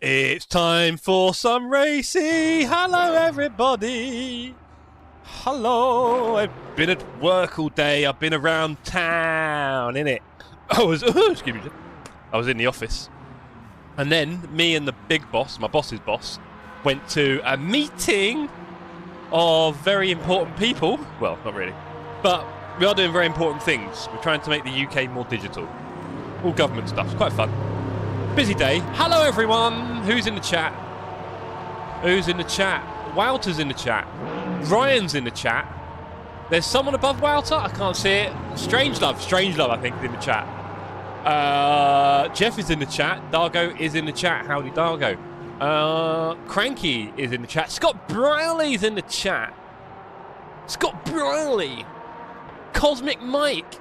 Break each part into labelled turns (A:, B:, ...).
A: It's time for some racing. Hello, everybody. Hello. I've been at work all day. I've been around town, innit? Excuse me. I was in the office. And then me and the big boss, my boss's boss, went to a meeting of very important people. Well, not really. But we are doing very important things. We're trying to make the UK more digital. All government stuff. It's quite fun. Busy day. Hello, everyone. Who's in the chat? Who's in the chat? Wouter's in the chat. Ryan's in the chat. There's someone above Wouter. I can't see it. Strangelove, I think, is in the chat. Jeff is in the chat. Dargo is in the chat. Howdy, Dargo. Cranky is in the chat. Scott Browley's in the chat. Scott Browley. Cosmic Mike.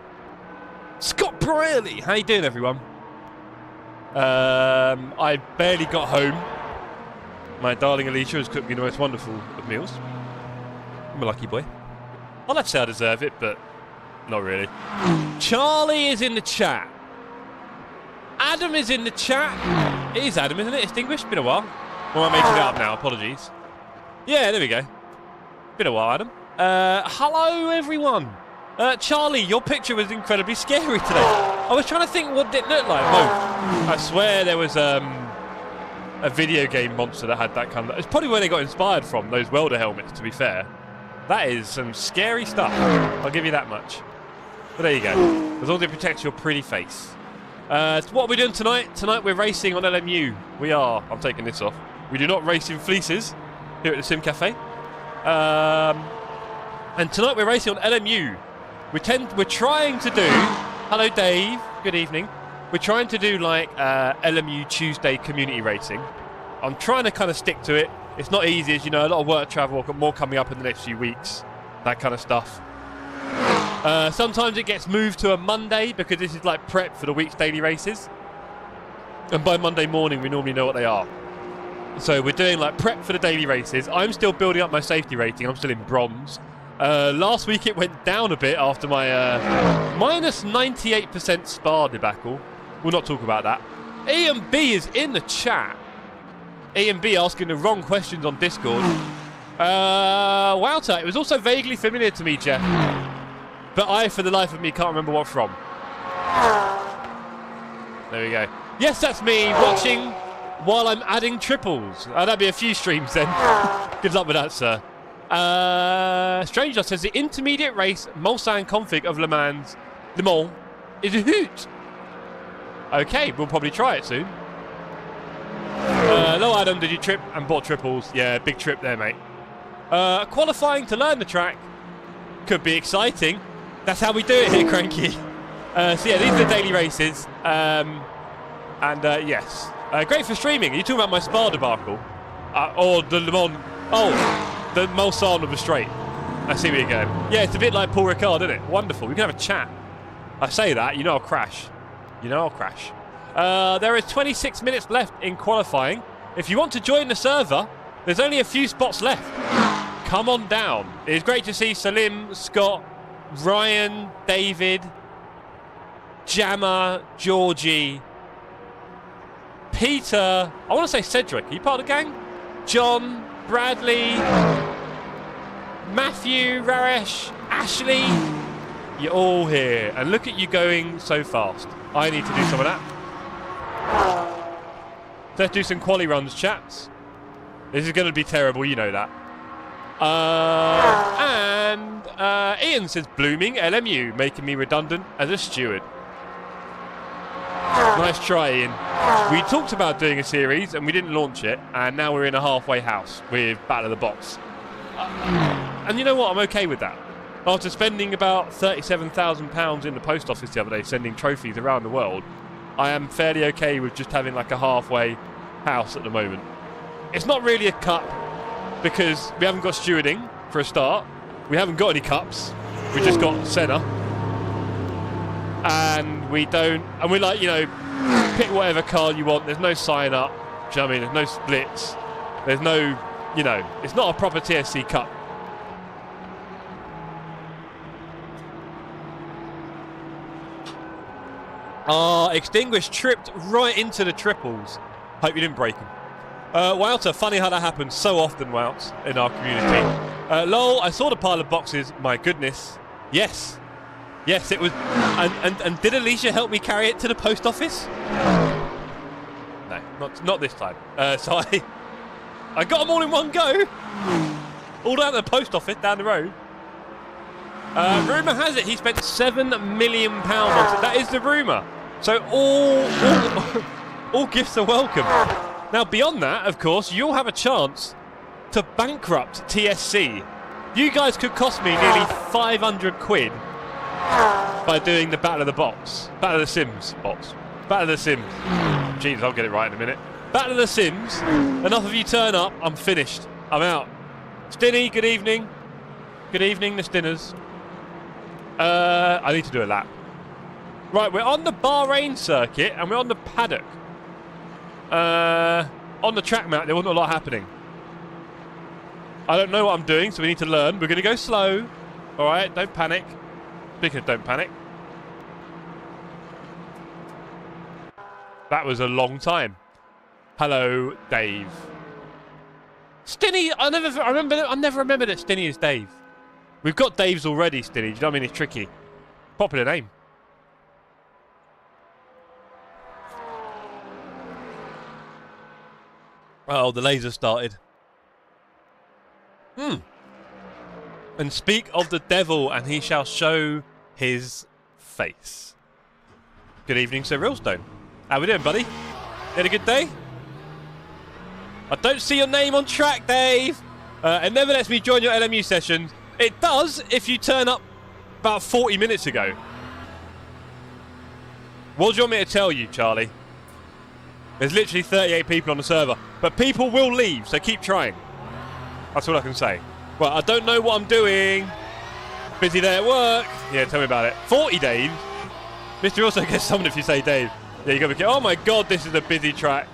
A: Scott Browley. How you doing, everyone? I barely got home. My darling Alicia has cooked me the most wonderful of meals. I'm a lucky boy. I'd like to say I deserve it, but not really. Charlie is in the chat. Adam is in the chat. It is Adam, isn't it? Extinguished? Been a while. Or am I making it up now? Apologies. Yeah, there we go. Been a while, Adam. Hello, everyone. Charlie, your picture was incredibly scary today. I was trying to think what it looked like. No, I swear there was a video game monster that had that kind of... It's probably where they got inspired from, those welder helmets, to be fair. That is some scary stuff. I'll give you that much. But there you go. As long as it protects your pretty face. So what are we doing tonight? Tonight we're racing on LMU. We are. I'm taking this off. We do not race in fleeces here at the Sim Cafe. And tonight we're racing on LMU. We're trying to do... Hello, Dave. Good evening. We're trying to do like LMU Tuesday community racing. I'm trying to kind of stick to it. It's not easy, as you know. A lot of work travel. I've got more coming up in the next few weeks. That kind of stuff. Sometimes it gets moved to a Monday because this is like prep for the week's daily races. And by Monday morning, we normally know what they are. So we're doing like prep for the daily races. I'm still building up my safety rating. I'm still in bronze. Last week it went down a bit after my minus 98% Spa debacle. We'll not talk about that. Ian B is in the chat. Ian B asking the wrong questions on Discord. Wouter, it was also vaguely familiar to me, Jeff. But I, for the life of me, can't remember what from. There we go. Yes, that's me watching while I'm adding triples. That'd be a few streams then. Good luck with that, sir. Stranger says the intermediate race Mulsanne config of Le Mans is a hoot. Okay, we'll probably try it soon. Hello, Adam. Did you trip and bought triples? Yeah, big trip there, mate. Qualifying to learn the track could be exciting. That's how we do it here, Cranky. So yeah, these are the daily races. Yes. Great for streaming. Are you talking about my Spa debacle? Or the Le Mans... Oh, the Mulsanne of the straight. I see where you're going. Yeah, it's a bit like Paul Ricard, isn't it? Wonderful. We can have a chat. I say that, you know I'll crash. You know I'll crash. There is 26 minutes left in qualifying. If you want to join the server, there's only a few spots left. Come on down. It's great to see Salim, Scott, Ryan, David, Jammer, Georgie, Peter. I want to say Cedric. Are you part of the gang? John, Bradley, Matthew, Raresh, Ashley. You're all here. And look at you going so fast. I need to do some of that. Let's do some quali runs, chaps. This is going to be terrible, you know that. Ian says, blooming LMU, making me redundant as a steward. Nice try, Ian. We talked about doing a series and we didn't launch it, and now we're in a halfway house with Battle of the Box. And you know what? I'm okay with that. After spending about £37,000 in the post office the other day sending trophies around the world, I am fairly okay with just having like a halfway house at the moment. It's not really a cup because we haven't got stewarding for a start. We haven't got any cups. We just got Senna. And we don't... And we're like, you know, pick whatever car you want. There's no sign up. Do you know what I mean? There's no splits. There's no, you know, it's not a proper TSC cup. Extinguished tripped right into the triples. Hope you didn't break them. Wouter, funny how that happens so often, Wout, in our community. Lol, I saw the pile of boxes. My goodness. Yes. Yes, it was. And did Alicia help me carry it to the post office? No, not this time. So I got them all in one go. All down to the post office, down the road. Rumour has it he spent £7 million on it. That is the rumour. So all gifts are welcome. Now, beyond that, of course, you'll have a chance to bankrupt TSC. You guys could cost me nearly 500 quid by doing the Battle of the Box. Battle of the Sims box. Battle of the Sims. Jeez, I'll get it right in a minute. Battle of the Sims. Enough of you turn up. I'm finished. I'm out. Stinny, good evening. Good evening, the Stinners. I need to do a lap. Right, we're on the Bahrain circuit and we're on the paddock. On the track map, there wasn't a lot happening. I don't know what I'm doing, so we need to learn. We're going to go slow. All right, don't panic. Speaking of don't panic. That was a long time. Hello, Dave. Stinny, I never remembered that Stinny is Dave. We've got Daves already, Stinny. Do you know what I mean? It's tricky. Popular name. Oh, the laser started. And speak of the devil, and he shall show his face. Good evening, Sir Realstone. How we doing, buddy? You had a good day? I don't see your name on track, Dave. It never lets me join your LMU sessions. It does if you turn up about 40 minutes ago. What do you want me to tell you, Charlie? There's literally 38 people on the server. But people will leave, so keep trying. That's all I can say. Well, I don't know what I'm doing. Busy day at work. Yeah, tell me about it. 40 Dave. Mr. also gets summoned if you say Dave. Yeah, you got to be. Oh my God, this is a busy track.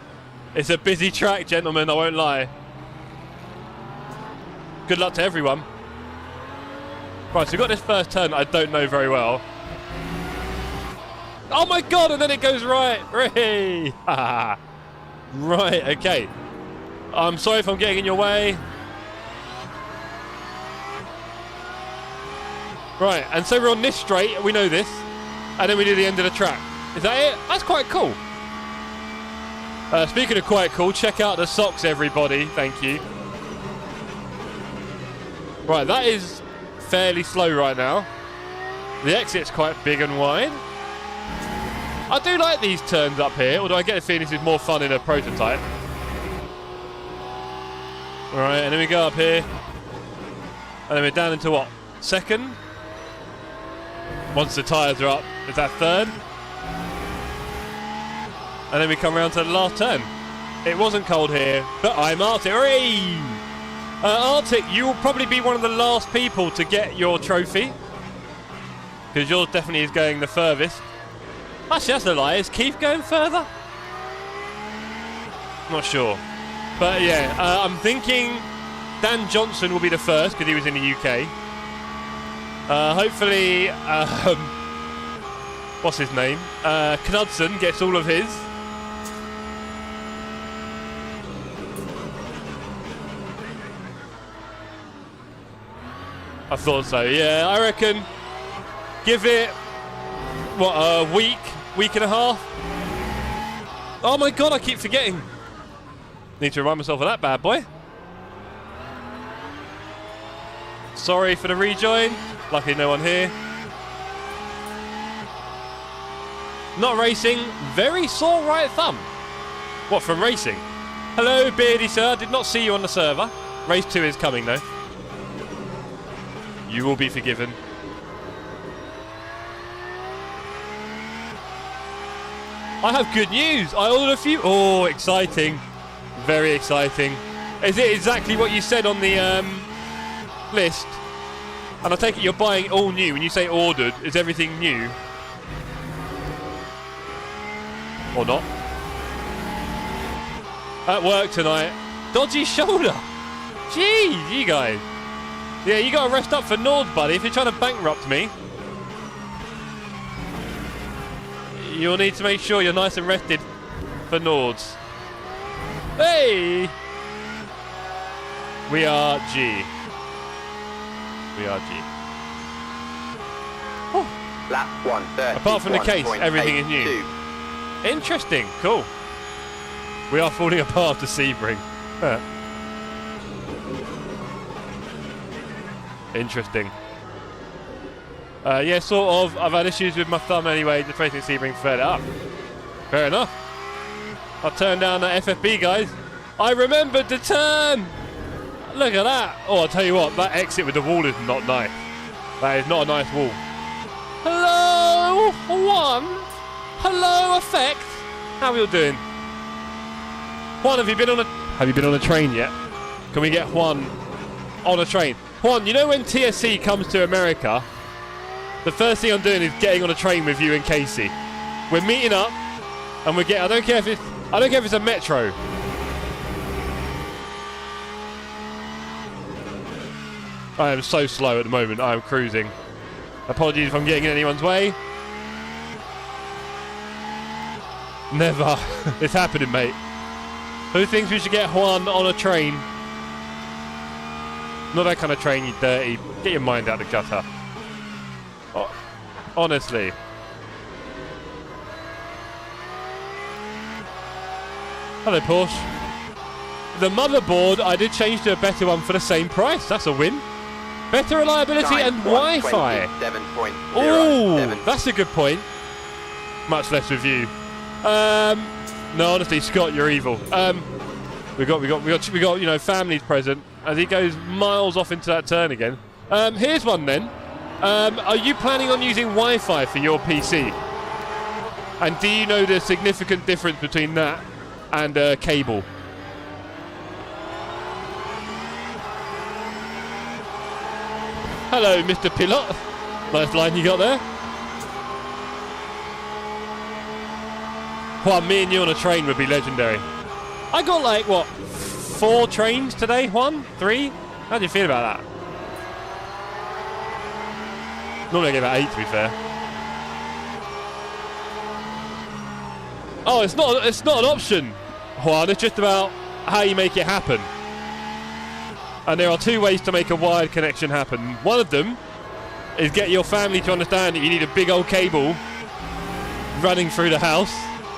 A: It's a busy track, gentlemen. I won't lie. Good luck to everyone. Right, so we've got this first turn that I don't know very well. Oh my God, and then it goes right. Hey. Right, okay. I'm sorry if I'm getting in your way. Right, and so we're on this straight, we know this. And then we do the end of the track. Is that it? That's quite cool. Speaking of quite cool, check out the socks, everybody. Thank you. Right, that is fairly slow right now. The exit's quite big and wide. I do like these turns up here, although I get the feeling this is more fun in a prototype. Alright, and then we go up here. And then we're down into what? Second? Once the tyres are up, is that third? And then we come around to the last turn. It wasn't cold here, but I'm Arctic. Hooray! Arctic, you will probably be one of the last people to get your trophy. Because yours definitely is going the furthest. Actually, that's a lie. Is Keith going further? Not sure. But yeah, I'm thinking Dan Johnson will be the first because he was in the UK. Hopefully, what's his name? Knudsen gets all of his. I thought so, yeah. I reckon give it, what, a week and a half? Oh my God, I keep forgetting. Need to remind myself of that bad boy. Sorry for the rejoin. Luckily no one here. Not racing. Very sore right thumb. What, from racing? Hello, beardy sir. Did not see you on the server. Race 2 is coming though. You will be forgiven. I have good news. I ordered a few. Oh, exciting. Very exciting. Is it exactly what you said on the list? And I take it you're buying it all new. When you say ordered, is everything new? Or not? At work tonight. Dodgy shoulder. Jeez, you guys. Yeah, you got to rest up for Nord, buddy. If you're trying to bankrupt me, you'll need to make sure you're nice and rested for Nords. Hey! We are G. We are G. Oh.
B: Lap 130.
A: Apart from the case, everything is new. Interesting. Cool. We are falling apart to Sebring. Interesting. Yeah, sort of. I've had issues with my thumb anyway. Just waiting to see if we can further up. Fair enough. I'll turn down that FFB, guys. I remembered to turn. Look at that. Oh, I'll tell you what. That exit with the wall is not nice. That is not a nice wall. Hello, Juan. Hello, Effect. How are you doing? Juan, have you been on a train yet? Can we get Juan on a train? Juan, you know when TSC comes to America, the first thing I'm doing is getting on a train with you and Casey. We're meeting up, and we're getting. I don't care if it's a metro. I am so slow at the moment. I am cruising. Apologies if I'm getting in anyone's way. Never. It's happening, mate. Who thinks we should get Juan on a train? Not that kind of train, you dirty. Get your mind out of the gutter. Oh, honestly. Hello, Porsche. The motherboard, I did change to a better one for the same price. That's a win. Better reliability and Wi-Fi. Oh, that's a good point. Much less review. No, honestly, Scott, you're evil. We got, you know, families present as he goes miles off into that turn again. Here's one then. Are you planning on using Wi-Fi for your PC? And do you know the significant difference between that and cable? Hello, Mr. Pilot. Nice line you got there. Juan, me and you on a train would be legendary. I got like, what, 4 trains today? 1? 3? How do you feel about that? Normally I get about 8, to be fair. Oh, it's not an option, Juan. It's just about how you make it happen. And there are 2 ways to make a wired connection happen. One of them is get your family to understand that you need a big old cable running through the house.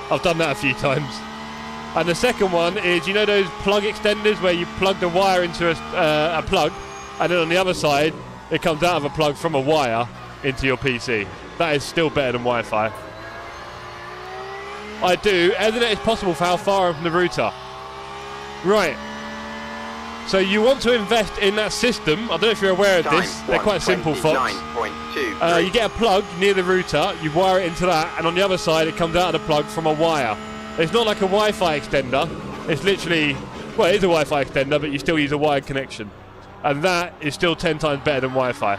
A: I've done that a few times. And the second one is, you know those plug extenders where you plug the wire into a plug, and then on the other side, it comes out of a plug from a wire into your PC. That is still better than Wi-Fi. I do. Ethernet is possible for how far I'm from the router. Right. So you want to invest in that system. I don't know if you're aware of this. They're quite simple, Fox. You get a plug near the router, you wire it into that, and on the other side it comes out of the plug from a wire. It's not like a Wi-Fi extender. It's literally, well, it is a Wi-Fi extender, but you still use a wired connection. And that is still 10 times better than Wi-Fi.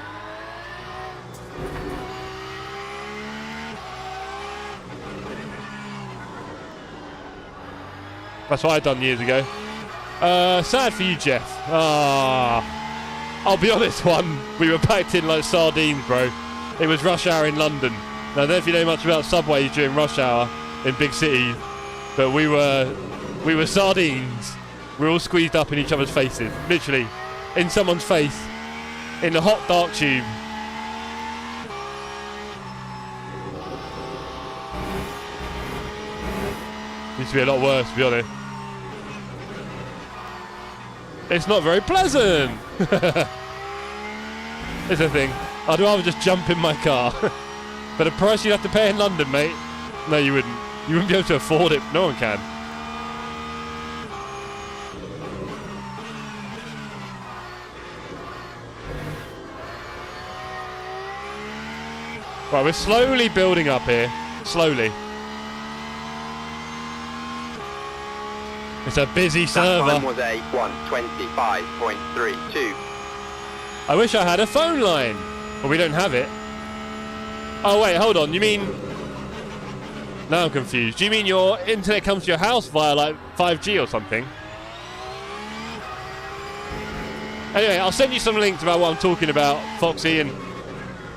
A: That's what I've done years ago. Sad for you, Jeff. I'll be honest, we were packed in like sardines, bro. It was rush hour in London. Now, I don't know if you know much about subways during rush hour in big cities, but we were sardines. We were all squeezed up in each other's faces, literally, in someone's face, in the hot dark tube. Used to be a lot worse, to be honest. It's not very pleasant. It's a thing. I'd rather just jump in my car. For the price you'd have to pay in London, mate. No, you wouldn't. You wouldn't be able to afford it. No one can. Right, we're slowly building up here. Slowly. It's a busy server.
B: That time was a 125.32.
A: I wish I had a phone line. Well, we don't have it. Oh, wait, hold on. You mean... Now I'm confused. Do you mean your internet comes to your house via, like, 5G or something? Anyway, I'll send you some links about what I'm talking about, Foxy, and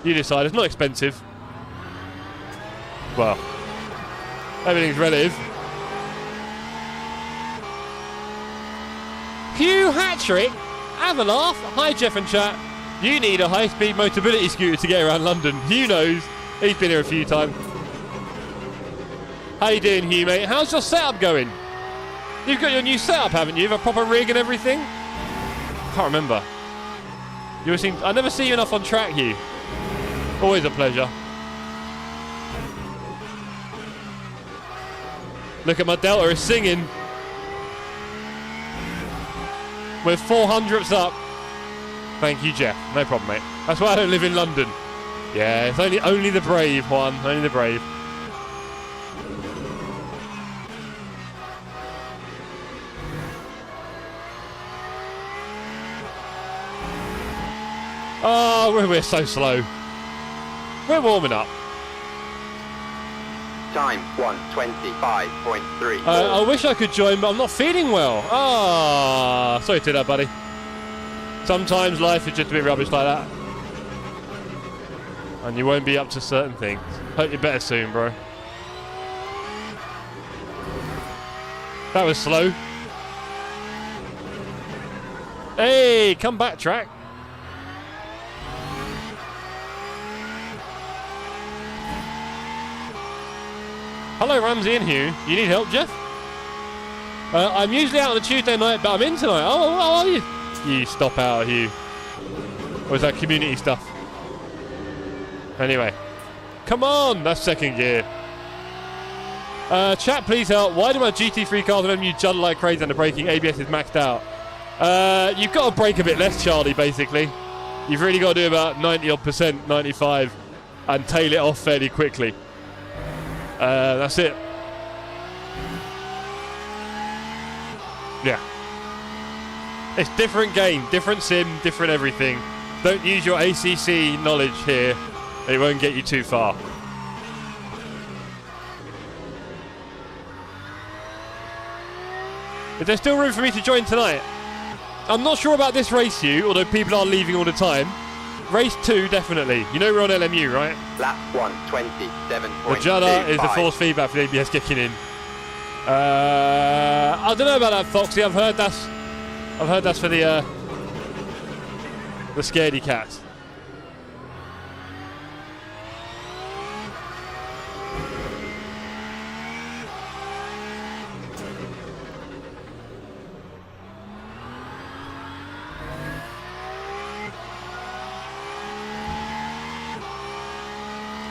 A: you decide. It's not expensive. Well, everything's relative. Hugh Hattrick, have a laugh. Hi, Jeff and chat. You need a high-speed mobility scooter to get around London. Hugh knows. He's been here a few times. How you doing, Hugh, mate? How's your setup going? You've got your new setup, haven't you? With a proper rig and everything? Can't remember. I never see you enough on track, Hugh. Always a pleasure. Look at my Delta is singing. We're 400ths up. Thank you, Jeff. No problem, mate. That's why I don't live in London. Yeah, it's only the brave, Juan. Only the brave. Oh, we're so slow. We're warming up.
B: Time 1:25.3.
A: I wish I could join, but I'm not feeling well. Ah, sorry to that, buddy. Sometimes life is just a bit rubbish like that. And you won't be up to certain things. Hope you're better soon, bro. That was slow. Hey, come back, Trak. Hello, Ramsey and Hugh. You need help, Jeff? I'm usually out on a Tuesday night, but I'm in tonight. Oh, how are you? You stop out, Hugh. Or is that community stuff? Anyway. Come on! That's second gear. Chat, please help. Why do my GT3 cars and MU judder like crazy under braking? ABS is maxed out. You've got to brake a bit less, Charlie, basically. You've really got to do about 90-odd%, 95, and tail it off fairly quickly. That's it. Yeah. It's different game, different sim, different everything. Don't use your ACC knowledge here. It won't get you too far. Is there still room for me to join tonight? I'm not sure about this race, Hugh, although people are leaving all the time. Race 2, definitely. You know we're on LMU, right?
B: Lap 1:27.25.
A: The judder is the force feedback for the ABS kicking in. I don't know about that, Foxy. I've heard that's for the scaredy cats.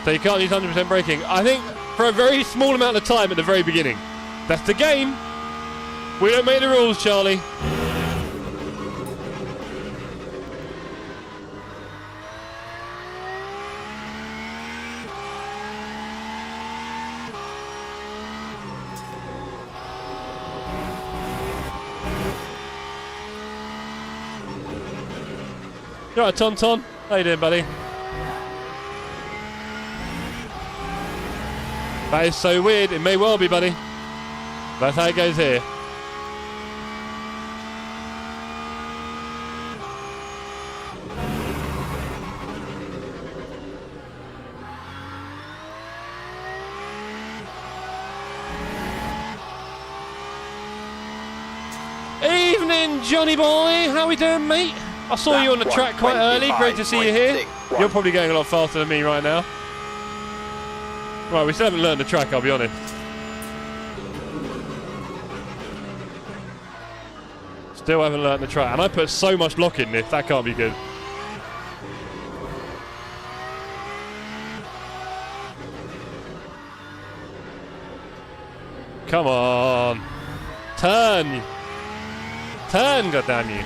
A: So you can't use 100% braking. I think for a very small amount of time at the very beginning. That's the game. We don't make the rules, Charlie. You alright, Tonton? How you doing, buddy? That is so weird. It may well be, buddy. That's how it goes here. Evening, Johnny boy. How we doing, mate? I saw you on the track quite early. Great to see you here. You're probably going a lot faster than me right now. Right, we still haven't learned the track, I'll be honest. Still haven't learned the track. And I put so much lock in this, that can't be good. Come on. Turn. Turn, goddamn you.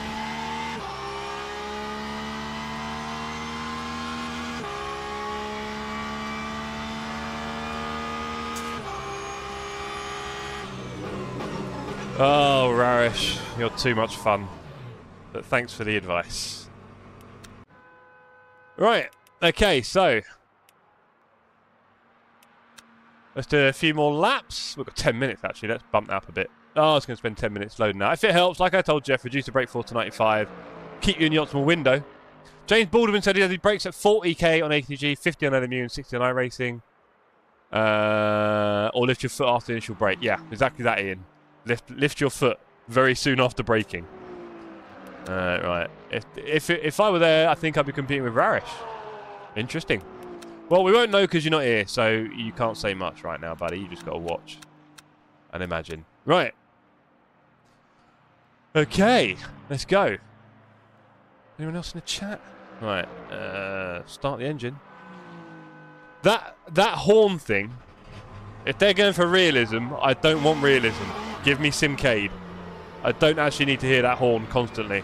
A: Oh, Rarish, you're too much fun. But thanks for the advice. Right, okay, so let's do a few more laps. We've got 10 minutes actually, let's bump that up a bit. Oh, I was going to spend 10 minutes loading that. If it helps, like I told Jeff, reduce the brake force to 95. Keep you in the optimal window. James Baldwin said he does his brakes at 40k on ATG, 50 on LMU and 60 on iRacing. Or lift your foot after the initial brake. Yeah, exactly that, Ian. Lift your foot very soon after braking. Right. If I were there, I think I'd be competing with Rarish. Interesting. Well, we won't know because you're not here, so you can't say much right now, buddy. You just got to watch and imagine. Right. Okay. Let's go. Anyone else in the chat? Right, start the engine. That horn thing, if they're going for realism, I don't want realism. Give me Simcade. I don't actually need to hear that horn constantly.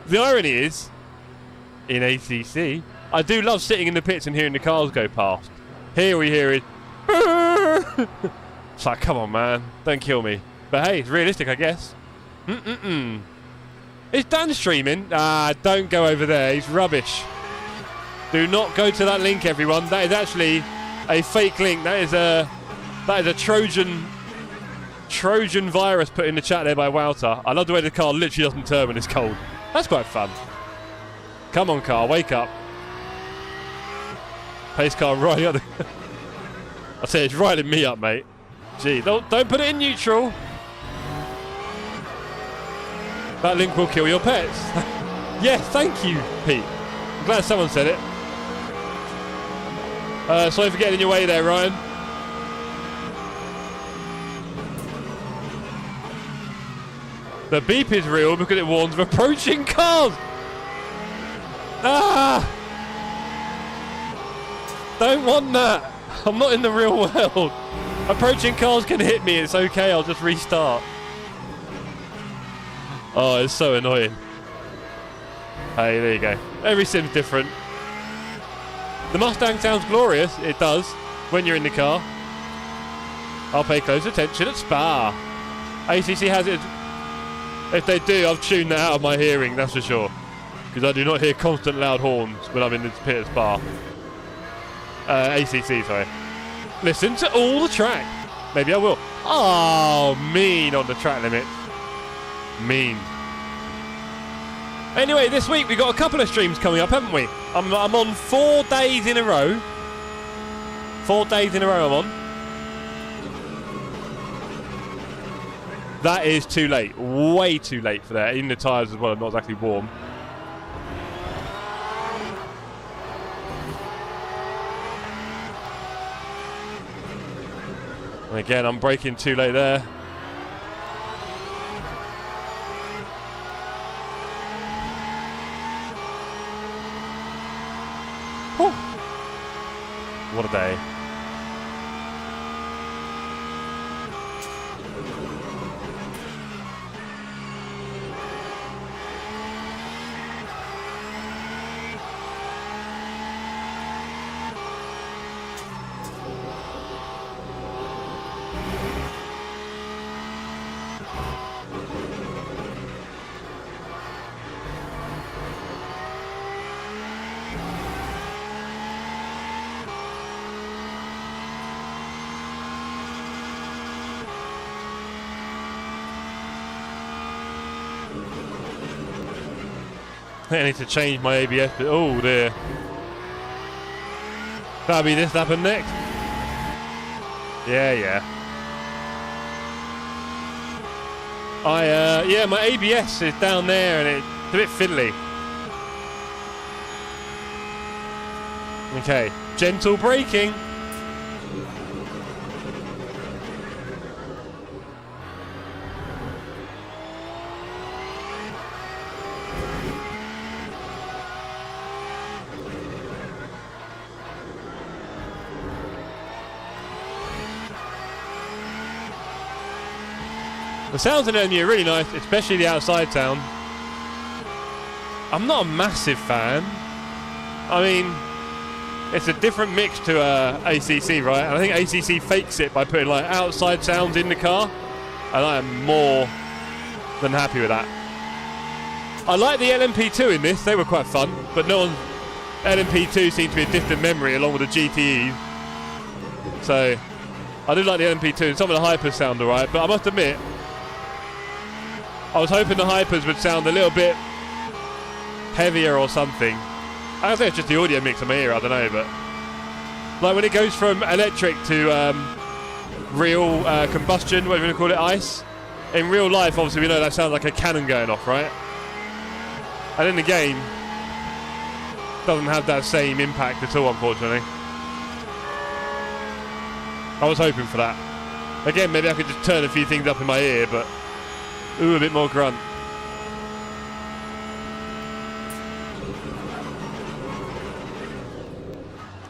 A: The irony is, in ACC, I do love sitting in the pits and hearing the cars go past. Here we hear it. It's like, come on, man, don't kill me. But hey, it's realistic, I guess. Is Dan streaming? Don't go over there. He's rubbish. Do not go to that link, everyone. That is actually a fake link. That is a Trojan virus put in the chat there by Wouter. I love the way the car literally doesn't turn when it's cold. That's quite fun. Come on, car, wake up. Pace car right up. I say it's riding me up, mate. Gee, don't put it in neutral. That link will kill your pets. Yes, thank you, Pete. I'm glad someone said it. Sorry for getting in your way there, Ryan. The beep is real because it warns of approaching cars. Don't want that. I'm not in the real world. Approaching cars can hit me. It's okay. I'll just restart. Oh, it's so annoying. Hey, there you go. Every sim's different. The Mustang sounds glorious. It does. When you're in the car. I'll pay close attention at Spa. ACC has it. If they do, I've tuned that out of my hearing, that's for sure. Because I do not hear constant loud horns when I'm in the pit at Spa. ACC, sorry. Listen to all the track. Maybe I will. Oh, mean on the track limit. Mean. Anyway, this week we got a couple of streams coming up, haven't we? I'm on 4 days in a row. 4 days in a row I'm on. That is too late. Way too late for that. Even the tyres as well are not exactly warm. And again, I'm braking too late there. Whew. What a day. I need to change my ABS, but oh dear. That'll be this happen next. Yeah. Yeah, my ABS is down there and it's a bit fiddly. Okay, gentle braking. The sounds in Elmia are really nice, especially the outside sound. I'm not a massive fan. I mean, it's a different mix to ACC, right? And I think ACC fakes it by putting like outside sounds in the car, and I am more than happy with that. I like the LMP2 in this; they were quite fun, but no one. LMP2 seems to be a distant memory along with the GTEs. So I do like the LMP2, and some of the hypers sound alright, but I must admit, I was hoping the hypers would sound a little bit heavier or something. I think it's just the audio mix in my ear, I don't know, but like when it goes from electric to real combustion, whatever you want to call it, ice, in real life obviously we know that sounds like a cannon going off, right? And in the game doesn't have that same impact at all, unfortunately. I was hoping for that. Again, maybe I could just turn a few things up in my ear, but ooh, a bit more grunt.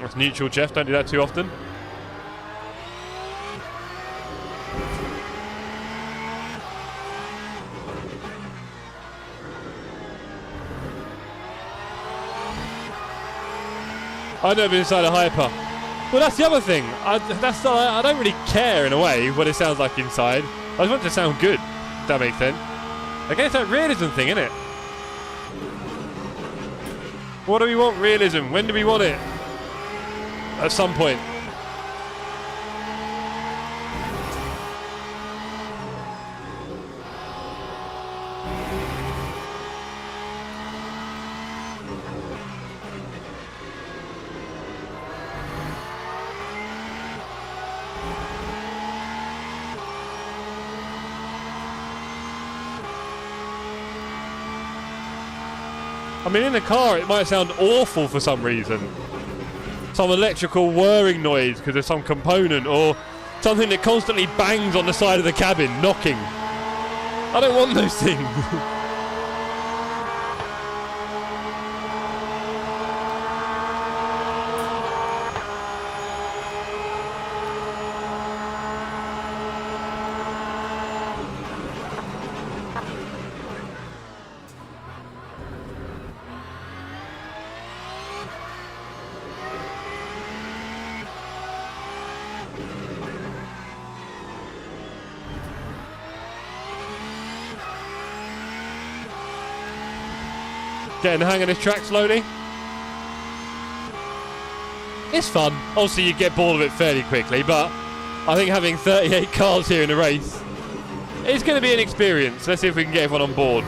A: That's neutral, Jeff. Don't do that too often. I've never been inside a hyper. Well, that's the other thing. I don't really care in a way what it sounds like inside. I just want it to sound good, if that makes sense. Again, it's that realism thing, isn't it? What do we want realism? When do we want it? At some point. I mean, in the car, it might sound awful for some reason. Some electrical whirring noise because of some component, or something that constantly bangs on the side of the cabin, knocking. I don't want those things. Getting the hang of this track slowly. It's fun. Obviously, you get bored of it fairly quickly, but I think having 38 cars here in the race, it's going to be an experience. Let's see if we can get everyone on board.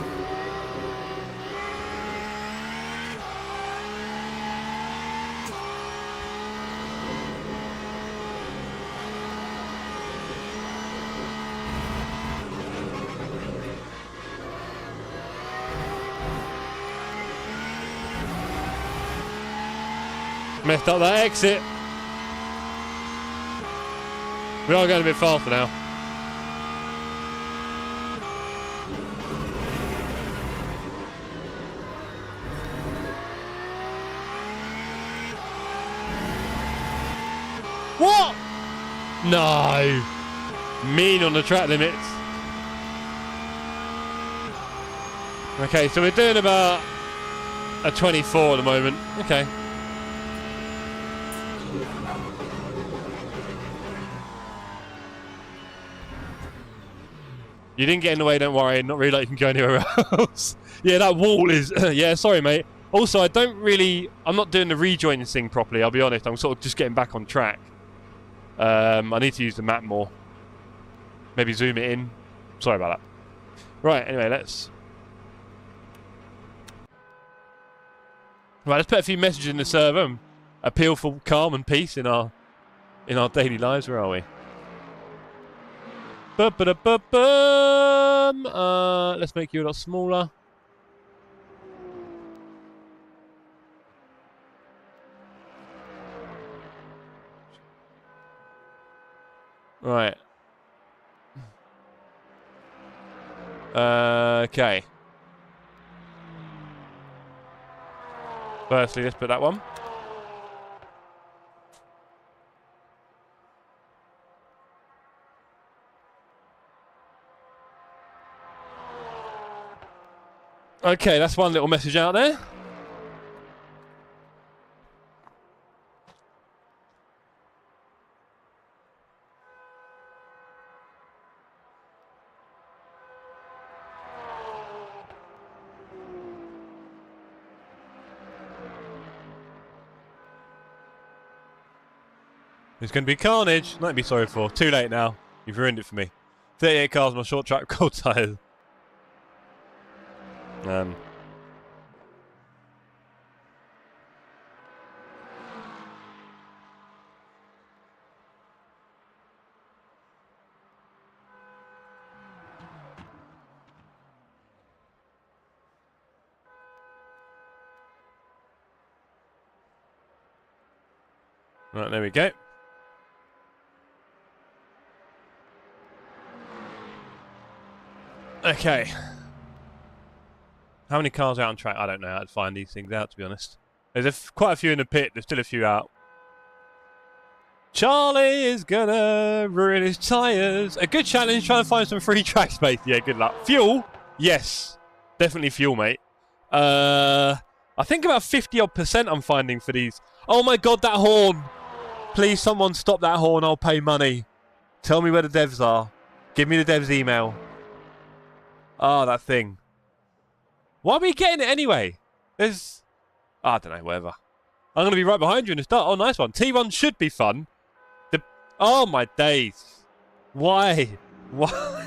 A: Messed up that exit. We are going a bit faster now. What? No. Mean on the track limits. Okay, so we're doing about a 24 at the moment. Okay. You didn't get in the way, don't worry. Not really like you can go anywhere else. Yeah, that wall is... yeah, sorry, mate. Also, I'm not doing the rejoining thing properly, I'll be honest. I'm sort of just getting back on track. I need to use the map more. Maybe zoom it in. Sorry about that. Right, anyway, let's put a few messages in the server and appeal for calm and peace in our daily lives. Where are we? Let's make you a lot smaller. Right. Okay. Firstly, let's put that one. Okay, that's one little message out there. It's going to be carnage. Nothing to be sorry for. Too late now. You've ruined it for me. 38 cars on my short track, cold tyres. Right, there we go. Okay. How many cars out on track? I don't know how to find these things out, to be honest. There's quite a few in the pit. There's still a few out. Charlie is gonna ruin his tyres. A good challenge, trying to find some free track space. Yeah, good luck. Fuel? Yes. Definitely fuel, mate. I think about 50% I'm finding for these. Oh my god, that horn. Please, someone stop that horn. I'll pay money. Tell me where the devs are. Give me the devs' email. Ah, that thing. Why are we getting it anyway? There's... I don't know, whatever. I'm going to be right behind you in the start. Oh, nice one. T1 should be fun. Oh, my days. Why? Why?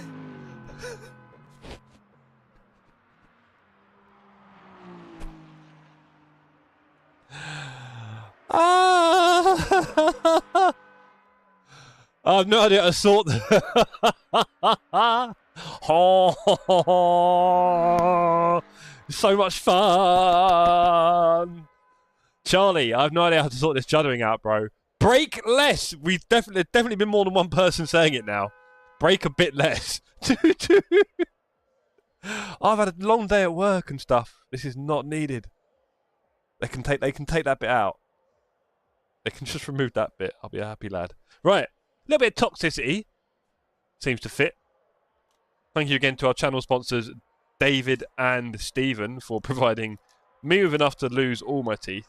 A: Ah! I have no idea how to sort them. Oh, so much fun. Charlie, I have no idea how to sort this juddering out, bro. Brake less. We've definitely been more than one person saying it now. Brake a bit less. I've had a long day at work and stuff. This is not needed. They can take that bit out. They can just remove that bit. I'll be a happy lad. Right. A little bit of toxicity. Seems to fit. Thank you again to our channel sponsors, David and Stephen, for providing me with enough to lose all my teeth.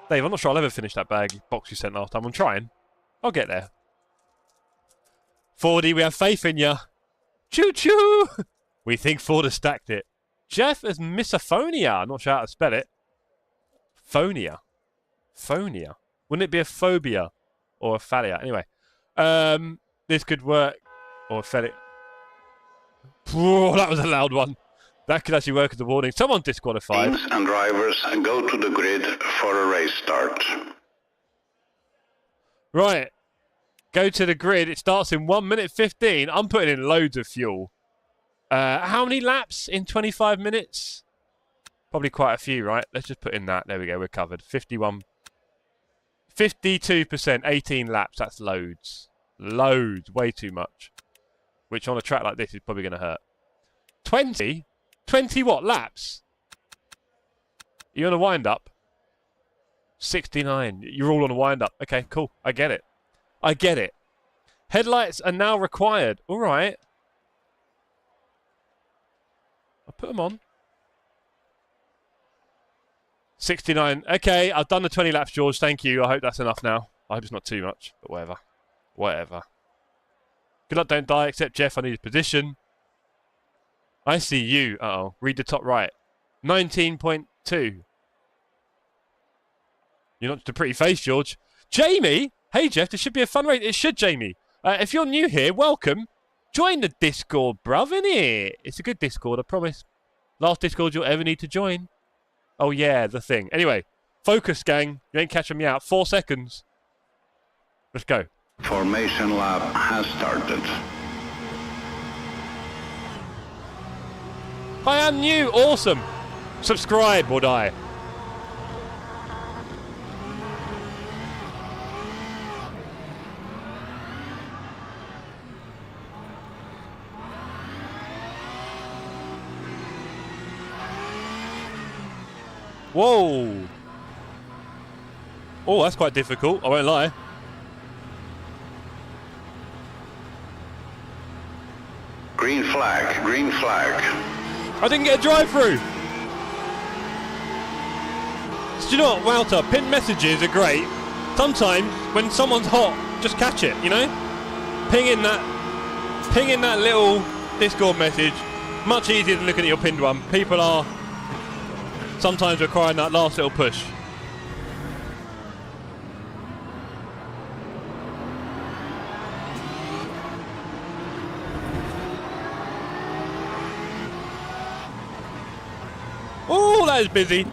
A: Dave, I'm not sure I'll ever finish that box you sent last time. I'm trying. I'll get there. 40, we have faith in you. Choo-choo! We think Ford has stacked it. Jeff as misophonia. I'm not sure how to spell it. Phonia. Phonia. Wouldn't it be a phobia or a phalia? Anyway. This could work. Or a phalia. Oh, that was a loud one. That could actually work as a warning. Someone disqualified.
C: Teams and drivers go to the grid for a race start.
A: Right. Go to the grid. It starts in 1 minute 15. I'm putting in loads of fuel. How many laps in 25 minutes? Probably quite a few, right? Let's just put in that. There we go. We're covered. 51. 52%. 18 laps. That's loads. Loads. Way too much. Which on a track like this is probably going to hurt. 20? 20 what? Laps? You on a wind-up? 69. You're all on a wind-up. Okay, cool. I get it. I get it. Headlights are now required. All right. I'll put them on. 69. Okay, I've done the 20 laps, George. Thank you. I hope that's enough now. I hope it's not too much, but whatever. Whatever. Good luck, don't die, except Jeff, I need his position. I see you. Uh-oh. Read the top right. 19.2. You're not just a pretty face, George. Jamie! Hey, Jeff, this should be a fun race. It should, Jamie. If you're new here, welcome. Join the Discord, bruv, innit? It's a good Discord, I promise. Last Discord you'll ever need to join. Oh, yeah, the thing. Anyway, focus, gang. You ain't catching me out. 4 seconds. Let's go.
C: Formation lap has started.
A: I am new. Awesome. Subscribe or die. Whoa. Oh, that's quite difficult. I won't lie.
C: Green flag, green flag.
A: I didn't get a drive-through. Do you know what, Walter? Pinned messages are great. Sometimes, when someone's hot, just catch it, you know? Ping in that little Discord message. Much easier than looking at your pinned one. People are sometimes requiring that last little push. Oh, that is busy.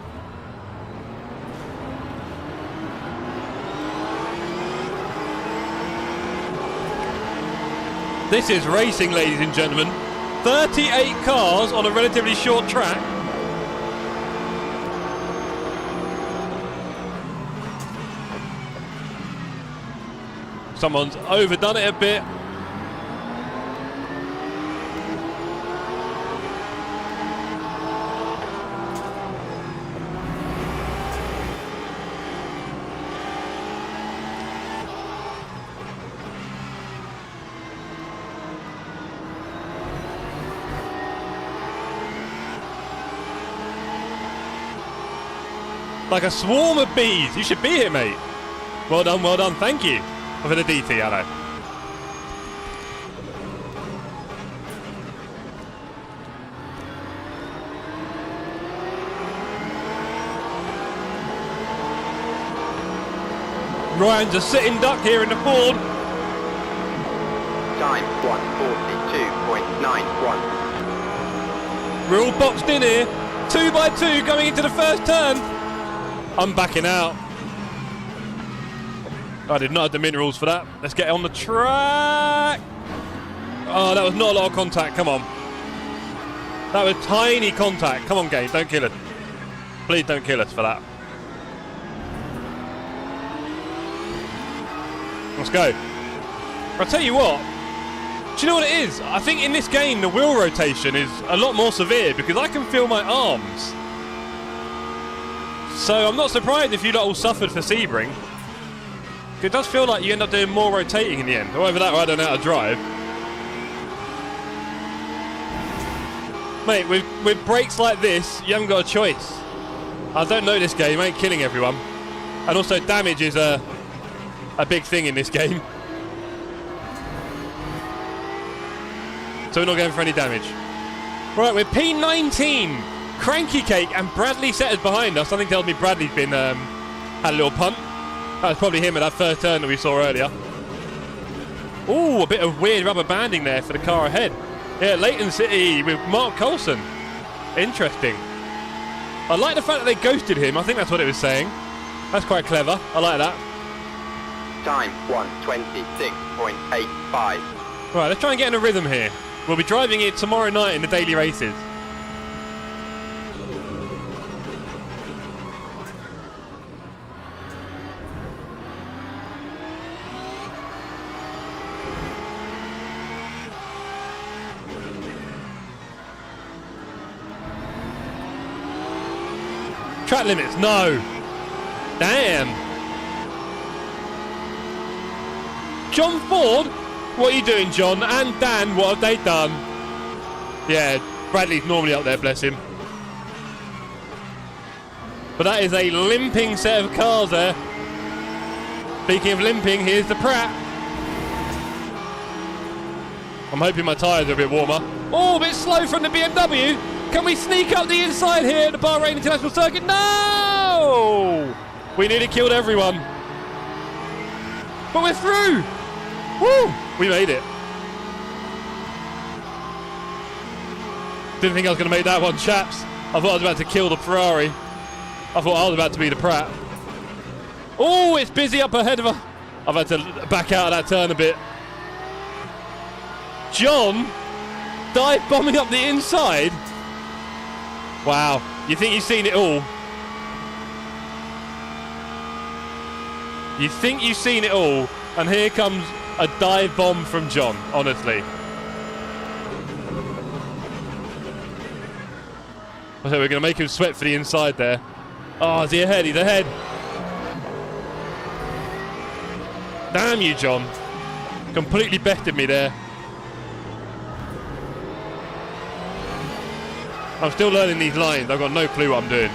A: This is racing, ladies and gentlemen. 38 cars on a relatively short track. Someone's overdone it a bit. Like a swarm of bees. You should be here, mate. Well done, well done. Thank you for the DT, hello. Ryan's a sitting duck here in the Ford.
B: Time 1:42.91.
A: We're all boxed in here. 2 by 2 going into the first turn. I'm backing out. I did not have the minerals for that. Let's get on the track. Oh, that was not a lot of contact. Come on. That was tiny contact. Come on, game. Don't kill us. Please don't kill us for that. Let's go. I'll tell you what. Do you know what it is? I think in this game the wheel rotation is a lot more severe because I can feel my arms. So I'm not surprised if you lot all suffered for Sebring. It does feel like you end up doing more rotating in the end. Or either that or I don't know how to drive. Mate, with brakes like this, you haven't got a choice. I don't know this game, I ain't killing everyone. And also damage is a big thing in this game. So we're not going for any damage. Right, we're P19. Cranky Cake and Bradley Setters behind us. Something tells me Bradley's been had a little punt. That was probably him at that first turn that we saw earlier. Ooh, a bit of weird rubber banding there for the car ahead. Yeah, Leighton City with Mark Coulson. Interesting. I like the fact that they ghosted him. I think that's what it was saying. That's quite clever. I like that.
B: Time 1:26.85.
A: Right, let's try and get in a rhythm here. We'll be driving it tomorrow night in the daily races. Track limits, no. Damn. John Ford? What are you doing, John? And Dan, what have they done? Yeah, Bradley's normally up there, bless him. But that is a limping set of cars there. Speaking of limping, here's the Pratt. I'm hoping my tyres are a bit warmer. Oh, a bit slow from the BMW. Can we sneak up the inside here at the Bahrain International Circuit? No! We nearly killed everyone. But we're through! Woo! We made it. Didn't think I was going to make that one, chaps. I thought I was about to kill the Ferrari. I thought I was about to be the Pratt. Oh, it's busy up ahead of her. I've had to back out of that turn a bit. John dive bombing up the inside. Wow, you think you've seen it all? You think you've seen it all, and here comes a dive bomb from John, honestly. I think we're going to make him sweat for the inside there. Oh, is he ahead? He's ahead. Damn you, John. Completely bested me there. I'm still learning these lines. I've got no clue what I'm doing.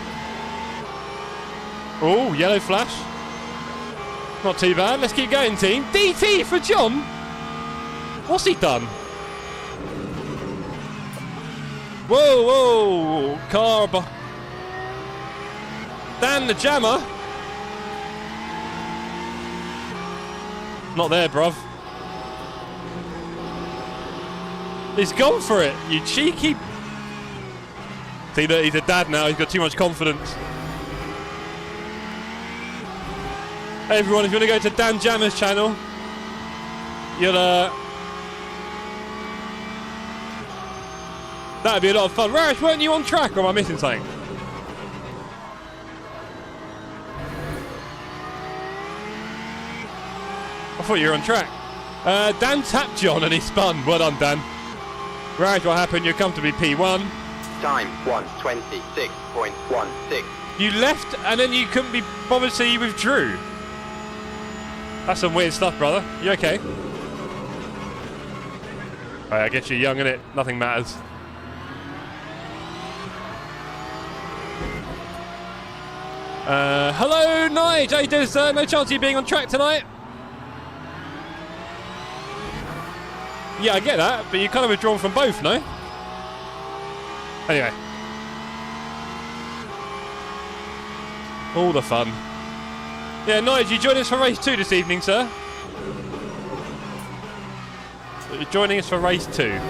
A: Oh, yellow flash. Not too bad. Let's keep going, team. DT for John. What's he done? Whoa, whoa. Car. Dan the jammer. Not there, bruv. He's gone for it. You cheeky... See that he's a dad now, he's got too much confidence. Hey everyone, if you want to go to Dan Jammer's channel, you'll that'd be a lot of fun. Rash, weren't you on track or am I missing something? I thought you were on track. Dan tapped John and he spun. Well done, Dan. Rash, what happened? You come to be P1.
B: Time 1:26.16.
A: You left and then you couldn't be bothered, so you withdrew. That's some weird stuff, brother. You okay? Right, I guess you're young, innit? Nothing matters. Hello, Nige. How you doing, sir? No chance of you being on track tonight? Yeah, I get that, but you kind of withdrawn from both, no? Anyway. All the fun. Yeah, Nige, you joining us for race 2 this evening, sir? You're joining us for race 2.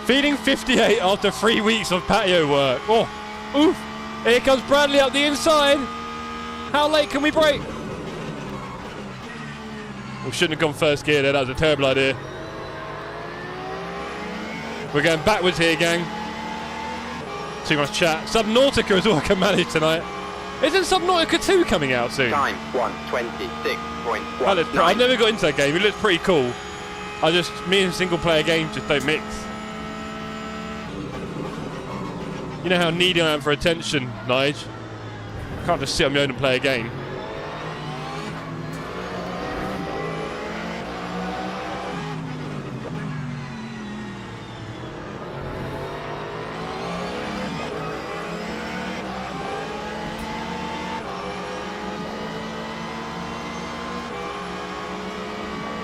A: Feeding 58 after 3 weeks of patio work. Oh, oof. Here comes Bradley up the inside. How late can we brake? We shouldn't have gone first gear there. That was a terrible idea. We're going backwards here, gang. Too much chat. Subnautica is all I can manage tonight. Isn't Subnautica 2 coming out soon?
B: Time 1:26.1.
A: I've never got into that game. It looks pretty cool. Me and single player games just don't mix. You know how needy I am for attention, Nige. I can't just sit on my own and play a game.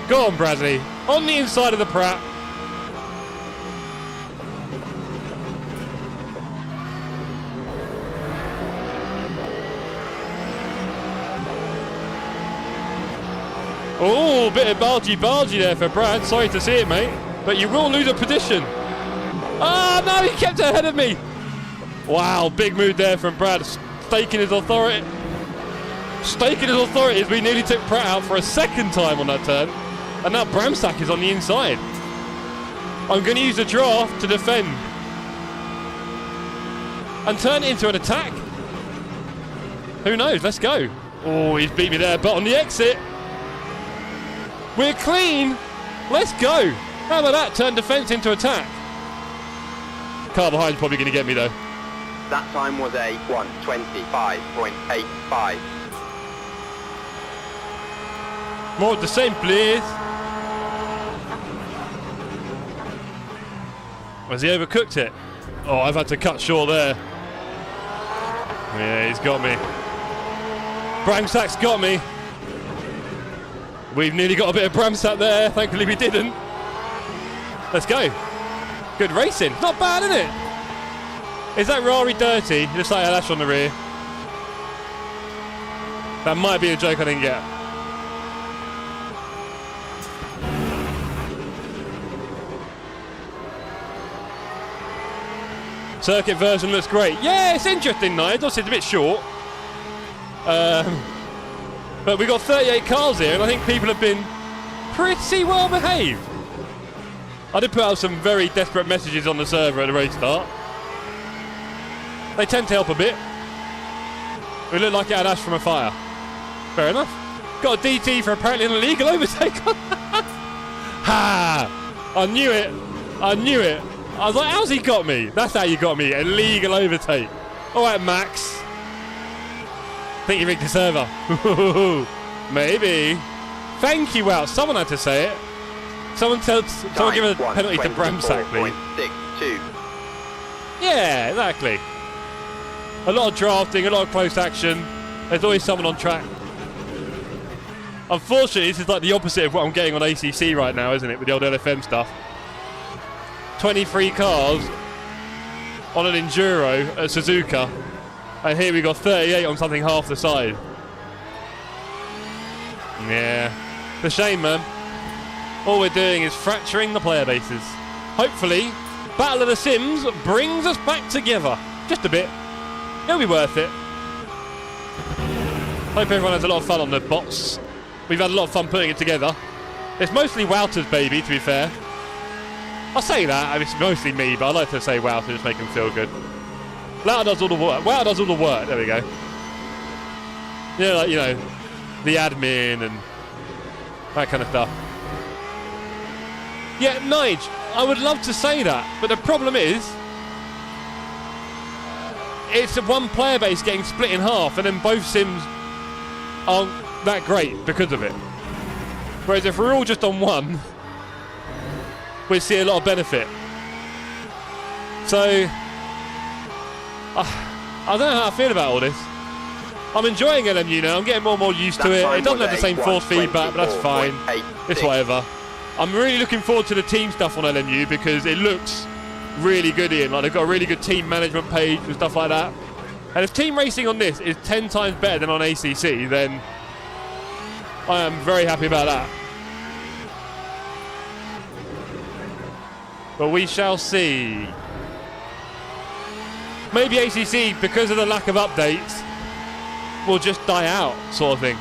A: Go on, Bradley. On the inside of the Pratt. Oh, bit of bargy there for Brad. Sorry to see it, mate. But you will lose a position. Ah, no, he kept ahead of me. Wow, big move there from Brad. Staking his authority. Staking his authority as we nearly took Pratt out for a second time on that turn. And now Bramsack is on the inside. I'm going to use the draft to defend. And turn it into an attack. Who knows? Let's go. Oh, he's beat me there, but on the exit. We're clean. Let's go. How about that? Turn defense into attack. Car behind's probably going to get me though.
B: That time was a 1:25.85.
A: More of the same, please. Has he overcooked it? Oh, I've had to cut short there. Yeah, he's got me. Bramsack's got me. We've nearly got a bit of Bramsack there. Thankfully we didn't. Let's go. Good racing. Not bad, isn't it? Is that Rari dirty? It looks like a lash on the rear. That might be a joke I didn't get. Circuit version looks great. Yeah, it's interesting, Nigel. It's a bit short. But we got 38 cars here, and I think people have been pretty well behaved. I did put out some very desperate messages on the server at the race start. They tend to help a bit. We look like it had ash from a fire. Fair enough. Got a DT for apparently an illegal overtake. Ha! I knew it. I knew it. I was like, how's he got me? That's how you got me. Illegal overtake. All right, Max. I think you rigged the server. Maybe. Thank you, Wow. Someone had to say it. Someone give a penalty to Bramsack, please.
B: 1:24.62.
A: Yeah, exactly. A lot of drafting, a lot of close action. There's always someone on track. Unfortunately, this is like the opposite of what I'm getting on ACC right now, isn't it? With the old LFM stuff. 23 cars on an Enduro at Suzuka. And here we got 38 on something half the size. Yeah. It's a shame, man. All we're doing is fracturing the player bases. Hopefully, Battle of the Sims brings us back together. Just a bit. It'll be worth it. Hope everyone has a lot of fun on the bots. We've had a lot of fun putting it together. It's mostly Wouter's baby, to be fair. I say that, I mean, it's mostly me, but I like to say Wouter to just make him feel good. Wouter does all the work. Wouter does all the work. There we go. Yeah, like, you know, the admin and that kind of stuff. Yeah, Nige, I would love to say that, but the problem is, it's a one player base getting split in half, and then both sims aren't that great because of it. Whereas if we're all just on one, we see a lot of benefit. So, I don't know how I feel about all this. I'm enjoying LMU now. I'm getting more and more used to it. It doesn't have the same force feedback, but that's fine. It's whatever. I'm really looking forward to the team stuff on LMU because it looks really good, Ian. Like, they've got a really good team management page and stuff like that. And if team racing on this is 10 times better than on ACC, then I am very happy about that. But we shall see. Maybe ACC, because of the lack of updates, will just die out, sort of thing.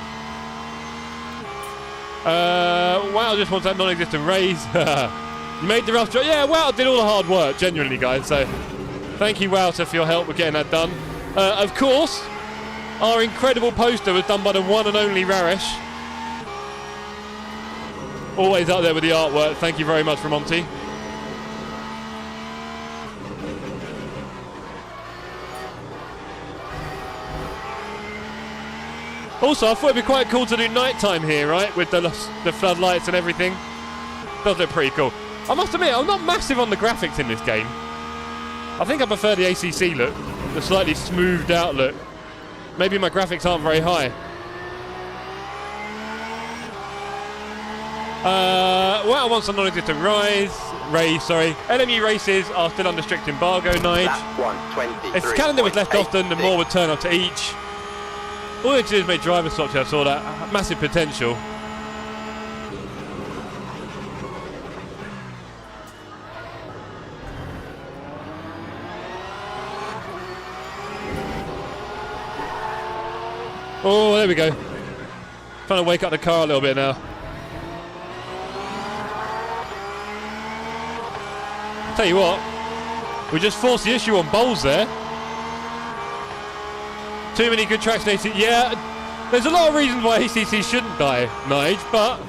A: Wow just wants that non-existent raise. You made the rough job. Yeah, Wow did all the hard work, genuinely, guys. So thank you, Wouter, for your help with getting that done. Of course, our incredible poster was done by the one and only Raresh. Always up there with the artwork. Thank you very much, Ramonti. Also, I thought it'd be quite cool to do nighttime here, right? With the floodlights and everything. Does look pretty cool. I must admit, I'm not massive on the graphics in this game. I think I prefer the ACC look, the slightly smoothed out look. Maybe my graphics aren't very high. Well, I want some non-existent raise, sorry. LMU races are still under strict embargo, Nige. If the calendar was left often, the more would turn up to each. All they do is make driver swaps. I saw that. Massive potential. Oh, there we go. Trying to wake up the car a little bit now. Tell you what, we just forced the issue on Bowles there. Too many good tracks in ACC. Yeah, there's a lot of reasons why ACC shouldn't die, Nige, but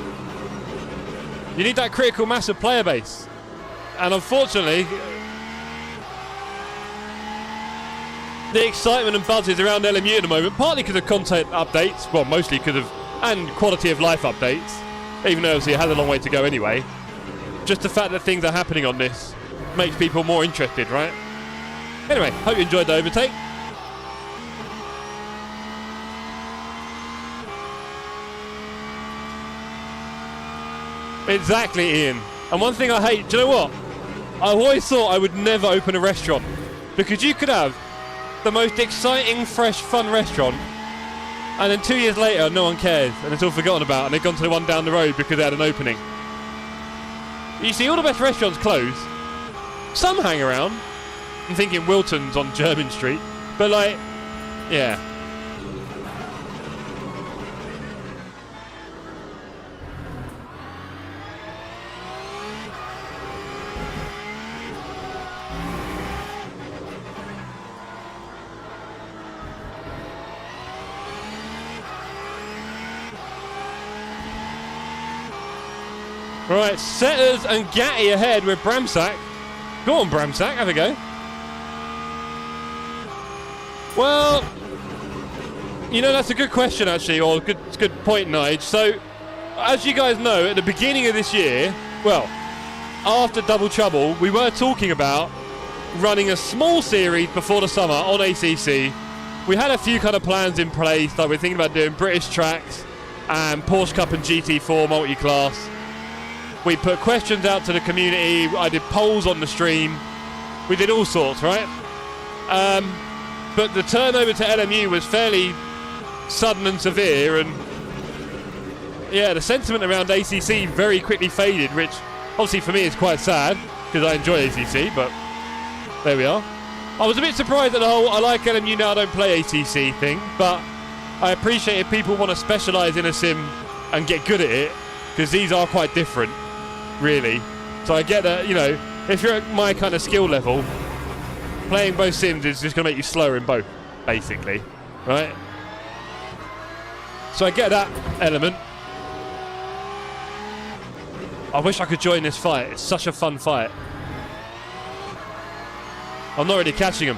A: you need that critical mass of player base. And unfortunately, the excitement and buzz is around LMU at the moment, partly because of content updates, well, mostly because of, and quality of life updates, even though obviously it has a long way to go anyway. Just the fact that things are happening on this makes people more interested, right? Anyway, hope you enjoyed the overtake. Exactly, Ian. And one thing I hate, do you know what? I always thought I would never open a restaurant, because you could have the most exciting, fresh, fun restaurant, and then 2 years later, no one cares, and it's all forgotten about, and they've gone to the one down the road because they had an opening. You see, all the best restaurants close. Some hang around. I'm thinking Wilton's on Jermyn Street, but like, yeah. Right, Setters and Gatti ahead with Bramsack. Go on, Bramsack, have a go. Well, you know, that's a good question, actually, or good point, Nige. So, as you guys know, at the beginning of this year, well, after Double Trouble, we were talking about running a small series before the summer on ACC. We had a few kind of plans in place, like we're thinking about doing British tracks and Porsche Cup and GT4 multi-class. We put questions out to the community. I did polls on the stream. We did all sorts, right? But the turnover to LMU was fairly sudden and severe, and yeah, the sentiment around ACC very quickly faded, which obviously for me is quite sad because I enjoy ACC, but there we are. I was a bit surprised at the whole I like LMU now, I don't play ACC thing, but I appreciate if people want to specialise in a sim and get good at it, because these are quite different, really. So I get that, you know, if you're at my kind of skill level, playing both sims is just going to make you slower in both, basically, right? So I get that element. I wish I could join this fight. It's such a fun fight. I'm not really catching him.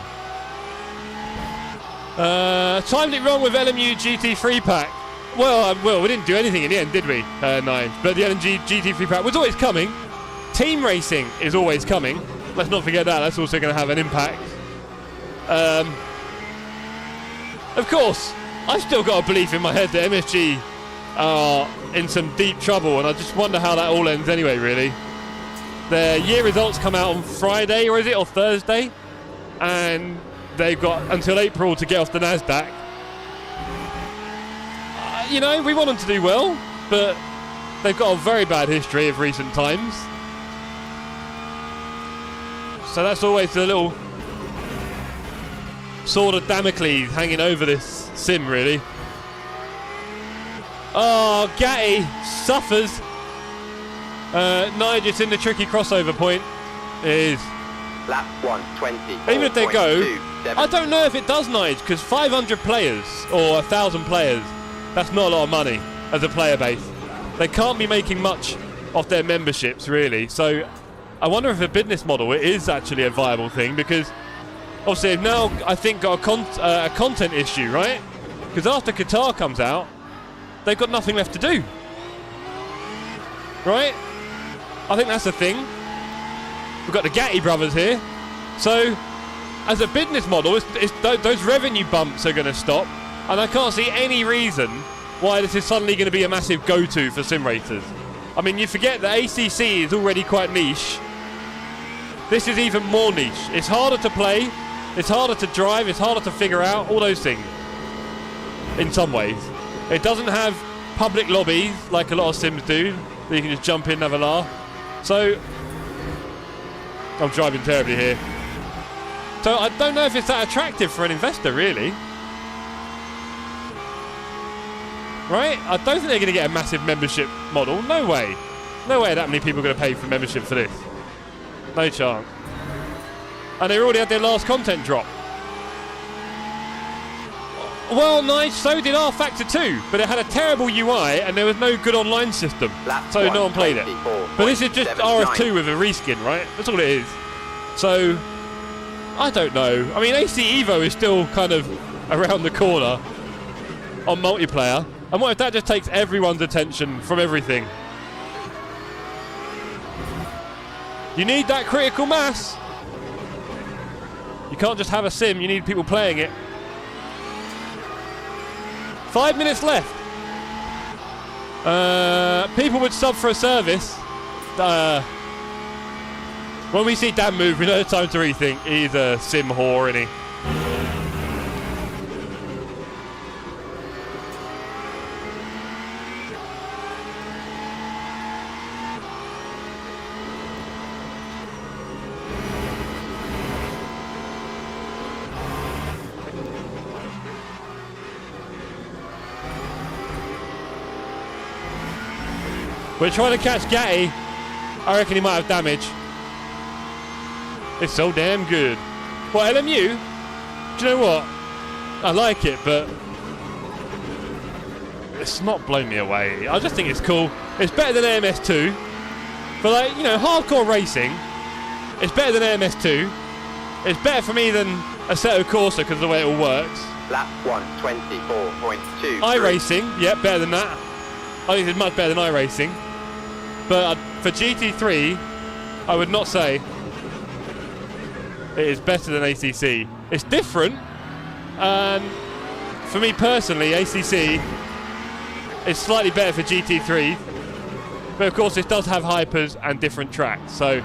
A: Timed it wrong with LMU GT3 pack. Well, we didn't do anything in the end, did we? Nine. But the LMG GT3 pack was always coming. Team racing is always coming. Let's not forget that. That's also going to have an impact. Of course, I've still got a belief in my head that MSG are in some deep trouble, and I just wonder how that all ends anyway, really. Their year results come out on Friday, or is it, or Thursday? And they've got until April to get off the NASDAQ. You know, we want them to do well, but they've got a very bad history of recent times. So that's always the little sword of Damocles hanging over this sim, really. Oh, Gatti suffers. Nigel's in the tricky crossover point. It is.
B: Lap 120.
A: Even if they go, I don't know if it does, Nige, because 500 players or 1,000 players, that's not a lot of money as a player base. They can't be making much off their memberships, really. So I wonder if a business model it is actually a viable thing, because obviously they've now, I think, got a content issue, right? Because after Qatar comes out, they've got nothing left to do. Right? I think that's the thing. We've got the Gatti brothers here. So, as a business model, those revenue bumps are going to stop. And I can't see any reason why this is suddenly going to be a massive go-to for sim racers. I mean, you forget that ACC is already quite niche. This is even more niche. It's harder to play. It's harder to drive. It's harder to figure out. All those things. In some ways. It doesn't have public lobbies like a lot of sims do. That you can just jump in and have a laugh. So, I'm driving terribly here. So I don't know if it's that attractive for an investor, really. Right? I don't think they're going to get a massive membership model. No way. No way that many people are going to pay for membership for this. No chance. And they already had their last content drop. Well, nice, so did R Factor 2, but it had a terrible UI and there was no good online system. So no one played it. But this is just RF2 with a reskin, right? That's all it is. So, I don't know. I mean, AC Evo is still kind of around the corner on multiplayer. And what if that just takes everyone's attention from everything? You need that critical mass. You can't just have a sim, you need people playing it. 5 minutes left. People would sub for a service. When we see Dan move, we know it's time to rethink. He's a sim whore, isn't he? We're trying to catch Gatti. I reckon he might have damage. It's so damn good. What, LMU? Do you know what? I like it, but it's not blown me away. I just think it's cool. It's better than AMS2. But, like, you know, hardcore racing, it's better than AMS2. It's better for me than Assetto Corsa because of the way it all works.
B: Lap 124.2.
A: iRacing, yeah, better than that. I think it's much better than iRacing. But for GT3, I would not say it is better than ACC. It's different. And for me personally, ACC is slightly better for GT3. But of course, it does have hypers and different tracks. So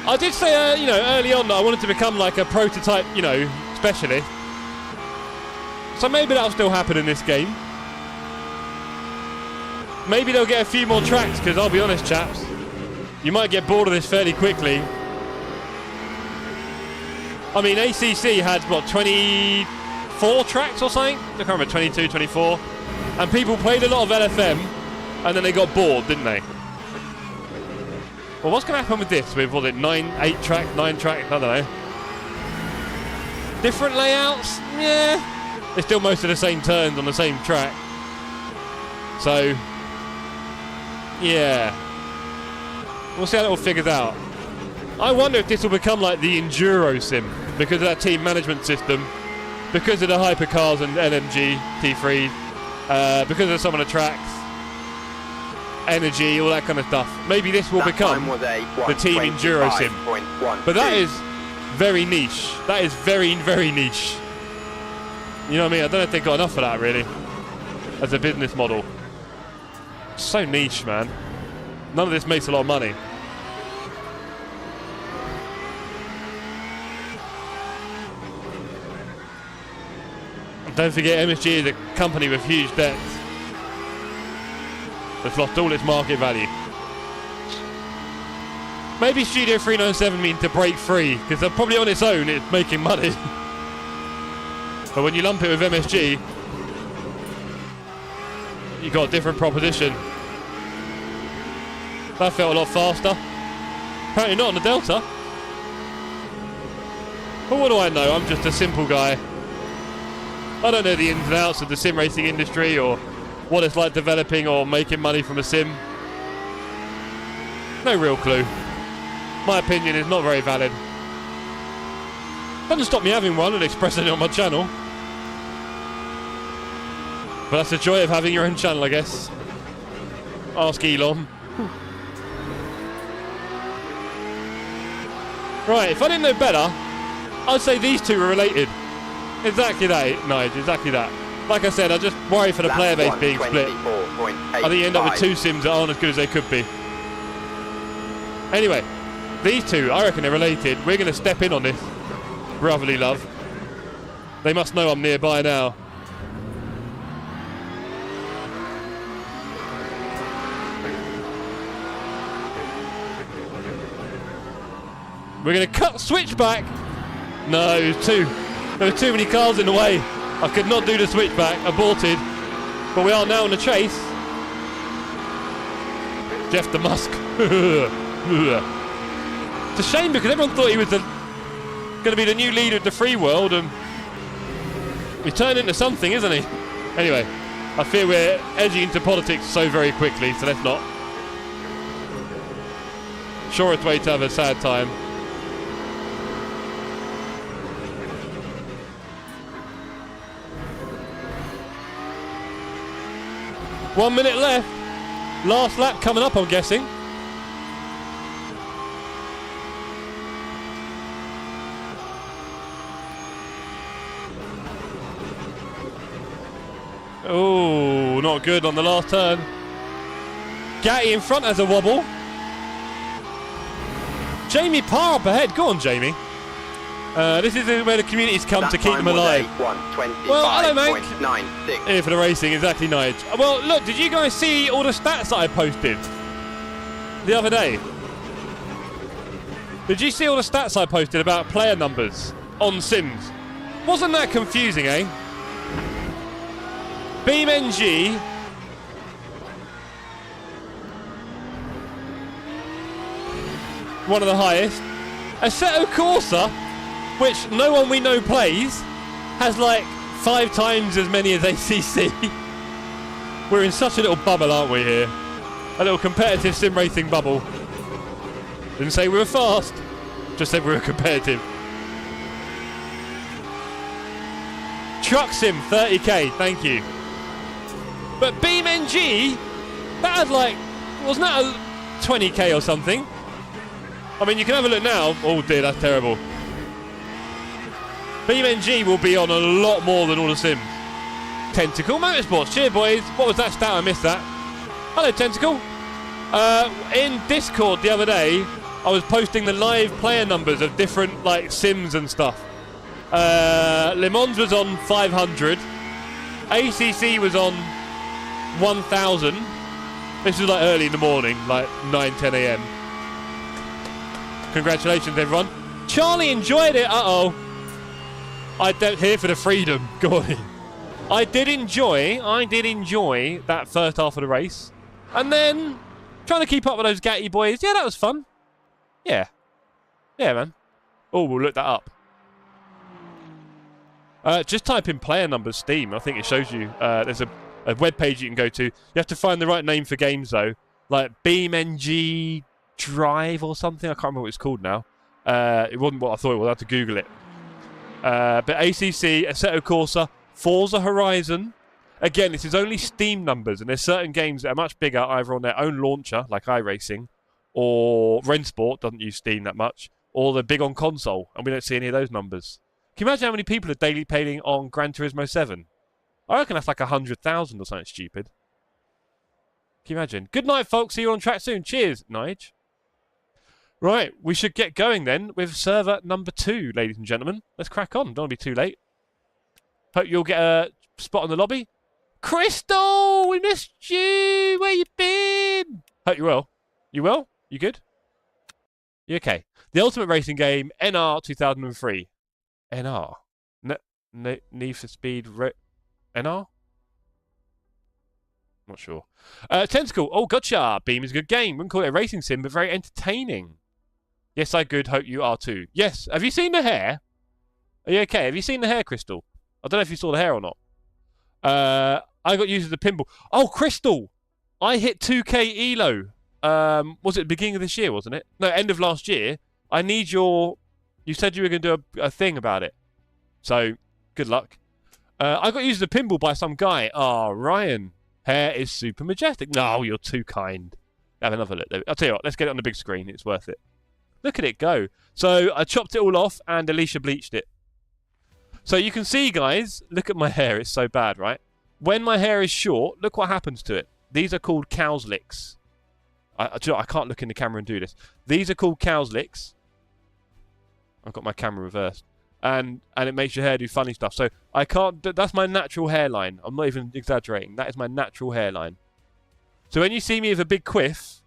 A: I did say, you know, early on that I wanted to become like a prototype, you know, specialist. So maybe that'll still happen in this game. Maybe they'll get a few more tracks, because I'll be honest, chaps, you might get bored of this fairly quickly. I mean, ACC had, what, 24 tracks or something? I can't remember, 22, 24. And people played a lot of LFM, and then they got bored, didn't they? Well, what's going to happen with this? With, was it 8 tracks, 9 tracks? I don't know. Different layouts? Yeah. It's still most of the same turns on the same track. So, Yeah. We'll see how it all figures out. I wonder if this will become like the Enduro sim because of that team management system, because of the hypercars and NMG T3, because of some of the tracks, energy, all that kind of stuff. Maybe this will become the team Enduro sim. But that is very niche. That is very, very niche. You know what I mean? I don't know if they've got enough of that, really, as a business model. So niche, man. None of this makes a lot of money. And don't forget, MSG is a company with huge debts. That's lost all its market value. Maybe Studio 397 means to break free, because they're probably on its own, it's making money. But when you lump it with MSG, you got a different proposition. That felt a lot faster. Apparently not on the Delta. But what do I know? I'm just a simple guy. I don't know the ins and outs of the sim racing industry or what it's like developing or making money from a sim. No real clue. My opinion is not very valid. Doesn't stop me having one and expressing it on my channel. But that's the joy of having your own channel, I guess. Ask Elon. Right, if I didn't know better, I'd say these two were related. Exactly that, Nige, exactly that. Like I said, I just worry for the player base being split. I think you end up with two sims that aren't as good as they could be. Anyway, these two, I reckon they're related. We're going to step in on this. Brotherly love. They must know I'm nearby now. We're going to switch back. No, there were too many cars in the way. I could not do the switchback. Aborted. But we are now on the chase. Jeff the Musk. It's a shame because everyone thought he was going to be the new leader of the free world, and he turned into something, isn't he? Anyway, I fear we're edging into politics so very quickly, so let's not. Sure, it's way to have a sad time. One minute left. Last lap coming up, I'm guessing. Oh, not good on the last turn. Gatty in front has a wobble. Jamie Parr up ahead. Go on, Jamie. This is where the communities come to keep them alive. Well, hello, mate. Here for the racing, exactly, Nige. Well, look, did you guys see all the stats that I posted the other day? Did you see all the stats I posted about player numbers on Sims? Wasn't that confusing, eh? BeamNG. One of the highest. Assetto Corsa, which no one we know plays, has like 5 times as many as ACC. We're in such a little bubble, aren't we, here? A little competitive sim racing bubble. Didn't say we were fast, just said we were competitive. Truck sim, 30k, thank you. But BeamNG, that had like, wasn't that a 20k or something? I mean, you can have a look now. Oh dear, that's terrible. BeamNG will be on a lot more than all the sims. Tentacle Motorsports, cheer boys. What was that stat? I missed that. Hello, Tentacle. In Discord the other day, I was posting the live player numbers of different like sims and stuff. Le Mans was on 500. ACC was on 1,000. This was like early in the morning, like 9-10 a.m. Congratulations, everyone. Charlie enjoyed it. Uh-oh. I don't here for the freedom. Go on. I did enjoy that first half of the race. And then trying to keep up with those Gatty boys. Yeah, that was fun. Yeah. Yeah, man. Oh, we'll look that up. Just type in player numbers Steam. I think it shows you. There's a web page you can go to. You have to find the right name for games, though. like BeamNG Drive or something. I can't remember what it's called now. It wasn't what I thought it was. I had to Google it. But ACC, Assetto Corsa, Forza Horizon. Again, this is only Steam numbers, and there's certain games that are much bigger, either on their own launcher, like iRacing, or Rensport, doesn't use Steam that much, or they're big on console, and we don't see any of those numbers. Can you imagine how many people are daily playing on Gran Turismo 7? I reckon that's like 100,000 or something stupid. Can you imagine? Good night, folks. See you on track soon. Cheers, Nige. Right, we should get going then with server number 2, ladies and gentlemen. Let's crack on. Don't want to be too late. Hope you'll get a spot in the lobby. Crystal, we missed you. Where you been? Hope you're well. You well? You good? You okay? The Ultimate Racing Game, NR 2003. NR? Need for Speed NR? Not sure. Tentacle. Oh, gotcha. Beam is a good game. Wouldn't call it a racing sim, but very entertaining. Yes, I good. Hope you are too. Yes. Have you seen the hair? Are you okay? Have you seen the hair, Crystal? I don't know if you saw the hair or not. I got used as a pinball. Oh, Crystal! I hit 2K ELO. Was it the beginning of this year, wasn't it? No, end of last year. I need your... You said you were going to do a thing about it. So, good luck. I got used as a pinball by some guy. Oh, Ryan. Hair is super majestic. No, you're too kind. Have another look. I'll tell you what, let's get it on the big screen. It's worth it. Look at it go. So, I chopped it all off and Alicia bleached it. So, you can see, guys, look at my hair. It's so bad, right? When my hair is short, look what happens to it. These are called cow's licks. I can't look in the camera and do this. These are called cow's licks. I've got my camera reversed. And it makes your hair do funny stuff. So I can't... That's my natural hairline. I'm not even exaggerating. That is my natural hairline. So when you see me with a big quiff,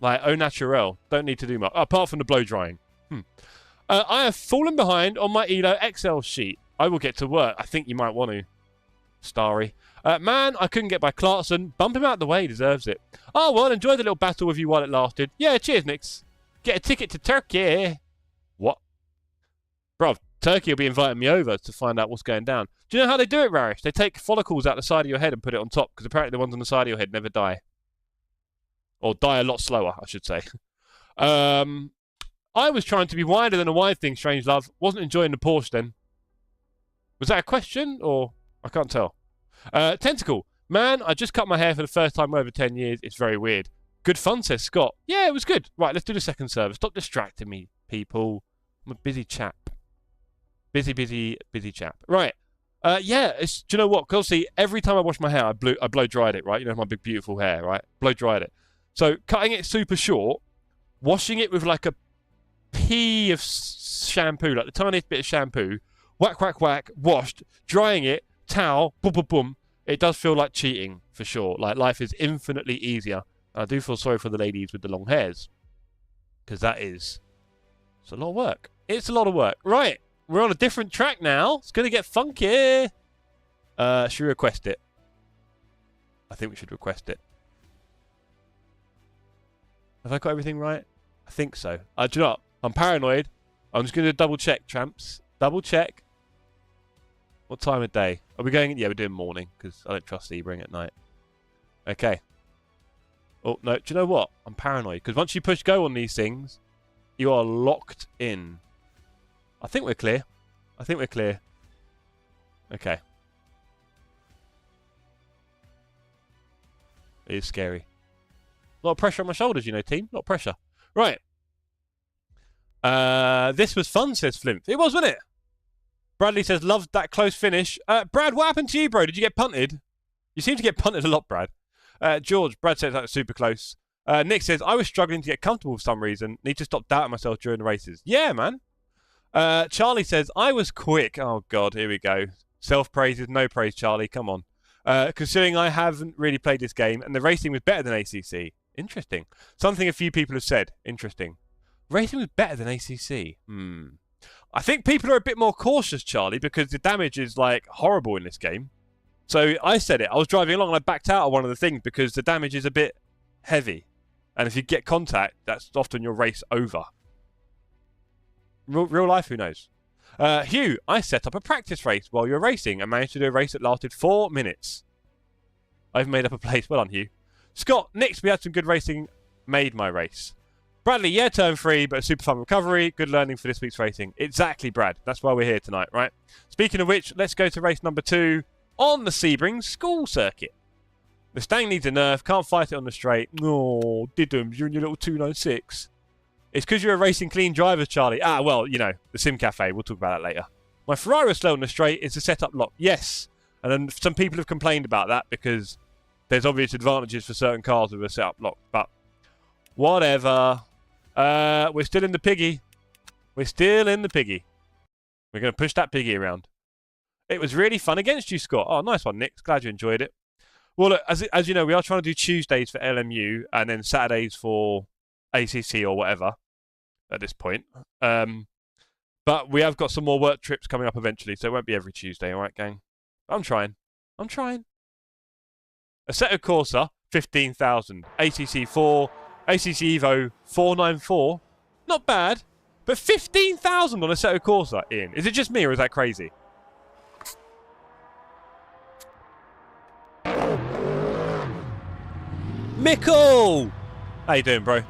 A: like au naturel, don't need to do much. Apart from the blow drying. I have fallen behind on my ELO Excel sheet. I will get to work. I think you might want to. Starry. Man, I couldn't get by Clarkson. Bump him out of the way. He deserves it. Oh, well, enjoy the little battle with you while it lasted. Yeah, cheers, Nix. Get a ticket to Turkey. What? Bruv, Turkey will be inviting me over to find out what's going down. Do you know how they do it, Rarish? They take follicles out the side of your head and put it on top, because apparently the ones on the side of your head never die. Or die a lot slower, I should say. I was trying to be wider than a wide thing, strange love. Wasn't enjoying the Porsche then. Was that a question, or... I can't tell. Tentacle. Man, I just cut my hair for the first time in over 10 years. It's very weird. Good fun, says Scott. Yeah, it was good. Right, let's do the second server. Stop distracting me, people. I'm a busy chap. Busy chap. Right. Yeah, do you know what? Because obviously, every time I wash my hair, I blow dried it, right? You know, my big, beautiful hair, right? Blow dried it. So, cutting it super short, washing it with like a pea of shampoo, like the tiniest bit of shampoo, whack, whack, whack, washed, drying it, towel, boom, boom, boom. It does feel like cheating, for sure. Like, life is infinitely easier. And I do feel sorry for the ladies with the long hairs. Because it's a lot of work. It's a lot of work. Right, we're on a different track now. It's going to get funky. Should we request it? I think we should request it. Have I got everything right? I think so. Do you know what? I'm paranoid. I'm just going to double check, tramps. Double check. What time of day? Are we going... Yeah, we're doing morning, because I don't trust Sebring at night. Okay. Oh, no. Do you know what? I'm paranoid, because once you push go on these things, you are locked in. I think we're clear. I think we're clear. Okay. It is scary. A lot of pressure on my shoulders, you know, team. A lot of pressure. Right. This was fun, says Flimp. It was, wasn't it? Bradley says, loved that close finish. Brad, what happened to you, bro? Did you get punted? You seem to get punted a lot, Brad. Brad says that was super close. Nick says, I was struggling to get comfortable for some reason. Need to stop doubting myself during the races. Yeah, man. Charlie says, I was quick. Oh, God, here we go. Self-praise is no praise, Charlie. Come on. Considering I haven't really played this game, and the racing was better than ACC. Interesting. Something a few people have said. Interesting. Racing was better than ACC. I think people are a bit more cautious, Charlie, because the damage is, like, horrible in this game. So I said it. I was driving along and I backed out of one of the things because the damage is a bit heavy. And if you get contact, that's often your race over. Real life, who knows? Hugh, I set up a practice race while you were racing and managed to do a race that lasted 4 minutes. I've made up a place. Well done, Hugh. Scott, next we had some good racing. Made my race. Bradley, yeah, turn 3, but a super fun recovery. Good learning for this week's racing. Exactly, Brad. That's why we're here tonight, right? Speaking of which, let's go to race number 2 on the Sebring school circuit. The Stang needs a nerf. Can't fight it on the straight. No, Diddums, you're in your little 296. It's because you're a racing clean driver, Charlie. Ah, well, you know, the Sim Cafe. We'll talk about that later. My Ferrari was slow on the straight. It's a setup lock. Yes. And then some people have complained about that because there's obvious advantages for certain cars with a setup lock. But whatever. We're still in the piggy. We're still in the piggy. We're going to push that piggy around. It was really fun against you, Scott. Oh, nice one, Nick. Glad you enjoyed it. Well, look, as you know, we are trying to do Tuesdays for LMU and then Saturdays for ACC or whatever at this point. But we have got some more work trips coming up eventually, so it won't be every Tuesday, all right, gang? I'm trying. Assetto Corsa, 15,000. ACC 4, ACC Evo 494. Not bad, but 15,000 on Assetto Corsa, Ian. Is it just me or is that crazy? Mickle! How you doing, bro?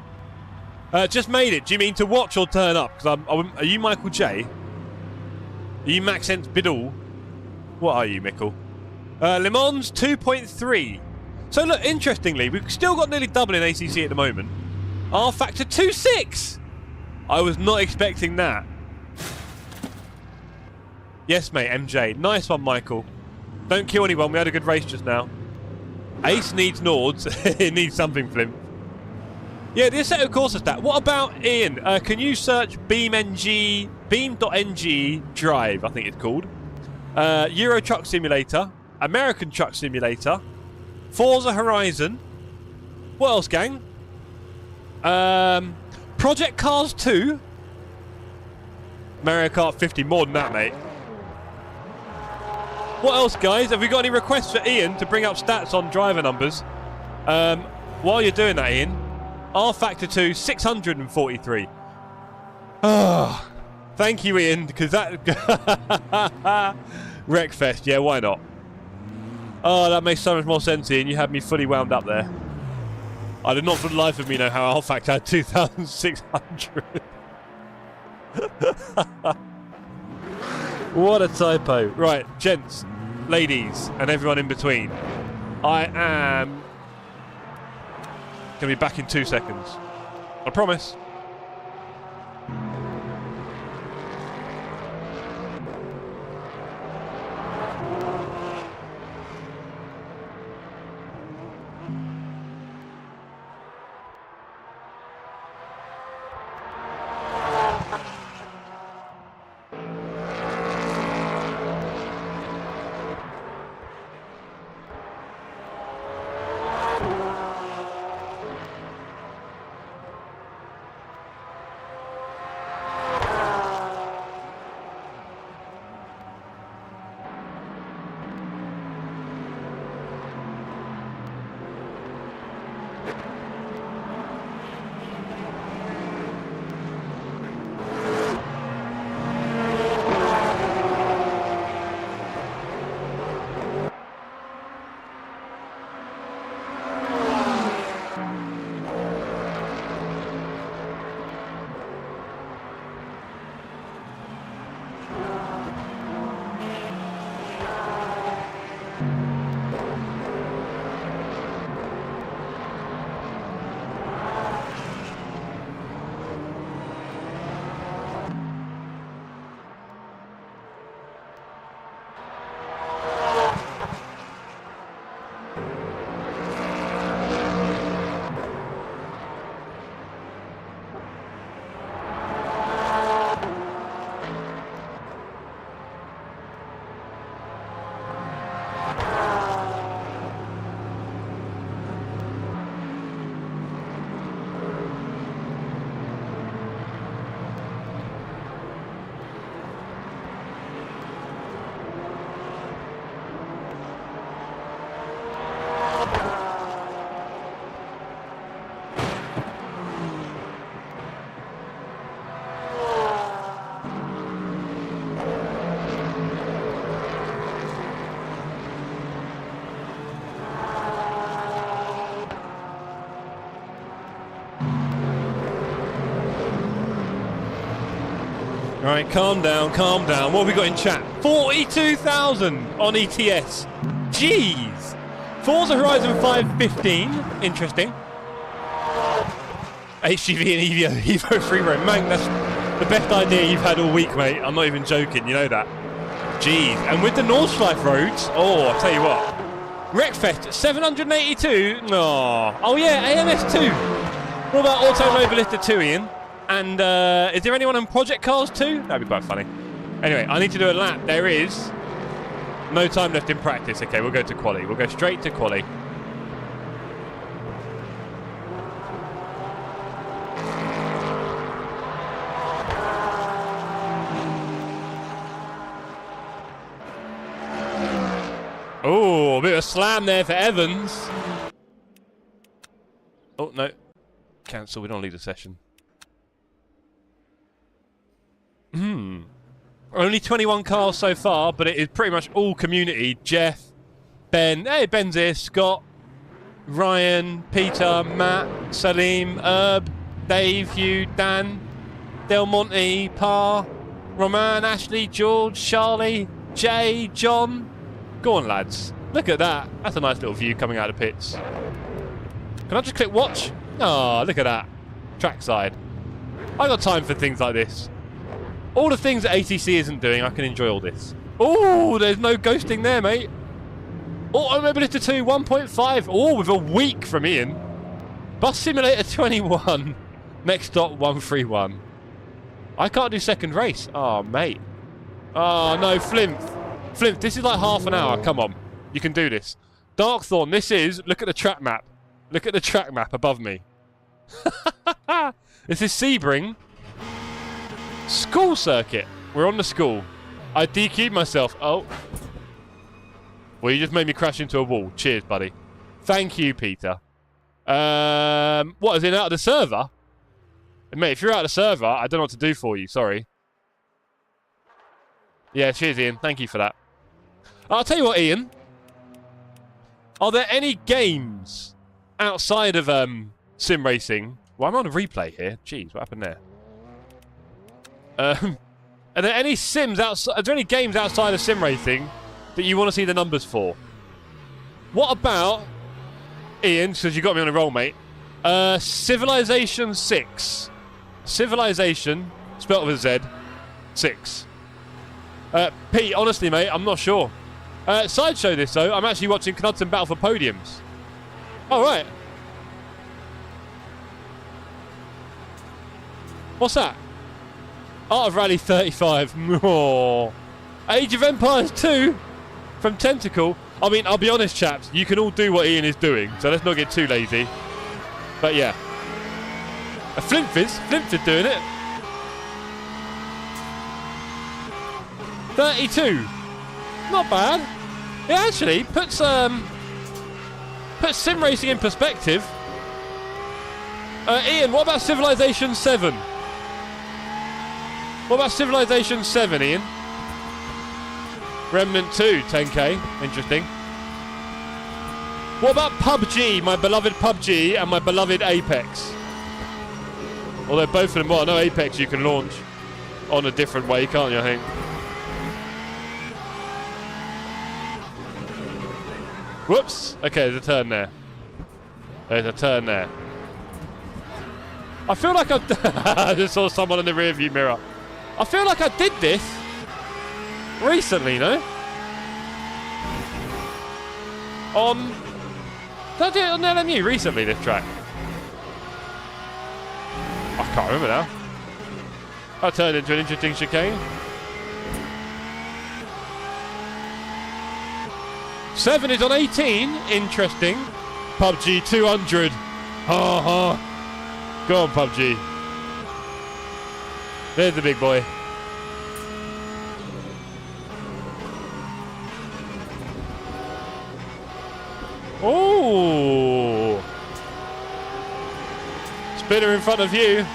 A: Just made it. Do you mean to watch or turn up? Because are you Michael J? Are you Maxence Biddle? What are you, Mickle? Le Mans 2.3. So look, interestingly, we've still got nearly double in ACC at the moment. R factor 2.6. I was not expecting that. Yes, mate, MJ. Nice one, Michael. Don't kill anyone. We had a good race just now. Ace needs Nords. It needs something, Flim. Yeah, the Assetto Corsa stat. What about Ian? Can you search beam.ng drive, I think it's called. Euro Truck Simulator. American Truck Simulator. Forza Horizon. What else, gang? Project Cars 2. Mario Kart 50. More than that, mate. What else, guys? Have we got any requests for Ian to bring up stats on driver numbers? While you're doing that, Ian, R Factor 2, 643. Oh, thank you, Ian, because that... Wreckfest, yeah, why not? Oh, that makes so much more sense, Ian. You had me fully wound up there. I did not for the life of me know how R Factor had 2,600. What a typo. Right, gents, ladies, and everyone in between. I am going to be back in 2 seconds. I promise. Right, calm down, calm down. What have we got in chat? 42,000 on ETS. Jeez. Forza Horizon 515. Interesting. HGV and Evo free roam. Man, that's the best idea you've had all week, mate. I'm not even joking. You know that. Jeez. And with the Nordschleife roads, oh, I'll tell you what. Wreckfest 782. Oh yeah, AMS2. What about Automobilista 2, Ian? And is there anyone on Project Cars 2? That'd be quite funny. Anyway, I need to do a lap. There is no time left in practice. Okay, we'll go to quali. We'll go straight to quali. Oh, a bit of a slam there for Evans. Oh, no. Cancel. We don't leave the session. Only 21 cars so far, but it is pretty much all community. Jeff, Ben, hey, Ben's here, Scott, Ryan, Peter, Matt, Salim, Herb, Dave, Hugh, Dan, Del Monte, Pa, Roman, Ashley, George, Charlie, Jay, John. Go on, lads. Look at that. That's a nice little view coming out of the pits. Can I just click watch? Oh, look at that. Trackside. I got time for things like this. All the things that ATC isn't doing, I can enjoy all this. Oh, there's no ghosting there, mate. Automobilista 2, 1.5. Oh, with a week from Ian. Bus Simulator 21. Next stop, 131. I can't do second race. Oh, mate. Oh, no, Flimp. Flimp, this is like half an hour. Come on. You can do this. Darkthorn, this is... Look at the track map. Look at the track map above me. This is Sebring. School circuit. We're on the school. I DQ'd myself. Oh. Well, you just made me crash into a wall. Cheers, buddy. Thank you, Peter. What, is it out of the server? Mate, if you're out of the server, I don't know what to do for you. Sorry. Yeah, cheers, Ian. Thank you for that. I'll tell you what, Ian. Are there any games outside of sim racing? Well, I'm on a replay here. Jeez, what happened there? Are there any sims outside? Are there any games outside of sim racing that you want to see the numbers for? What about Ian? Because you got me on a roll, mate. Civilization 6. Civilization, spelled with a Z. 6. Pete, honestly, mate, I'm not sure. Sideshow this though. I'm actually watching Knudsen battle for podiums. Oh right. What's that? Art of Rally 35. Oh. Age of Empires 2 from Tentacle. I mean, I'll be honest, chaps. You can all do what Ian is doing, so let's not get too lazy. But yeah. Flimfizz doing it. 32. Not bad. It actually puts sim racing in perspective. Ian, what about Civilization 7? What about Civilization 7, Ian? Remnant 2, 10k. Interesting. What about PUBG, my beloved PUBG and my beloved Apex? Although both of them, well, no, Apex you can launch on a different way, can't you, I think? Whoops. Okay, there's a turn there. There's a turn there. I feel like I just saw someone in the rearview mirror. I feel like I did this recently, no? Did I do it on the LMU recently, this track? I can't remember now. That turned into an interesting chicane. 7 is on 18. Interesting. PUBG 200. Ha ha. Go on, PUBG. There's the big boy. Oh. Spinner in front of you.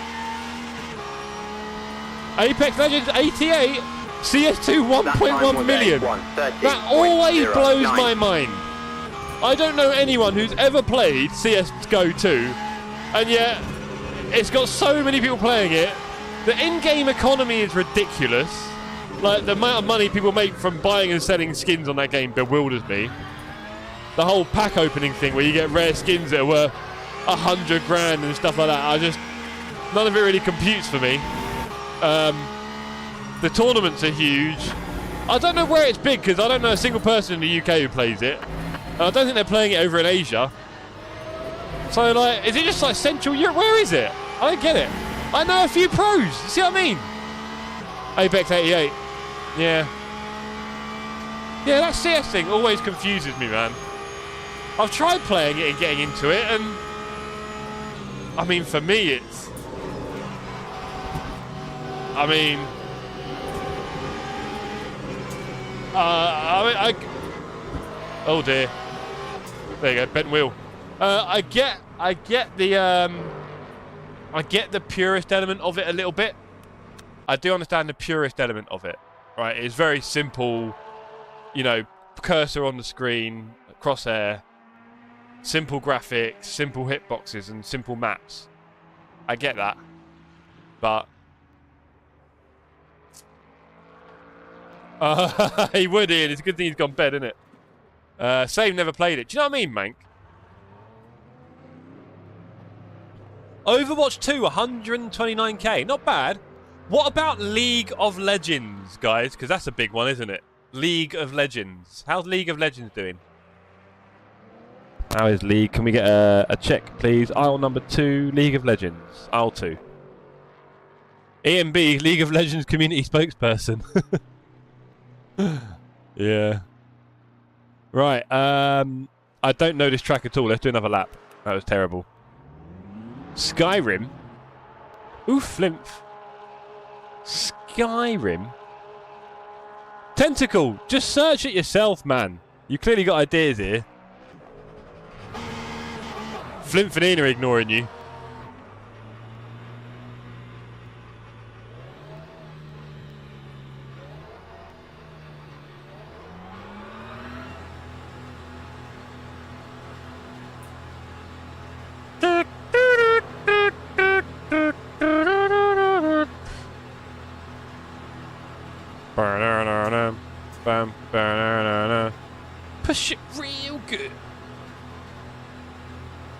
A: Apex Legends 88. CS2 1.1 million. That always blows my mind. I don't know anyone who's ever played CSGO 2, and yet it's got so many people playing it, The in-game economy is ridiculous. Like, the amount of money people make from buying and selling skins on that game bewilders me. The whole pack opening thing where you get rare skins that are worth 100 grand and stuff like that. None of it really computes for me. The tournaments are huge. I don't know where it's big because I don't know a single person in the UK who plays it. And I don't think they're playing it over in Asia. So, like, is it just like Central Europe? Where is it? I don't get it. I know a few pros. You see what I mean? Apex 88. Yeah. Yeah, that CS thing always confuses me, man. I've tried playing it and getting into it, and I mean, for me, it's. I mean, oh dear. There you go, bent wheel. I get the purist element of it a little bit. I do understand the purist element of it. Right, it's very simple. You know, cursor on the screen, crosshair. Simple graphics, simple hitboxes, and simple maps. I get that. But... he would, Ian. It's a good thing he's gone bed, isn't it? Save never played it. Do you know what I mean, Mank? Overwatch 2, 129k. Not bad. What about League of Legends, guys? Because that's a big one, isn't it? League of Legends. How's League of Legends doing? How is League? Can we get a check, please? Aisle number 2, League of Legends. Aisle 2. EMB, League of Legends community spokesperson. Yeah. Right. I don't know this track at all. Let's do another lap. That was terrible. Skyrim? Oof, lymph. Skyrim? Tentacle! Just search it yourself, man. You clearly got ideas here. Flimp and Ian are ignoring you. Push it real good.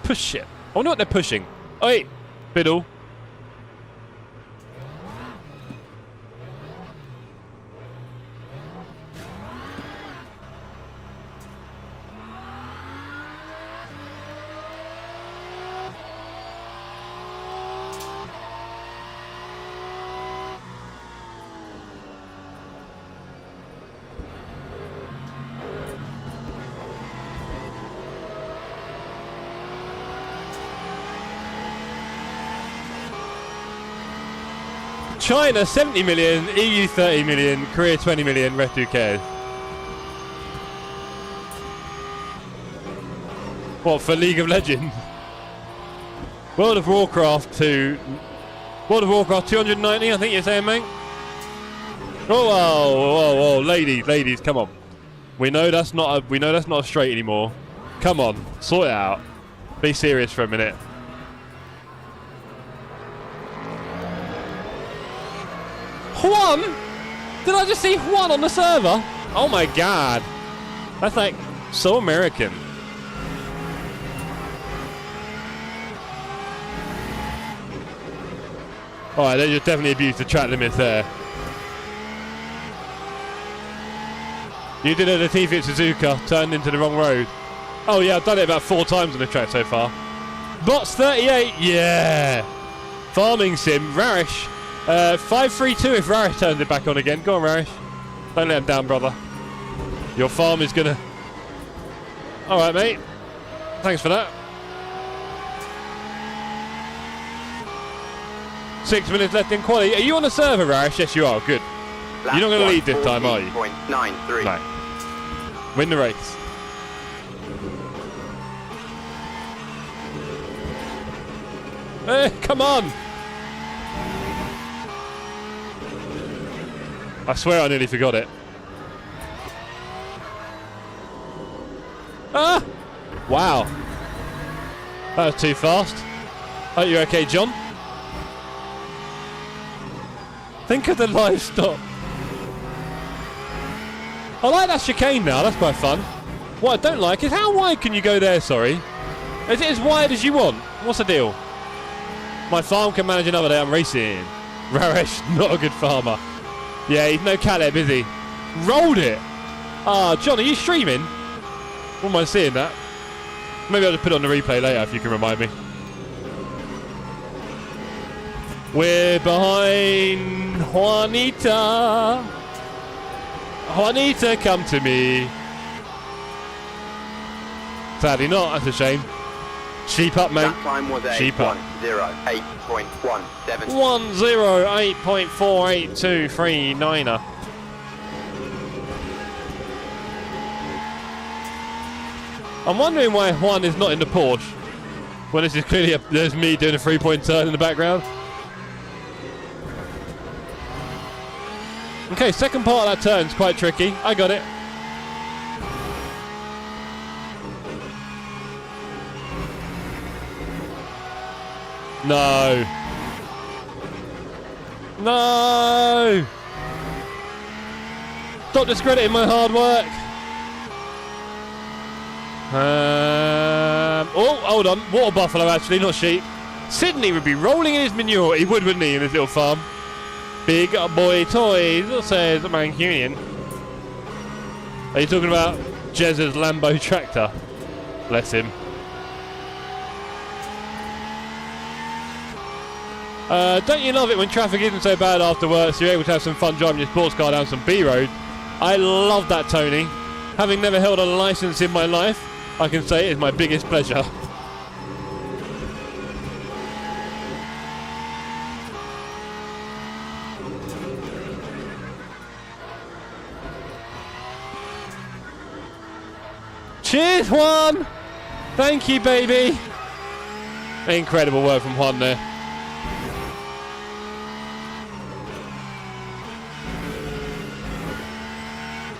A: Push it. I wonder what they're pushing. Oh, wait. Fiddle. China 70 million, EU 30 million, Korea 20 million, rest who cares? What, for League of Legends? World of Warcraft 2. World of Warcraft 290, I think you're saying, mate? Oh, whoa, whoa, ladies, come on. We know that's not a straight anymore. Come on, sort it out. Be serious for a minute. Juan? Did I just see Juan on the server? Oh my god. That's like so American. Alright, they just definitely abused the track limits there. You did it at Latifi at Suzuka, turned into the wrong road. Oh yeah, I've done it about 4 times on the track so far. Bots 38, yeah. Farming sim, Rarish. 532 if Rarish turns it back on again. Go on, Rarish. Don't let him down, brother. Your farm is gonna... Alright, mate. Thanks for that. 6 minutes left in quality. Are you on the server, Rarish? Yes, you are. Good. You're not going to lead this time, are you? No. Win the race. Come on! I swear I nearly forgot it. Ah! Wow. That was too fast. Hope you're okay, John. Think of the livestock. I like that chicane now. That's quite fun. What I don't like is how wide can you go there, sorry? Is it as wide as you want? What's the deal? My farm can manage another day. I'm racing. Raresh, not a good farmer. Yeah, he's no Caleb, is he? Rolled it. Ah, John, are you streaming? Wouldn't mind seeing that. Maybe I'll just put it on the replay later if you can remind me. We're behind Juanita. Juanita, come to me. Sadly not, that's a shame. Sheep up, mate.
B: That time was a
A: Sheep up.
B: 108.17.
A: 108.482339er. I'm wondering why Juan is not in the Porsche when this is clearly there's me doing a 3-point turn in the background. Okay, second part of that turn's quite tricky. I got it. No. No. Stop discrediting my hard work. Oh, hold on. Water buffalo, actually, not sheep. Sydney would be rolling in his manure. He would, wouldn't he, in his little farm? Big boy toys, says Mancunian. Are you talking about Jez's Lambo tractor? Bless him. Don't you love it when traffic isn't so bad after work, so you're able to have some fun driving your sports car down some B-road? I love that, Tony. Having never held a license in my life, I can say it is my biggest pleasure. Cheers, Juan! Thank you, baby! Incredible work from Juan there.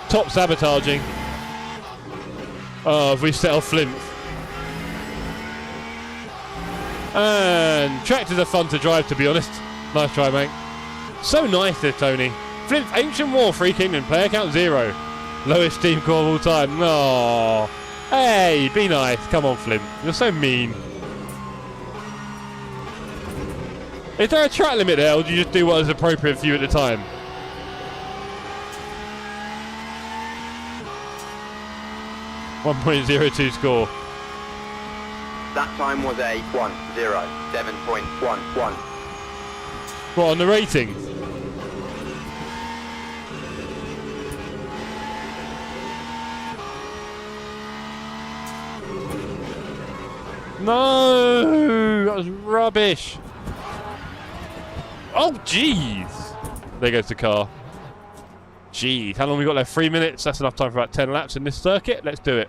A: Top sabotaging. Oh, if we set off Flint. And tractors are fun to drive, to be honest. Nice try, mate. So nice there, Tony. Flint, Ancient War, Free Kingdom, player count 0. Lowest team score of all time. No. Hey, be nice. Come on, Flint. You're so mean. Is there a track limit there, or do you just do what is appropriate for you at the time? .02 score.
B: That time was a 107.11.
A: What, on the ratings? No, that was rubbish. Oh, jeez. There goes the car. Jeez, how long we got left? 3 minutes. That's enough time for about 10 laps in this circuit. Let's do it.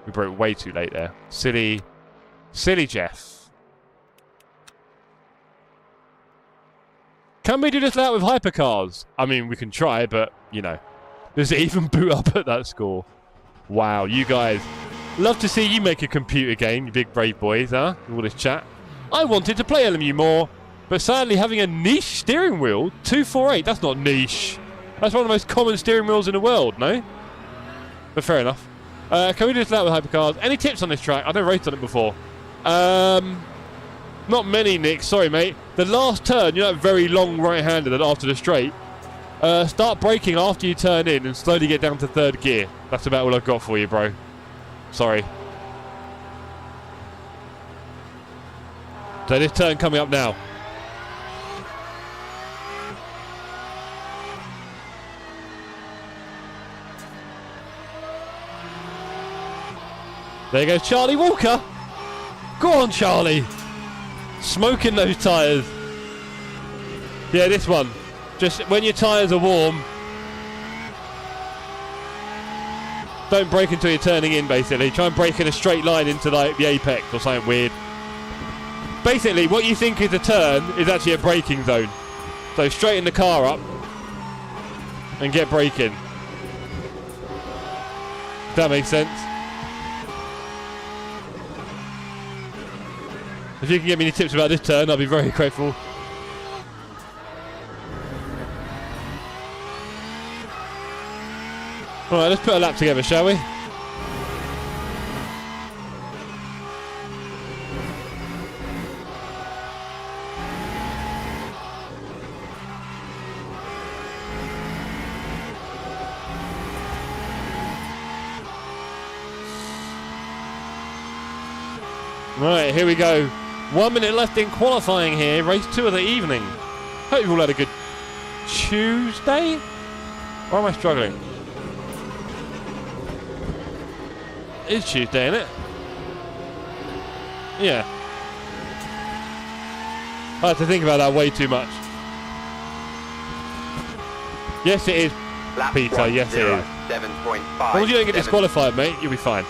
A: We broke way too late there. Silly Jeff. Can we do this layout with hypercars? I mean, we can try, but, you know. Does it even boot up at that score? Wow, you guys. Love to see you make a computer game, you big brave boys, huh? All this chat. I wanted to play LMU more, but sadly having a niche steering wheel, 248, that's not niche. That's one of the most common steering wheels in the world, no? But fair enough. Can we do this layout with hypercars? Any tips on this track? I've never raced on it before. Not many, Nick. Sorry, mate. The last turn, you know that very long right-hander after the straight. Start braking after you turn in and slowly get down to third gear. That's about all I've got for you, bro. Sorry. So this turn coming up now. There goes Charlie Walker. Go on, Charlie. Smoking those tyres. Yeah, this one. Just when your tyres are warm, don't brake until you're turning in, basically. Try and brake in a straight line into like the apex or something weird. Basically, what you think is a turn is actually a braking zone. So straighten the car up and get braking. If that makes sense. If you can give me any tips about this turn, I'll be very grateful. Alright, let's put a lap together, shall we? Right, here we go. 1 minute left in qualifying here. Race 2 of the evening. Hope you've all had a good Tuesday. Why am I struggling? It's Tuesday, isn't it? Yeah. I have to think about that way too much. Yes, it is,
B: Lap
A: Peter. Yes, it is.
B: 7.5.
A: As long as you don't get disqualified, mate, you'll be fine.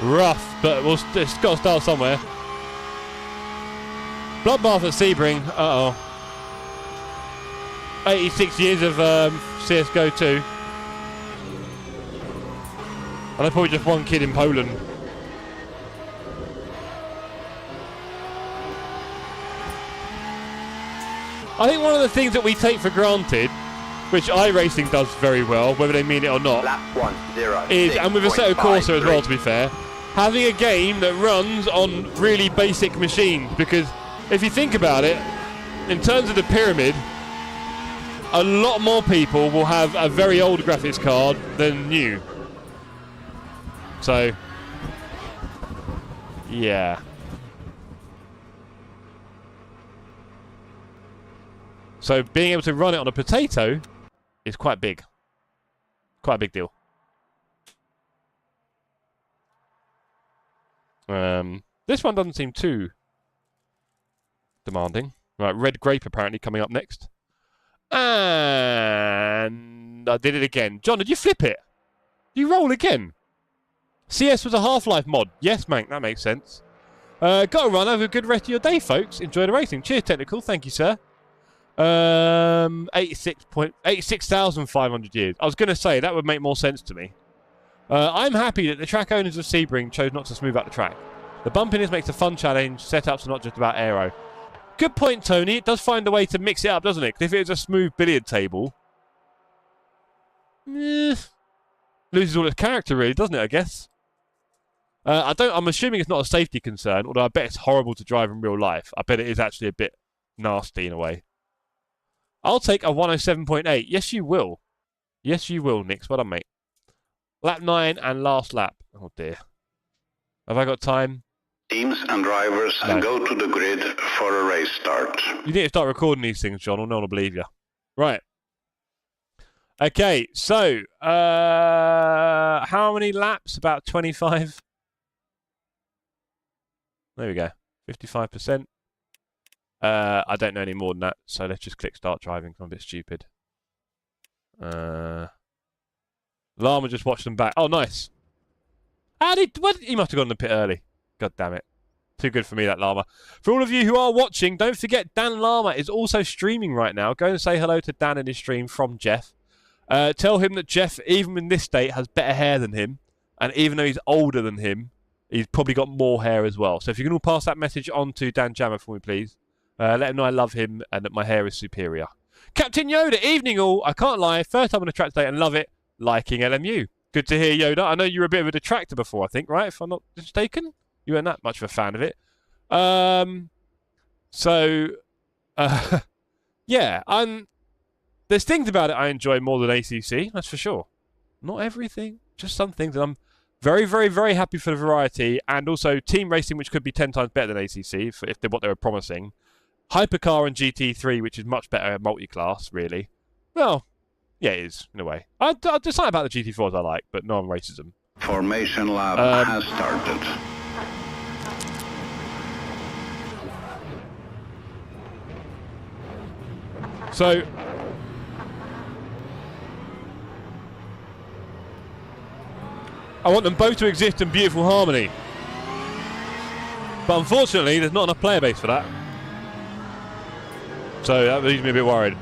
A: Rough, but it's got to start somewhere. Bloodbath at Sebring. Uh-oh. 86 years of CSGO 2. And there's probably just one kid in Poland. I think one of the things that we take for granted, which iRacing does very well, whether they mean it or not, is, and with Assetto Corsa as well, to be fair, having a game that runs on really basic machines. Because if you think about it, in terms of the pyramid, a lot more people will have a very old graphics card than new. So, yeah. So being able to run it on a potato is quite big. Quite a big deal. This one doesn't seem too demanding. Right, Red Grape apparently coming up next. And I did it again. John, did you flip it? Did you roll again? CS was a Half-Life mod. Yes, mate, that makes sense. Got to run. Have a good rest of your day, folks. Enjoy the racing. Cheers, Technical. Thank you, sir. 86,500 years. I was going to say, that would make more sense to me. I'm happy that the track owners of Sebring chose not to smooth out the track. The bumpiness makes a fun challenge. Setups are not just about aero. Good point, Tony. It does find a way to mix it up, doesn't it? 'Cause if it was a smooth billiard table, loses all its character, really, doesn't it, I guess? I'm assuming it's not a safety concern, although I bet it's horrible to drive in real life. I bet it is actually a bit nasty in a way. I'll take a 107.8. Yes, you will. Yes, you will, Nix. Well done, mate. Lap 9 and last lap. Oh, dear. Have I got time?
C: Teams and drivers go to the grid for a race start.
A: You need to start recording these things, John, or no one will believe you. Right. Okay, so, how many laps? About 25. There we go. 55%. I don't know any more than that, so let's just click start driving. I'm a bit stupid. Llama just watched them back. Oh, nice. He must have gone in the pit early. God damn it. Too good for me, that Llama. For all of you who are watching, don't forget Dan Llama is also streaming right now. Go and say hello to Dan in his stream from Jeff. Tell him that Jeff, even in this state, has better hair than him. And even though he's older than him, he's probably got more hair as well. So if you can all pass that message on to Dan Jammer for me, please. Let him know I love him and that my hair is superior. Captain Yoda, evening all. I can't lie. First time on a track today and love it. Liking LMU. Good to hear, Yoda. I know you were a bit of a detractor before, I think, right? If I'm not mistaken. You weren't that much of a fan of it. Yeah. There's things about it I enjoy more than ACC, that's for sure. Not everything. Just some things. And I'm very, very, very happy for the variety. And also team racing, which could be 10 times better than ACC, if they're what they were promising. Hypercar and GT3, which is much better at multi-class, really. Well, yeah, it is, in a way. I decide about the GT4s I like, but no one races them.
C: Formation lap has started.
A: So I want them both to exist in beautiful harmony. But unfortunately, there's not enough player base for that. So that leaves me a bit worried.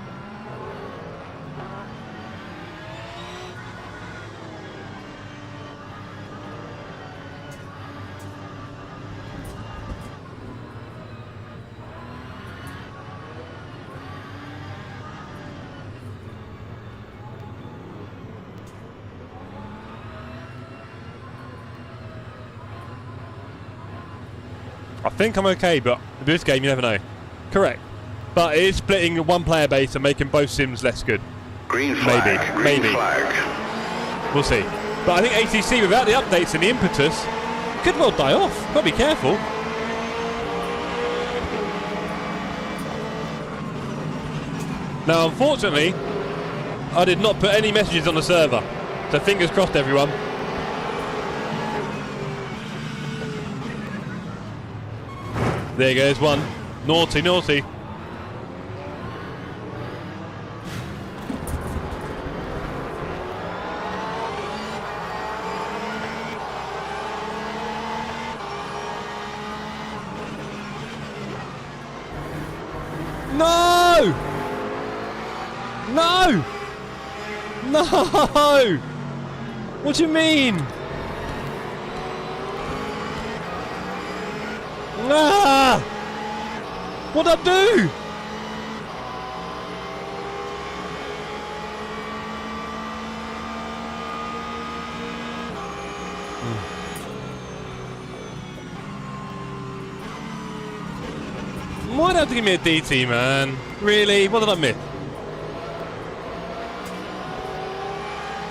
A: I think I'm okay, but in this game you never know. Correct. But it is splitting one player base and making both sims less good.
C: Green flag.
A: Maybe.
C: Green flag.
A: We'll see. But I think ATC, without the updates and the impetus, could well die off. Got to be careful. Now, unfortunately, I did not put any messages on the server. So fingers crossed, everyone. There goes one. Naughty, naughty. No! No! No! What do you mean? Ah! What'd I do? Why do you have to give me a DT, man? Really? What did I miss?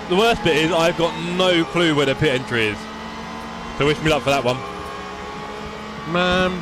A: The worst bit is I've got no clue where the pit entry is. So wish me luck for that one. Man.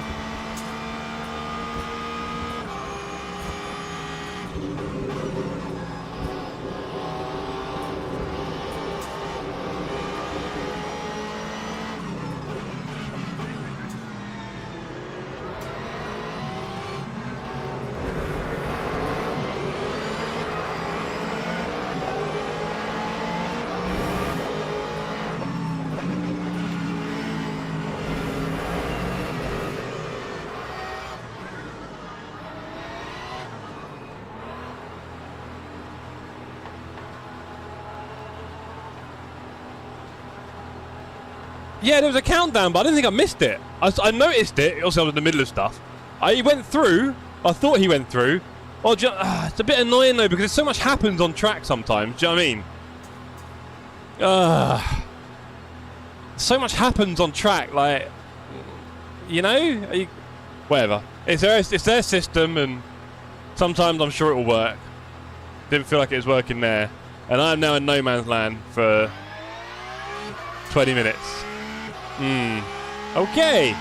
A: Yeah, there was a countdown, but I didn't think I missed it. I noticed it. Also, I was in the middle of stuff. He went through. I thought he went through. Well, it's a bit annoying, though, because so much happens on track sometimes. Do you know what I mean? So much happens on track, like, you know? Whatever. It's their system, and sometimes I'm sure it will work. Didn't feel like it was working there. And I'm now in no man's land for 20 minutes. Okay.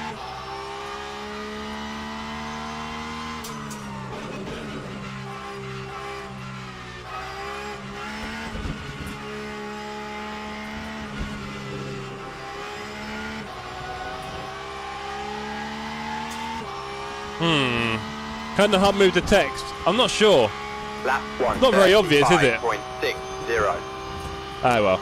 A: Can the hub move the text? I'm not sure.
B: Lap 1.
A: Not very obvious, is it?
B: 5.60.
A: Ah, well.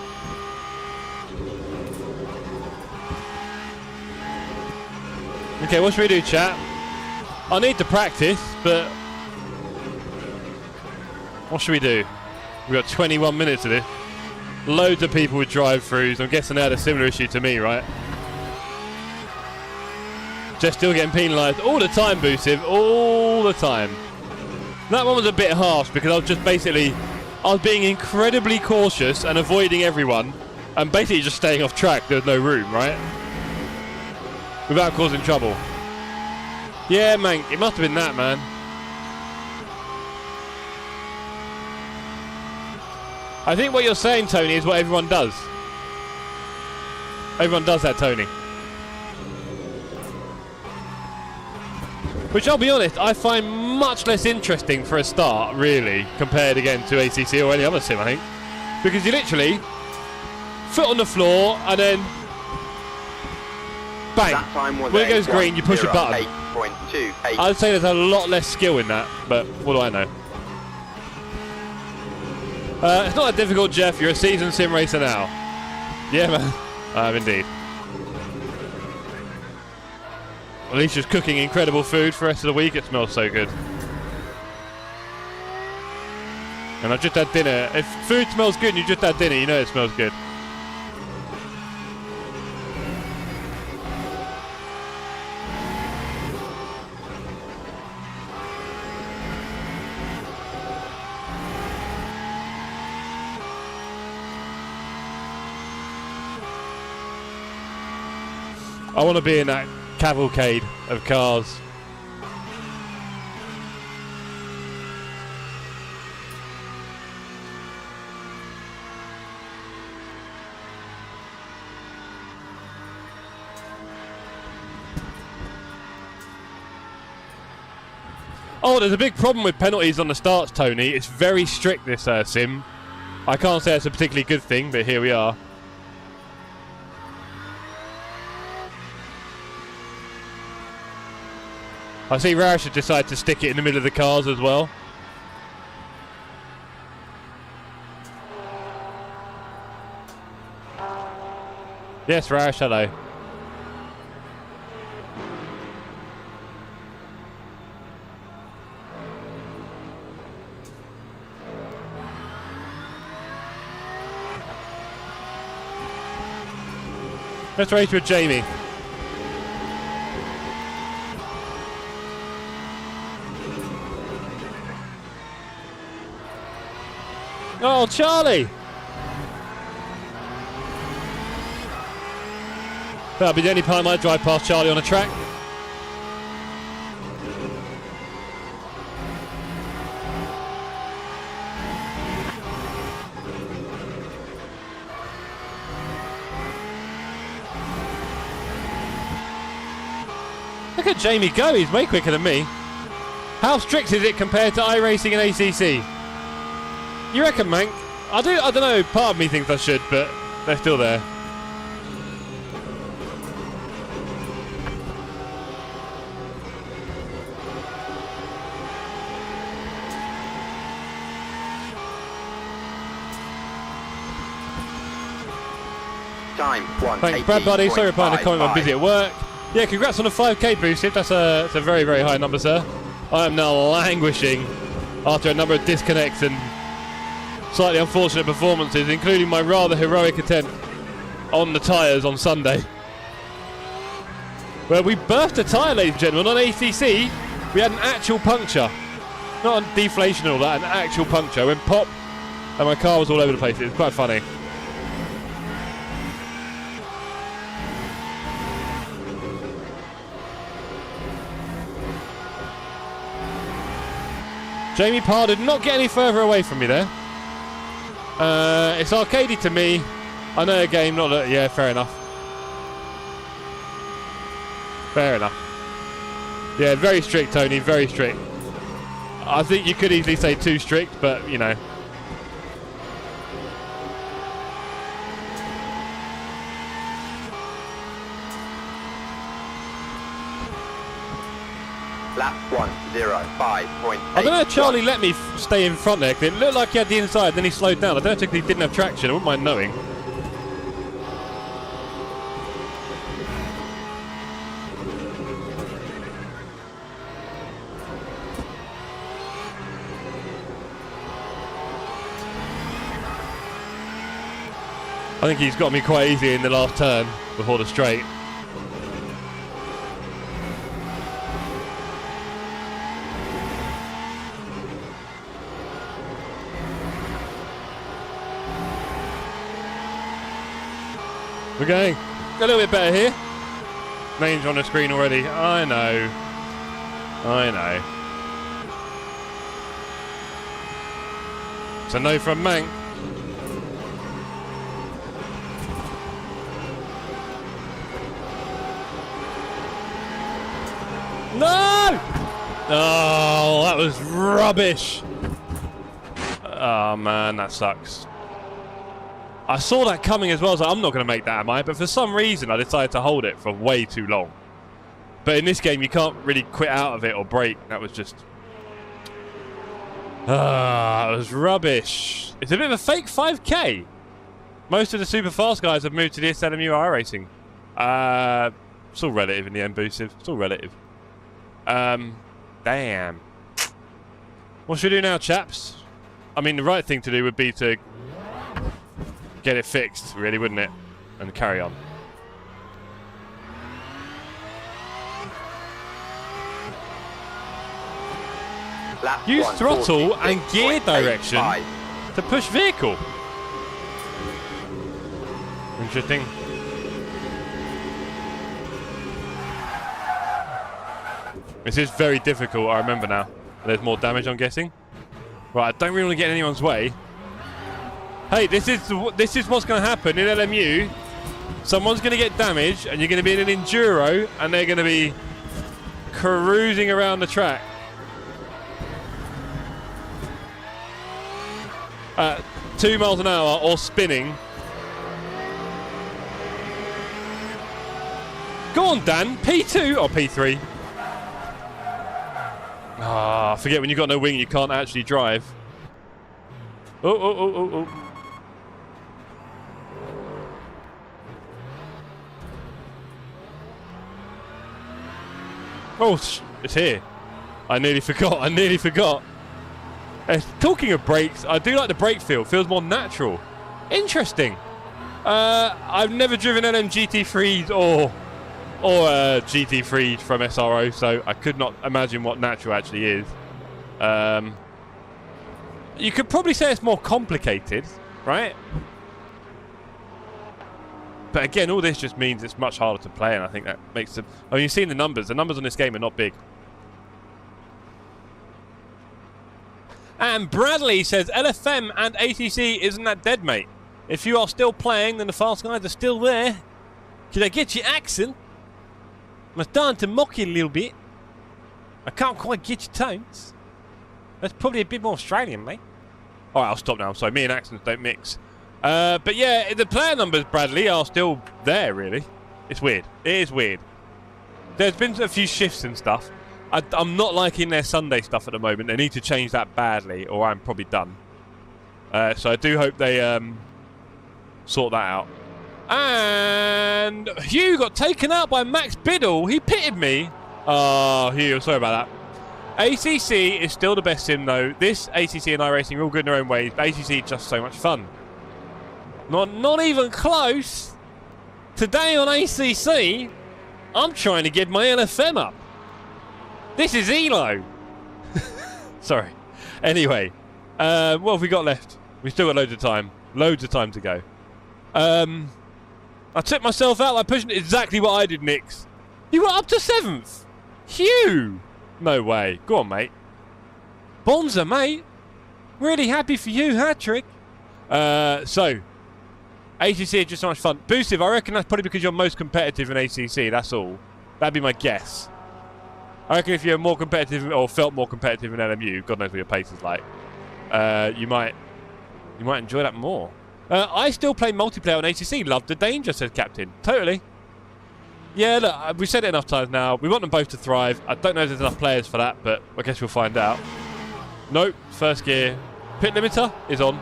A: Okay, what should we do, chat? I need to practice, but what should we do? We've got 21 minutes of this. Loads of people with drive-thrus. I'm guessing they had a similar issue to me, right? Just still getting penalised all the time, Boosiv, all the time. That one was a bit harsh because I was just basically, I was being incredibly cautious and avoiding everyone and basically just staying off track. There was no room, right? Without causing trouble. Yeah, man, it must have been that, man. I think what you're saying, Tony, is what everyone does. Everyone does that, Tony. Which, I'll be honest, I find much less interesting for a start, really, compared again to ACC or any other sim, I think. Because you literally, foot on the floor, and then bang. When it goes green, you push a button. I'd say there's a lot less skill in that, but what do I know? It's not that difficult, Jeff. You're a seasoned sim racer now. Yeah, man. I am indeed. Alicia's cooking incredible food for the rest of the week. It smells so good. And I've just had dinner. If food smells good and you just had dinner, you know it smells good. I want to be in that cavalcade of cars. Oh, there's a big problem with penalties on the starts, Tony. It's very strict, this sim. I can't say it's a particularly good thing, but here we are. I see Roush had decided to stick it in the middle of the cars as well. Yes, Roush, hello. Let's race with Jamie. Oh, Charlie! That'll be the only time I drive past Charlie on a track. Look at Jamie go, he's way quicker than me. How strict is it compared to iRacing and ACC? You reckon, Mank? I don't know, part of me thinks I should, but they're still there.
B: Time,
A: Thanks, Brad Buddy. Sorry for the comment, I'm busy at work. Yeah, congrats on the 5k boost. That's a very, very high number, sir. I am now languishing after a number of disconnects and slightly unfortunate performances, including my rather heroic attempt on the tyres on Sunday. Where we burst a tyre, ladies and gentlemen, on ACC. We had an actual puncture. Not a deflation and all that, an actual puncture. Went pop, and my car was all over the place. It was quite funny. Jamie Parr did not get any further away from me there. It's arcadey to me. I know a game, not a... Yeah, fair enough. Fair enough. Yeah, very strict, Tony, very strict. I think you could easily say too strict, but, you know.
B: Lap 1:05.8.
A: I don't know if Charlie let me stay in front there, 'cause it looked like he had the inside, then he slowed down. I don't think he didn't have traction, I wouldn't mind knowing. I think he's got me quite easy in the last turn before the straight. We're going a little bit better here. Names on the screen already. I know. I know. It's a no from Mank. No! Oh, that was rubbish. Oh man, that sucks. I saw that coming as well, so I'm not going to make that, am I? But for some reason, I decided to hold it for way too long. But in this game, you can't really quit out of it or break. That was just... Ah, it was rubbish. It's a bit of a fake 5K. Most of the super fast guys have moved to the SLMU iRacing. It's all relative in the end, Boosive. It's all relative. Damn. What should we do now, chaps? I mean, the right thing to do would be to get it fixed, really, wouldn't it? And carry on. Use throttle and gear direction to push vehicle. Interesting. This is very difficult, I remember now. There's more damage, I'm guessing. Right, I don't really want to get in anyone's way. Hey, this is what's going to happen in LMU. Someone's going to get damaged, and you're going to be in an enduro, and they're going to be cruising around the track. 2 miles an hour or spinning. Go on, Dan. P2 or P3? Ah, forget when you've got no wing, you can't actually drive. Oh. Oh, it's here. I nearly forgot. Talking of brakes, I do like the brake feel. Feels more natural. Interesting. I've never driven LM GT3s or GT3 from SRO, so I could not imagine what natural actually is. You could probably say it's more complicated, right? But again, all this just means it's much harder to play, and I think that makes it... I mean, you've seen the numbers. The numbers on this game are not big. And Bradley says, LFM and ATC isn't that dead, mate. If you are still playing, then the fast guys are still there. Can I get your accent? I'm starting to mock you a little bit. I can't quite get your tones. That's probably a bit more Australian, mate. Alright, I'll stop now. I'm sorry, me and accents don't mix. But yeah, the player numbers, Bradley, are still there, really. It's weird. It is weird. There's been a few shifts and stuff. I'm not liking their Sunday stuff at the moment. They need to change that badly, or I'm probably done. So I do hope they sort that out. And Hugh got taken out by Max Biddle. He pitted me. Oh, Hugh, sorry about that. ACC is still the best sim, though. This ACC and iRacing are all good in their own ways, but ACC is just so much fun. Not even close. Today on ACC, I'm trying to get my LFM up. This is ELO. Sorry. Anyway, what have we got left? We've still got loads of time. Loads of time to go. I took myself out by pushing exactly what I did, Nix. You were up to 7th. Hugh. No way. Go on, mate. Bonza, mate. Really happy for you, hat-trick. So, ACC is just so much fun. Boosive, I reckon that's probably because you're most competitive in ACC, that's all. That'd be my guess. I reckon if you're more competitive or felt more competitive in LMU, God knows what your pace is like, you might enjoy that more. I still play multiplayer on ACC. Love the danger, says Captain. Totally. Yeah, look, we've said it enough times now. We want them both to thrive. I don't know if there's enough players for that, but I guess we'll find out. Nope, first gear. Pit limiter is on.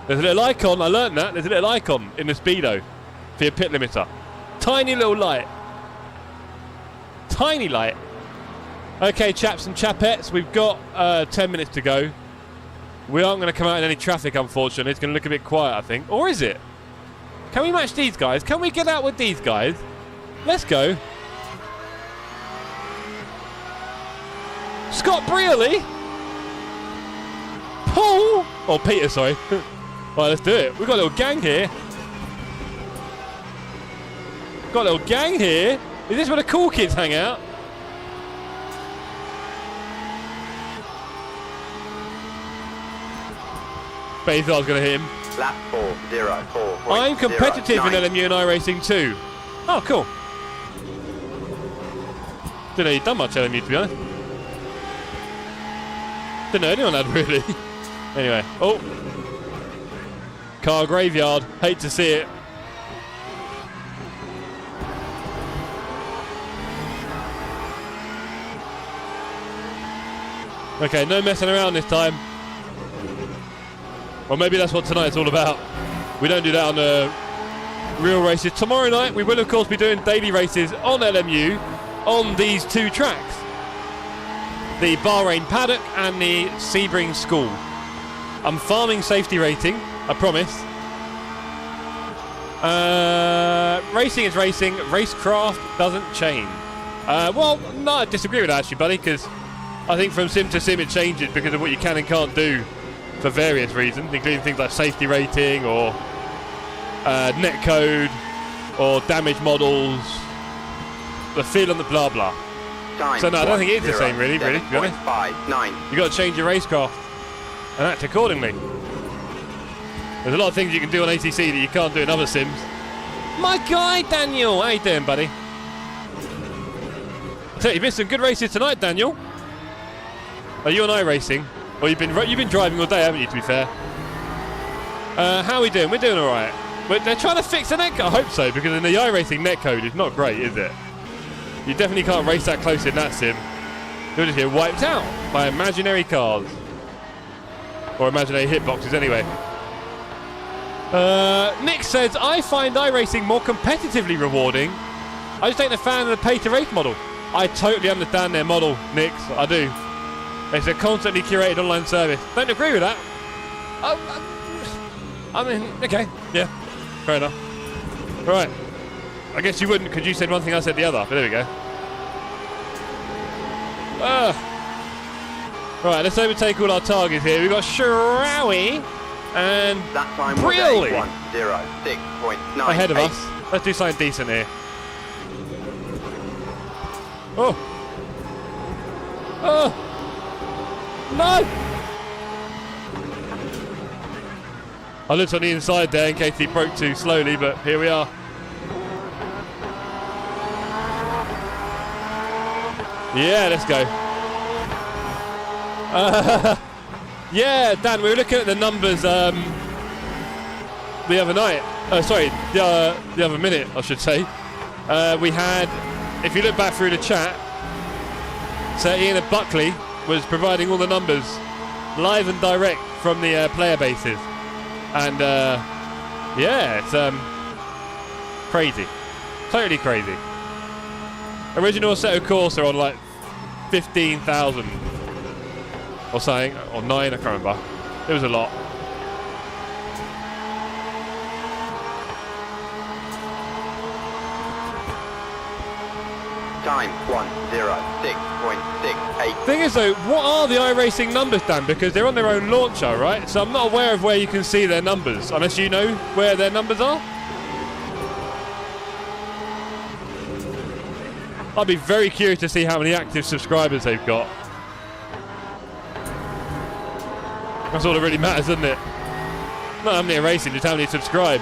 A: There's a little icon, I learned that. There's a little icon in the speedo for your pit limiter. Tiny little light. Tiny light. Okay, chaps and chapettes, we've got 10 minutes to go. We aren't going to come out in any traffic, unfortunately. It's going to look a bit quiet, I think. Or is it? Can we match these guys? Can we get out with these guys? Let's go. Scott Brearley. Paul. Oh, Peter, sorry. Right, let's do it. We've got a little gang here. Got a little gang here. Is this where the cool kids hang out? Bet he thought I was going to hit him.
B: Lap 4:04.
A: I'm competitive in LMU and iRacing too. Oh, cool. Didn't know you'd done much LMU, to be honest. Didn't know anyone had, really. Anyway. Oh. Car graveyard. Hate to see it. Okay, no messing around this time. Well, maybe that's what tonight's all about. We don't do that on real races. Tomorrow night, we will, of course, be doing daily races on LMU on these two tracks. The Bahrain Paddock and the Sebring School. I'm farming safety rating, I promise. Racing is racing. Racecraft doesn't change. Well, no, I disagree with that actually, buddy, because I think from sim to sim it changes because of what you can and can't do for various reasons, including things like safety rating or netcode or damage models, the feel and the blah blah.
B: Time
A: So no, I don't think it is the same really, to be honest.
B: 7.59.
A: You got to change your racecraft and act accordingly. There's a lot of things you can do on ATC that you can't do in other sims. My guy Daniel, how you doing, buddy? So you missed some good races tonight, Daniel. Are you and I racing? Well, you've been driving all day, haven't you? To be fair. How are we doing? We're doing all right. But they're trying to fix the netcode. I hope so, because in the iRacing netcode is not great, is it? You definitely can't race that close in that sim. You'll just get wiped out by imaginary cars. Or imaginary hitboxes anyway. Nick says, I find iRacing more competitively rewarding. I just ain't a fan of the pay-to-race model. I totally understand their model, Nick. I do. It's a constantly curated online service. Don't agree with that. I mean, okay. Yeah, fair enough. Right. I guess you wouldn't, because you said one thing, I said the other. But there we go. Right, let's overtake all our targets here. We've got Shirawi and
B: That time
A: Really?
B: was 1:06.98.
A: ahead of us. Let's do something decent here. Oh. Oh. No! I looked on the inside there in case he broke too slowly, but here we are. Yeah, let's go. Yeah, Dan, we were looking at the numbers the other night. Sorry, the other minute, I should say. We had, if you look back through the chat, so Ian at Buckley was providing all the numbers live and direct from the player bases. And yeah, it's crazy. Totally crazy. Original Assetto Corsa on like 15,000 or something, or 9, I can't remember. It was a lot.
B: Time 1:06.68.
A: Thing is though, what are the iRacing numbers, Dan? Because they're on their own launcher, right? So I'm not aware of where you can see their numbers, unless you know where their numbers are. I'd be very curious to see how many active subscribers they've got. That's all that really matters, isn't it? Not how many are racing, just how many subscribe.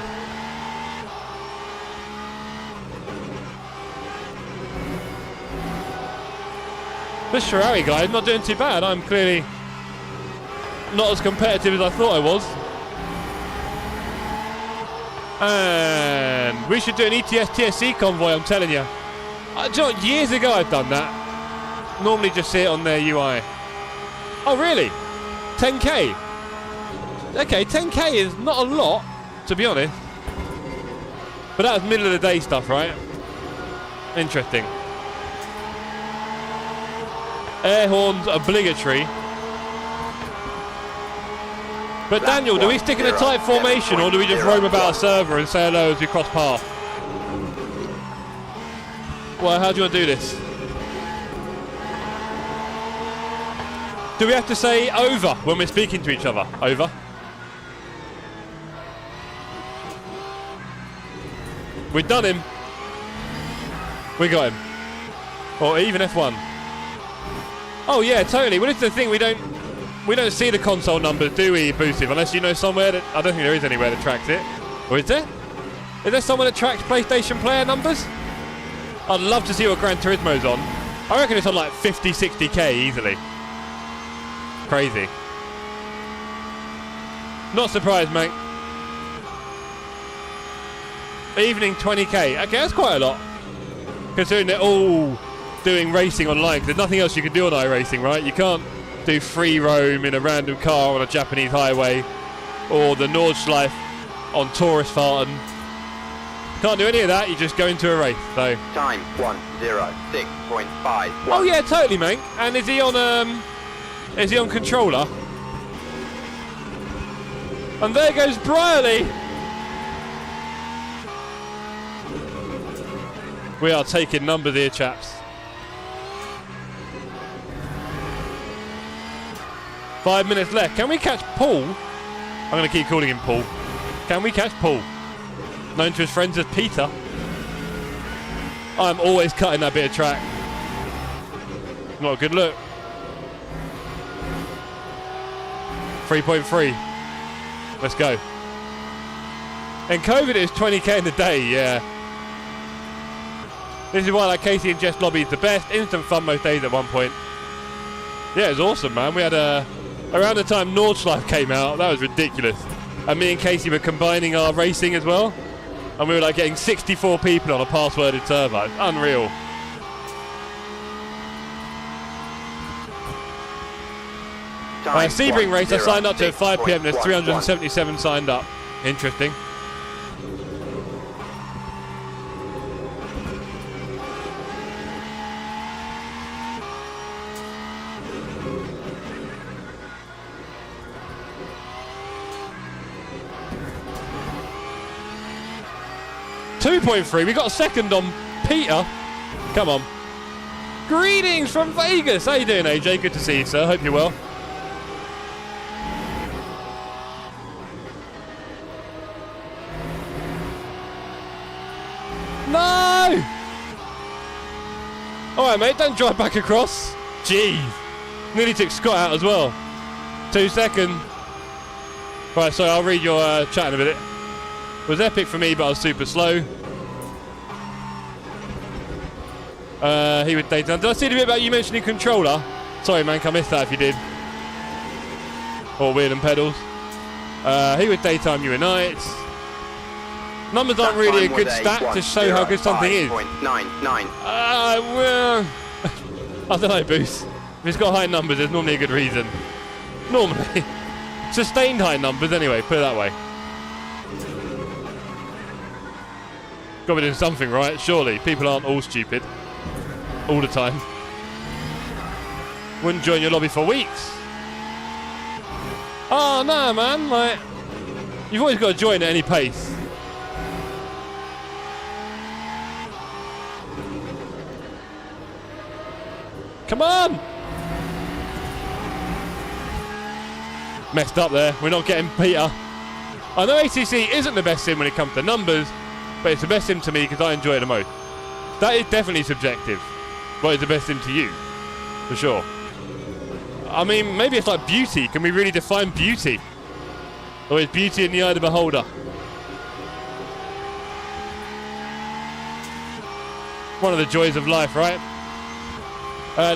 A: This Ferrari guy is not doing too bad. I'm clearly not as competitive as I thought I was. And we should do an ETS TSC convoy, I'm telling you. Do you know what? Years ago I've done that. Normally just see it on their UI. Oh really? 10k? Okay, 10k is not a lot, to be honest. But that was middle of the day stuff, right? Interesting. Air horns obligatory. But Daniel, do we stick in a tight formation or do we just roam about a server and say hello as we cross paths? Well, how do you want to do this? Do we have to say over when we're speaking to each other? Over. We've done him. We got him. Or even F1. Oh yeah, totally. Well, it's the thing, we don't see the console numbers, do we, Boosive? Unless you know somewhere that, I don't think there is anywhere that tracks it. Or is there? Is there someone that tracks PlayStation player numbers? I'd love to see what Gran Turismo's on. I reckon it's on like 50, 60k easily. Crazy. Not surprised, mate. Evening 20k. Okay, that's quite a lot. Considering they're all doing racing online, 'cause there's nothing else you can do on iRacing, right? You can't do free roam in a random car on a Japanese highway. or the Nordschleife on Taurusfahrten. Can't do any of that, you just go into a race, so.
B: Time 106.5.
A: Oh yeah, totally, mate. And is he on controller? And there goes Briley. We are taking numbers here, chaps. 5 minutes left. Can we catch Paul? I'm going to keep calling him Paul. Can we catch Paul? Known to his friends as Peter. I'm always cutting that bit of track. Not a good look. 3.3. Let's go. And COVID is 20k in the day, yeah. This is why like Casey and Jess lobby is the best. Instant fun most days at one point. Yeah, it was awesome, man. We had around the time Nordschleife came out, that was ridiculous. And me and Casey were combining our racing as well. And we were like getting 64 people on a passworded server. It's unreal. Sebring race, I signed up to at 5 PM. There's 377 signed up. Interesting. .3. We got a second on Peter. Come on. Greetings from Vegas. How you doing, AJ? Good to see you, sir. Hope you're well. No! Alright, mate. Don't drive back across. Jeez. Nearly took Scott out as well. 2 seconds. Right, so I'll read your chat in a minute. It was epic for me, but I was super slow. He would daytime. Did I see the bit about you mentioning controller? Sorry, man, I missed that if you did. Or wheel and pedals. He would daytime, you were nights. Numbers aren't really a good stat to show how good something is. Well, I don't know, Boost. If it's got high numbers, there's normally a good reason. Normally. Sustained high numbers, anyway, put it that way. Got to be doing something right, surely. People aren't all stupid. All the time. Wouldn't join your lobby for weeks. Oh, no, man. Like, you've always got to join at any pace. Come on! Messed up there. We're not getting Peter. I know ACC isn't the best sim when it comes to numbers, but it's the best sim to me because I enjoy it the most. That is definitely subjective. What is the best sim to you? For sure. I mean, maybe it's like beauty. Can we really define beauty? Or is beauty in the eye of the beholder? One of the joys of life, right?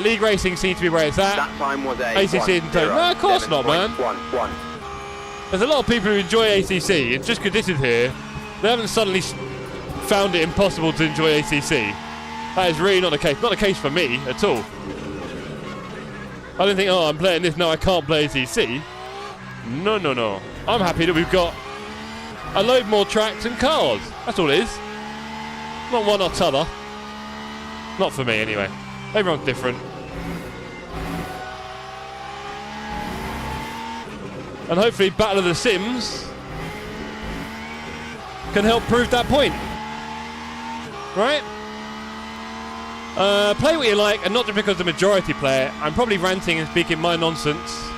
A: League racing seems to be where it's at.
B: That time was
A: ACC isn't total. No, of course not, man. There's a lot of people who enjoy ACC. It's just because this is here. They haven't suddenly found it impossible to enjoy ACC. That is really not the case. Not the case for me at all. I don't think, oh, I'm playing this, no, I can't play ACC. No, no, no. I'm happy that we've got a load more tracks and cars. That's all it is. Not one or t'other. Not for me, anyway. Everyone's different. And hopefully Battle of the Sims can help prove that point. Right? Play what you like, and not just because the majority play it. I'm probably ranting and speaking my nonsense.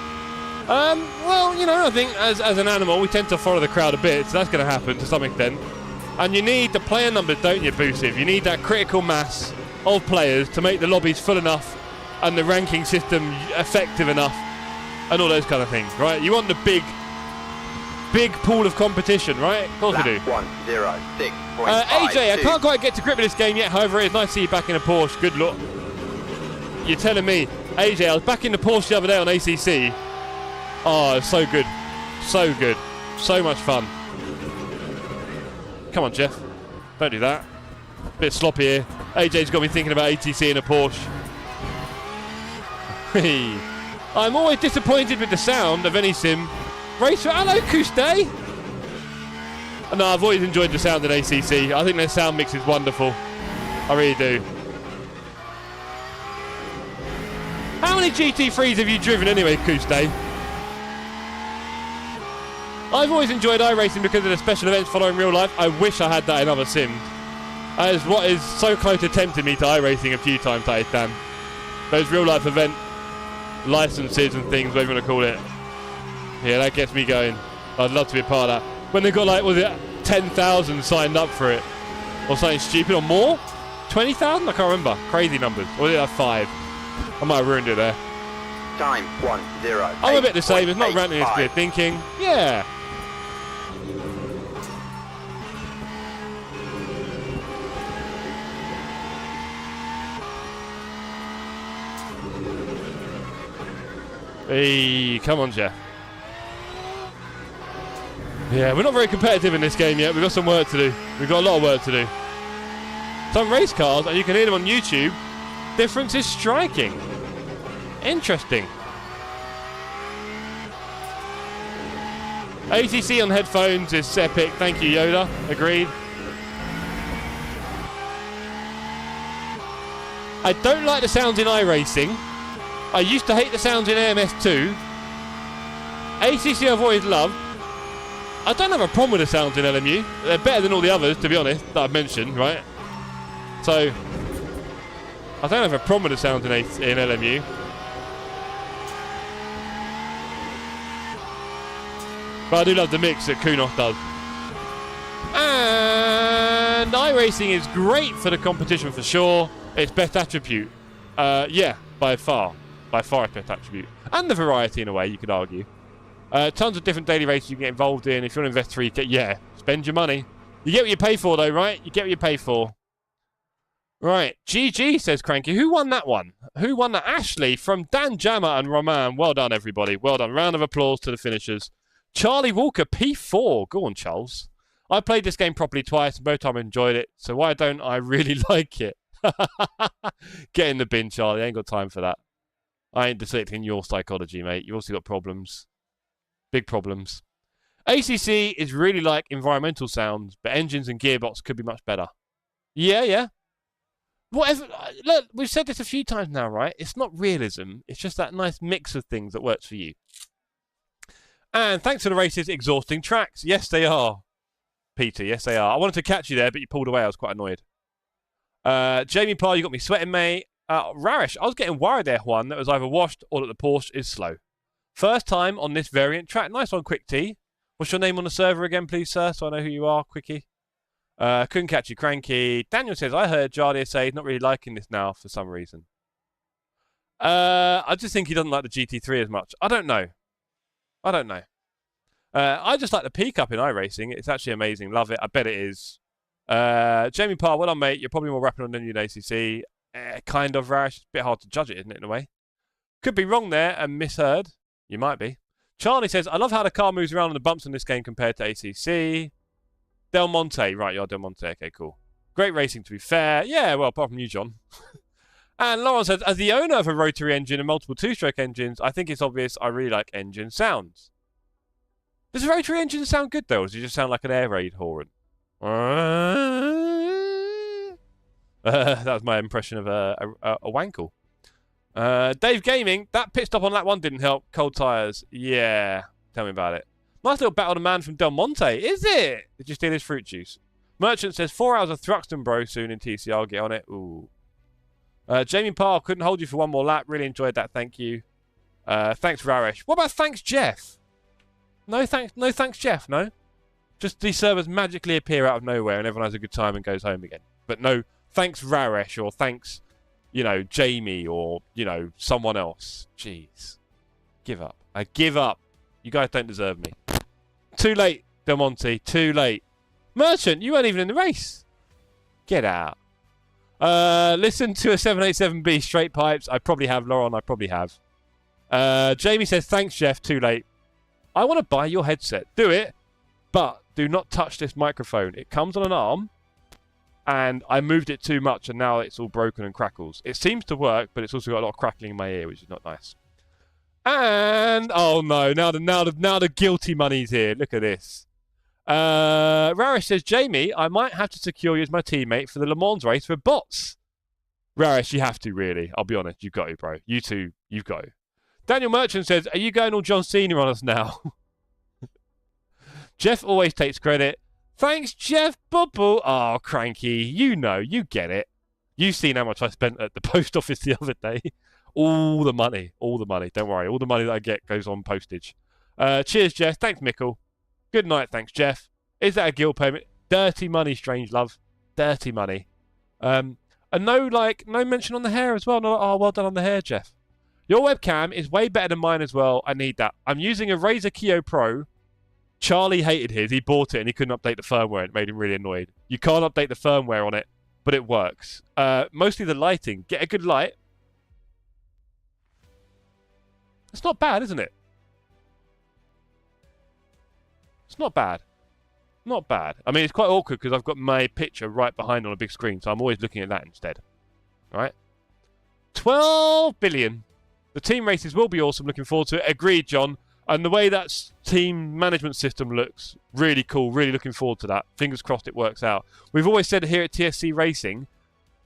A: Well, you know, I think as an animal, we tend to follow the crowd a bit, so that's going to happen to some extent. And you need the player numbers, don't you, Boosive? You need that critical mass of players to make the lobbies full enough and the ranking system effective enough and all those kind of things, right? You want the big pool of competition, right? Of course we do.
B: 106.52.
A: AJ, I can't quite get to grip with this game yet. However, it's nice to see you back in a Porsche. Good luck. You're telling me. AJ, I was back in the Porsche the other day on ACC. Oh, it's so good. So good. So much fun. Come on, Jeff. Don't do that. Bit sloppy here. AJ's got me thinking about ATC in a Porsche. I'm always disappointed with the sound of any sim Racer, hello, Kuste. No, I've always enjoyed the sound in ACC. I think their sound mix is wonderful. I really do. How many GT3s have you driven anyway, Kuste? I've always enjoyed iRacing because of the special events following real life. I wish I had that in other sims. That is what is so close to tempting me to iRacing a few times, Dan. Those real life event licenses and things, whatever you want to call it. Yeah, that gets me going. I'd love to be a part of that. When they got like, was it 10,000 signed up for it? Or something stupid, or more? 20,000? I can't remember. Crazy numbers. Or was it like 5? I might have ruined it there.
B: Time 10.
A: I'm a bit the same. It's not ranting, it's clear thinking. Yeah. Hey, come on, Jeff. Yeah, we're not very competitive in this game yet. We've got some work to do. We've got a lot of work to do. Some race cars, and you can hear them on YouTube. Difference is striking. Interesting. ATC on headphones is epic. Thank you, Yoda. Agreed. I don't like the sounds in iRacing. I used to hate the sounds in AMS2. ACC I've always loved. I don't have a problem with the sounds in LMU. They're better than all the others, to be honest, that I've mentioned, right? So, I don't have a problem with the sounds in LMU. But I do love the mix that Kunoth does. And iRacing is great for the competition for sure. It's best attribute. Yeah, by far. By far its best attribute. And the variety in a way, you could argue. Tons of different daily races you can get involved in. If you want to invest 3K, yeah, spend your money. You get what you pay for though, right? You get what you pay for. Right, GG, says Cranky. Who won that one? Who won that? Ashley from Dan Jammer and Roman. Well done, everybody. Well done. Round of applause to the finishers. Charlie Walker, P4. Go on, Charles. I played this game properly twice, and both times I enjoyed it. So why don't I really like it? Get in the bin, Charlie. I ain't got time for that. I ain't dissecting your psychology, mate. You've also got problems. Big problems. ACC is really like environmental sounds, but engines and gearbox could be much better. Yeah, yeah. Whatever. Look, we've said this a few times now, right? It's not realism. It's just that nice mix of things that works for you. And thanks to the races, exhausting tracks. Yes, they are. Peter, yes, they are. I wanted to catch you there, but you pulled away. I was quite annoyed. Jamie Parr, you got me sweating, mate. Rarish, I was getting worried there, Juan, that was either washed or that the Porsche is slow. First time on this variant track. Nice one, Quick T. What's your name on the server again, please, sir, so I know who you are, Quickie? Couldn't catch you, Cranky. Daniel says, I heard Jardia say he's not really liking this now for some reason. I just think he doesn't like the GT3 as much. I don't know. I just like the peak up in iRacing. It's actually amazing. Love it. I bet it is. Jamie Parr, well done, mate. You're probably more rapping on than you in ACC. Kind of rash. It's a bit hard to judge it, isn't it, in a way? Could be wrong there and misheard. You might be. Charlie says, I love how the car moves around on the bumps in this game compared to ACC. Del Monte. Right, you're Del Monte. Okay, cool. Great racing, to be fair. Yeah, well, apart from you, John. And Lauren says, as the owner of a rotary engine and multiple two-stroke engines, I think it's obvious I really like engine sounds. Does a rotary engine sound good, though, or does it just sound like an air raid horn? That was my impression of a wankle. Dave Gaming, that pit stop on lap 1 didn't help. Cold tyres. Yeah. Tell me about it. Nice little battle of the man from Del Monte. Is it? Did you steal his fruit juice? Merchant says 4 hours of Thruxton, bro, soon in TCR. Get on it. Ooh. Jamie Parr, couldn't hold you for one more lap. Really enjoyed that. Thank you. Thanks, Raresh. What about thanks, Jeff? No thanks, Jeff. No? Just these servers magically appear out of nowhere and everyone has a good time and goes home again. But no, thanks, Raresh, or thanks, you know, Jamie, or, you know, someone else. Jeez. Give up. I give up. You guys don't deserve me. Too late, Del Monte. Too late. Merchant, you weren't even in the race. Get out. Listen to a 787B straight pipes. I probably have, Lauren. I probably have. Jamie says, thanks, Jeff. Too late. I want to buy your headset. Do it. But do not touch this microphone. It comes on an arm. And I moved it too much. And now it's all broken and crackles. It seems to work. But it's also got a lot of crackling in my ear, which is not nice. And oh no, now the guilty money's here. Look at this. Rarish says, Jamie, I might have to secure you as my teammate for the Le Mans race for bots. Rarish, you have to, really. I'll be honest, you've got to, bro. You two, you've got to. Daniel Merchant says, are you going all John Cena on us now? Jeff always takes credit. Thanks, Jeff Bubble. Oh, cranky. You know, you get it. You've seen how much I spent at the post office the other day. All the money. All the money. Don't worry. All the money that I get goes on postage. Cheers, Jeff. Thanks, Mickle. Good night. Thanks, Jeff. Is that a guild payment? Dirty money, strange love. Dirty money. And no mention on the hair as well. No, oh, well done on the hair, Jeff. Your webcam is way better than mine as well. I need that. I'm using a Razer Kiyo Pro. Charlie hated his. He bought it and he couldn't update the firmware. It made him really annoyed. You can't update the firmware on it, but it works. Mostly the lighting. Get a good light. It's not bad, isn't it? It's not bad. Not bad. I mean, it's quite awkward because I've got my picture right behind on a big screen, so I'm always looking at that instead. All right? 12 billion. The team races will be awesome. Looking forward to it. Agreed, John. And the way that team management system looks, really cool. Really looking forward to that. Fingers crossed it works out. We've always said here at TSC Racing,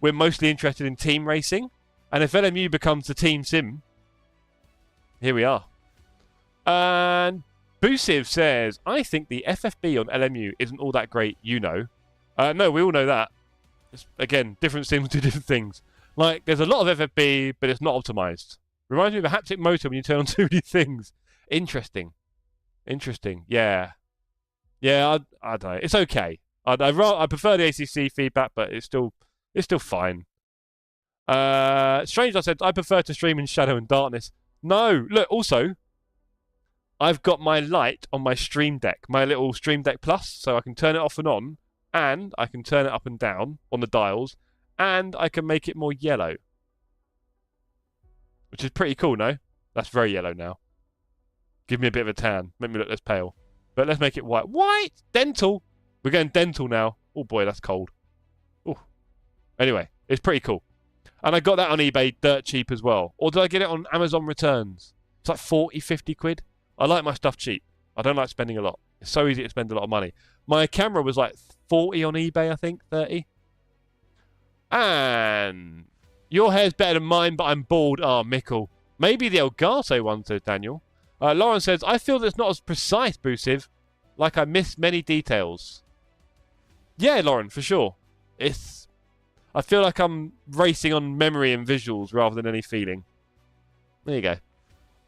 A: we're mostly interested in team racing. And if LMU becomes the team sim, here we are. And Busiv says, I think the FFB on LMU isn't all that great, you know. No, we all know that. It's, again, different sims do different things. Like, there's a lot of FFB, but it's not optimized. Reminds me of a haptic motor when you turn on too many things. Interesting. Interesting. Yeah. Yeah, I don't know. It's okay. I prefer the ACC feedback, but it's still fine. Strange, I said, I prefer to stream in shadow and darkness. No, look, also, I've got my light on my Stream Deck, my little Stream Deck Plus, so I can turn it off and on, and I can turn it up and down on the dials, and I can make it more yellow. Which is pretty cool, no? That's very yellow now. Give me a bit of a tan. Make me look less pale. But let's make it white. White! Dental! We're going dental now. Oh boy, that's cold. Ooh. Anyway, it's pretty cool. And I got that on eBay dirt cheap as well. Or did I get it on Amazon Returns? It's like 40, 50 quid. I like my stuff cheap. I don't like spending a lot. It's so easy to spend a lot of money. My camera was like 40 on eBay, I think. 30. And your hair's better than mine, but I'm bald. Ah, Mickle. Maybe the Elgato one, says Daniel. Lauren says, I feel that it's not as precise, Busiv. Like I missed many details. Yeah, Lauren, for sure. I feel like I'm racing on memory and visuals rather than any feeling. There you go.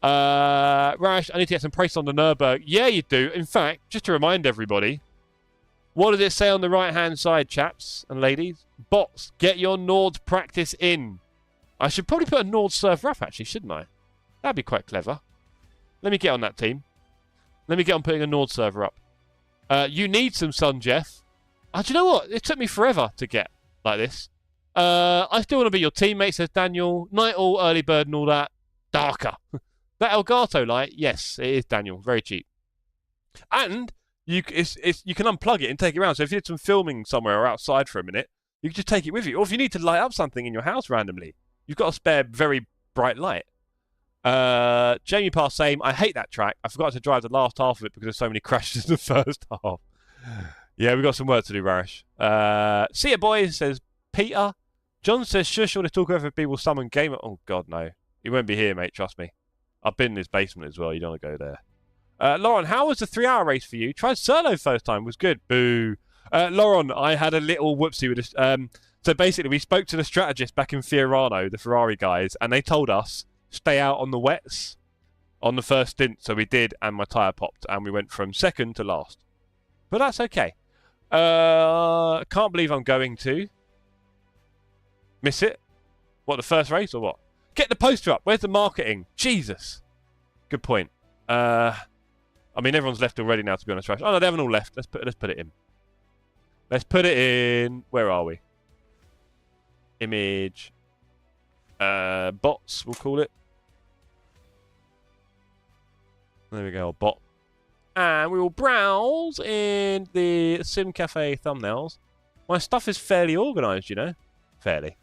A: Rash, I need to get some price on the Nürburgring. Yeah, you do. In fact, just to remind everybody, what does it say on the right-hand side, chaps and ladies? Bots, get your Nord practice in. I should probably put a Nord server up, actually, shouldn't I? That'd be quite clever. Let me get on that team. Let me get on putting a Nord server up. You need some sun, Jeff. Do you know what? It took me forever to get like this. I still want to be your teammate, says Daniel. Night all, early bird and all that. Darker. That Elgato light, yes, it is, Daniel. Very cheap. And you can unplug it and take it around. So if you did some filming somewhere or outside for a minute, you can just take it with you. Or if you need to light up something in your house randomly, you've got a spare very bright light. Jamie Parr, same. I hate that track. I forgot to drive the last half of it because there's so many crashes in the first half. Yeah, we've got some work to do, Rarish. See ya, boys, says Peter. John says, shush, all this talk over people will summon gamer. Oh, God, no. He won't be here, mate, trust me. I've been in his basement as well. You don't want to go there. Lauren, how was the 3-hour race for you? Tried solo first time. Was good. Boo. Lauren, I had a little whoopsie with this. So basically, we spoke to the strategist back in Fiorano, the Ferrari guys, and they told us, stay out on the wets on the first stint. So we did, and my tyre popped, and we went from second to last. But that's okay. Can't believe I'm going to miss it. What, the first race or what? Get the poster up. Where's the marketing? Jesus. Good point. I mean, everyone's left already now, to be honest. Oh, no, they haven't all left. Let's put it in. Let's put it in. Where are we? Image. Bots, we'll call it. There we go, bot. And we will browse in the Sim Cafe thumbnails. My stuff is fairly organised, you know. Fairly.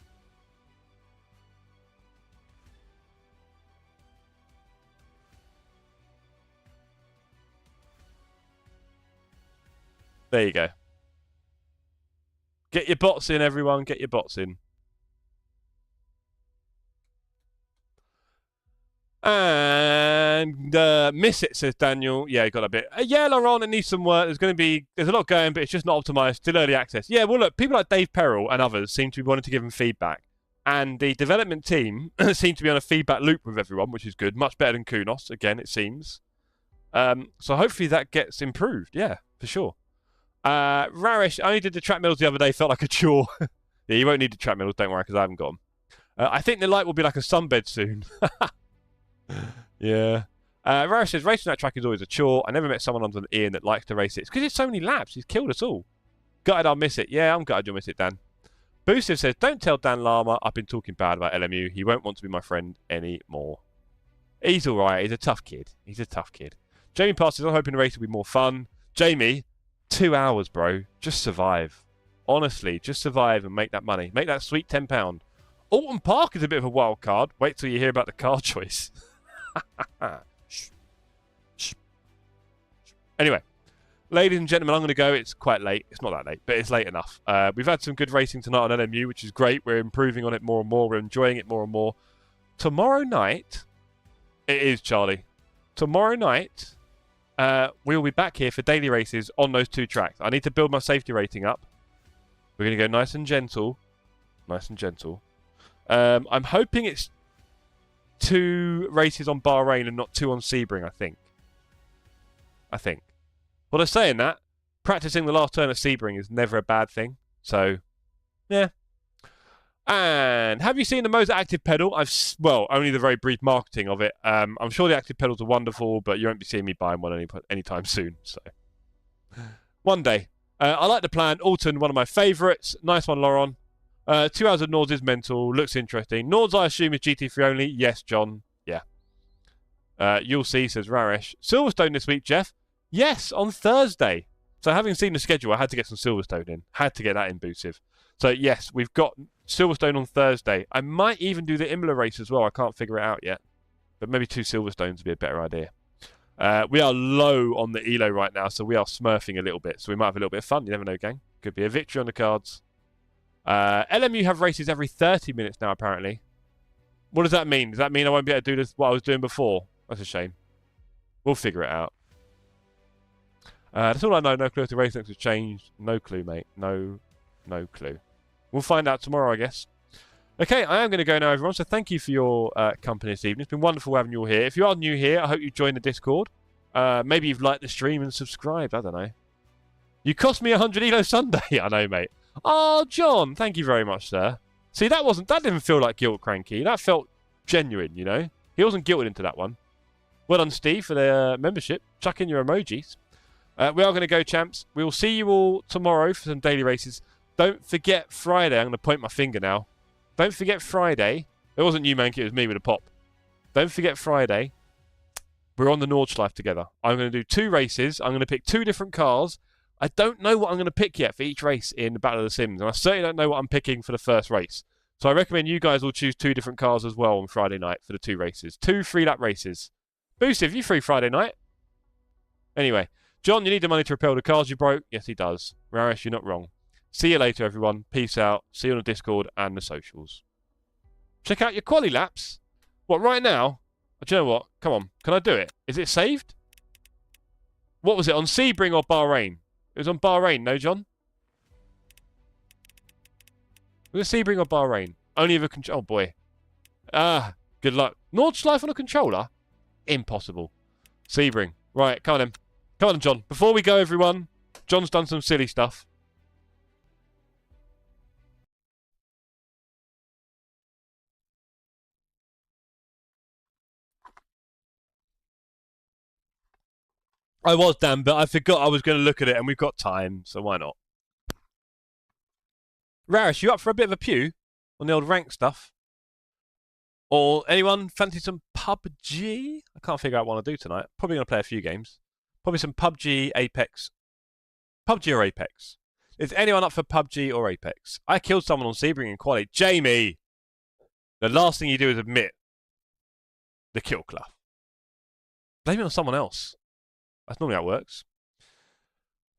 A: There you go. Get your bots in, everyone. Get your bots in. And miss it, says Daniel. Yeah, got a bit. Yeah, Laurent, it needs some work. There's a lot going, but it's just not optimized. Still early access. Yeah, well, look, people like Dave Perrell and others seem to be wanting to give him feedback. And the development team seem to be on a feedback loop with everyone, which is good. Much better than Kunos, again, it seems. So hopefully that gets improved. Yeah, for sure. Raresh, I only did the track medals the other day. Felt like a chore. Yeah, you won't need the track medals, don't worry, because I haven't got them. I think the light will be like a sunbed soon. Yeah. Raresh says, racing that track is always a chore. I never met someone other than Ian that likes to race it. It's because it's so many laps. He's killed us all. Gutted I'll miss it. Yeah, I'm gutted you'll miss it, Dan. Boosiv says, don't tell Dan Lama I've been talking bad about LMU. He won't want to be my friend anymore. He's all right. He's a tough kid. He's a tough kid. Jamie Pass says, I'm hoping the race will be more fun. Jamie, 2 hours, bro. Just survive. Honestly, just survive and make that money. Make that sweet £10. Alton Park is a bit of a wild card. Wait till you hear about the car choice. Shh. Shh. Anyway. Ladies and gentlemen, I'm going to go. It's quite late. It's not that late, but it's late enough. We've had some good racing tonight on LMU, which is great. We're improving on it more and more. We're enjoying it more and more. Tomorrow night, it is, Charlie. Tomorrow night, we'll be back here for daily races on those 2 tracks. I need to build my safety rating up. We're going to go nice and gentle. Nice and gentle. I'm hoping it's 2 races on Bahrain and not 2 on Sebring, I think. Well, they're saying that. Practicing the last turn at Sebring is never a bad thing. So, yeah. And have you seen the Moser Active Pedal? Well, only the very brief marketing of it. I'm sure the Active Pedals are wonderful, but you won't be seeing me buying one anytime soon. So, one day. I like the plan. Alton, one of my favourites. Nice one, Laurent. 2 hours of Nords is mental. Looks interesting. Nords, I assume, is GT3 only. Yes, John. Yeah. You'll see, says Raresh. Silverstone this week, Jeff. Yes, on Thursday. So having seen the schedule, I had to get some Silverstone in. Had to get that in, Boosiv. So yes, we've got Silverstone on Thursday. I might even do the Imola race as well. I can't figure it out yet. But maybe 2 Silverstones would be a better idea. We are low on the ELO right now, so we are smurfing a little bit. So we might have a little bit of fun. You never know, gang. Could be a victory on the cards. LMU have races every 30 minutes now, apparently. What does that mean? Does that mean I won't be able to do this what I was doing before? That's a shame. We'll figure it out. That's all I know. No clue if the race next has changed. No clue, mate. No clue. We'll find out tomorrow, I guess. Okay, I am going to go now, everyone. So thank you for your company this evening. It's been wonderful having you all here. If you are new here, I hope you join the Discord. Maybe you've liked the stream and subscribed. I don't know. You cost me 100 ELO Sunday. I know, mate. Oh, John, thank you very much, sir. See, that didn't feel like guilt, Cranky. That felt genuine, you know. He wasn't guilted into that one. Well done, Steve, for the membership. Chuck in your emojis. We are going to go, champs. We will see you all tomorrow for some daily races. Don't forget Friday. I'm going to point my finger now. Don't forget Friday. It wasn't you, Manky. It was me with a pop. Don't forget Friday. We're on the Nordschleife together. I'm going to do 2 races. I'm going to pick 2 different cars. I don't know what I'm going to pick yet for each race in the Battle of the Sims. And I certainly don't know what I'm picking for the first race. So I recommend you guys will choose 2 different cars as well on Friday night for the 2 races. 2 3-lap races. Boosiv, you free Friday night? Anyway. John, you need the money to repair the cars you broke? Yes, he does. Raresh, you're not wrong. See you later, everyone. Peace out. See you on the Discord and the socials. Check out your quali laps. What, right now? Do you know what? Come on. Can I do it? Is it saved? What was it, on Sebring or Bahrain? It was on Bahrain, no, John? Was it Sebring or Bahrain? Only with a control. Oh, boy. Good luck. Nordschleife on a controller? Impossible. Sebring. Right, come on then. Come on, John. Before we go, everyone, John's done some silly stuff. I was, Dan, but I forgot I was going to look at it, and we've got time, so why not? Raresh, you up for a bit of a pew on the old rank stuff? Or anyone fancy some PUBG? I can't figure out what I want to do tonight. Probably going to play a few games. Probably some PUBG, Apex. PUBG or Apex? Is anyone up for PUBG or Apex? I killed someone on Sebring in quality. Jamie! The last thing you do is admit the kill club. Blame it on someone else. That's normally how it works.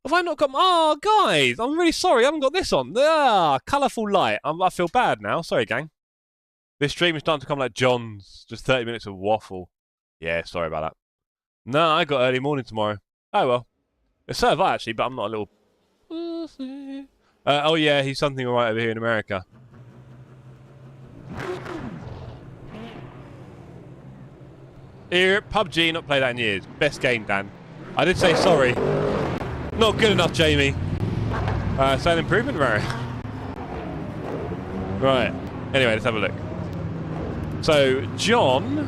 A: Have I not got... Oh, guys, I'm really sorry. I haven't got this on. Ah, colourful light. I feel bad now. Sorry, gang. This stream is starting to come like John's. Just 30 minutes of waffle. Yeah, sorry about that. No, I got early morning tomorrow. Oh, well. So have I, actually, but I'm not a little... oh, yeah, he's something all right over here in America. Here, PUBG, not played that in years. Best game, Dan. I did say sorry. Not good enough, Jamie. So an improvement, Mary. Right. Anyway, let's have a look. So, John...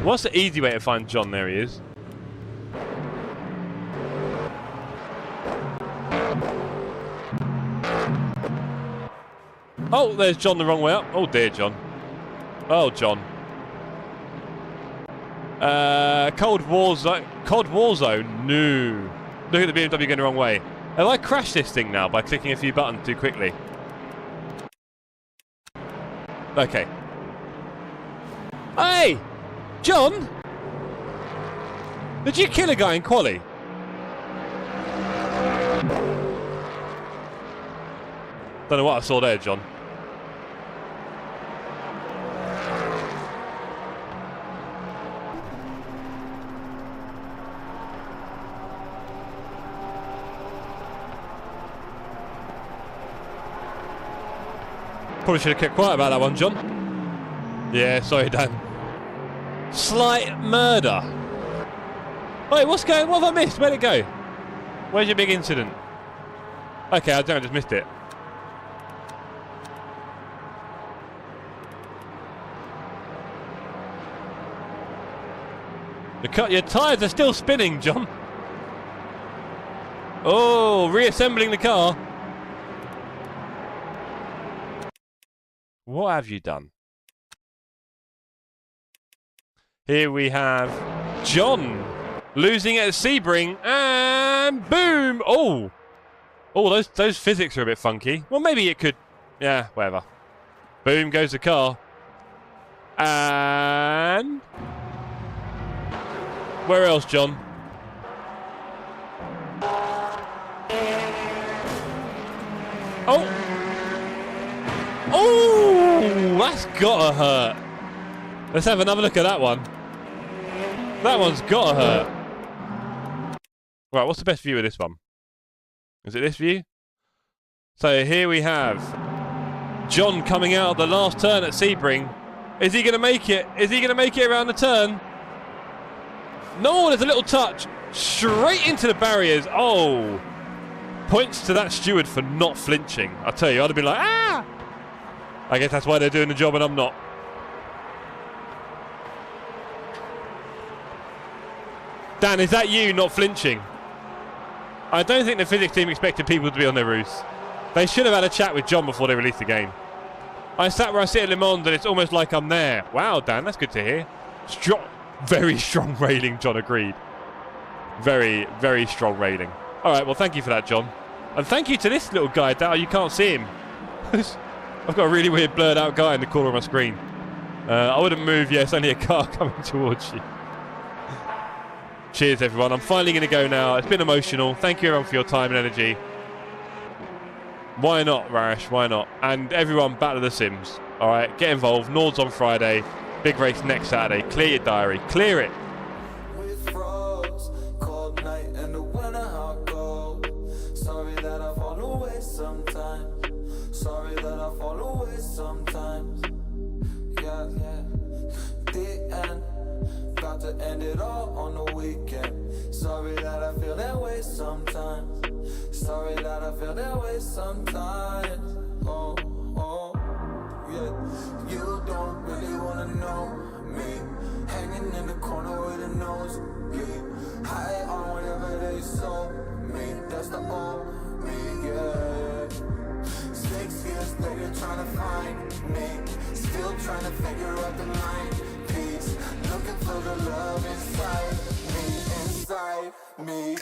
A: What's the easy way to find John? There he is. Oh, there's John the wrong way up. Oh, dear, John. Oh, John. Cold War Zone. No. Look at the BMW going the wrong way. Have I crashed this thing now by clicking a few buttons too quickly? Okay. Hey! John! Did you kill a guy in quali? Don't know what I saw there, John. Probably should have kept quiet about that one, John. Yeah, sorry, Dan. Slight murder. Wait, what's going on? What have I missed? Where'd it go? Where's your big incident? Okay, I just missed it. Your tyres are still spinning, John. Oh, reassembling the car. What have you done? Here we have John losing at Sebring, and boom! Oh, oh, those physics are a bit funky. Well, maybe it could. Yeah, whatever. Boom goes the car, and where else, John? Oh. Oh, that's gotta hurt. Let's have another look at that one. That one's gotta hurt. Right, what's the best view of this one? Is it this view? So here we have John coming out of the last turn at Sebring. Is he going to make it? Is he going to make it around the turn? No, there's a little touch. Straight into the barriers. Oh. Points to that steward for not flinching. I tell you, I'd have been like, ah! I guess that's why they're doing the job and I'm not. Dan, is that you not flinching? I don't think the physics team expected people to be on their roofs. They should have had a chat with John before they released the game. I sat where I sit at Le Mans and it's almost like I'm there. Wow, Dan, that's good to hear. Very strong railing, John agreed. Very, very strong railing. All right, well, thank you for that, John. And thank you to this little guy. Dan, you can't see him. I've got a really weird blurred out guy in the corner of my screen. I wouldn't move, yes, only a car coming towards you. Cheers, everyone. I'm finally going to go now. It's been emotional. Thank you, everyone, for your time and energy. Why not, Rash? Why not? And everyone, Battle of the Sims. All right, get involved. Nords on Friday. Big race next Saturday. Clear your diary. Clear it.
D: Sorry that I fall away sometimes. Yeah, yeah. The end. Got to end it all on the weekend. Sorry that I feel that way sometimes. Sorry that I feel that way sometimes. Oh, oh, yeah. You don't really wanna know me. Hanging in the corner with a nosebleed. High on whatever they sold me. That's the old me, yeah. 6 years later trying to find me. Still trying to figure out the line piece. Looking for the love inside me, inside me.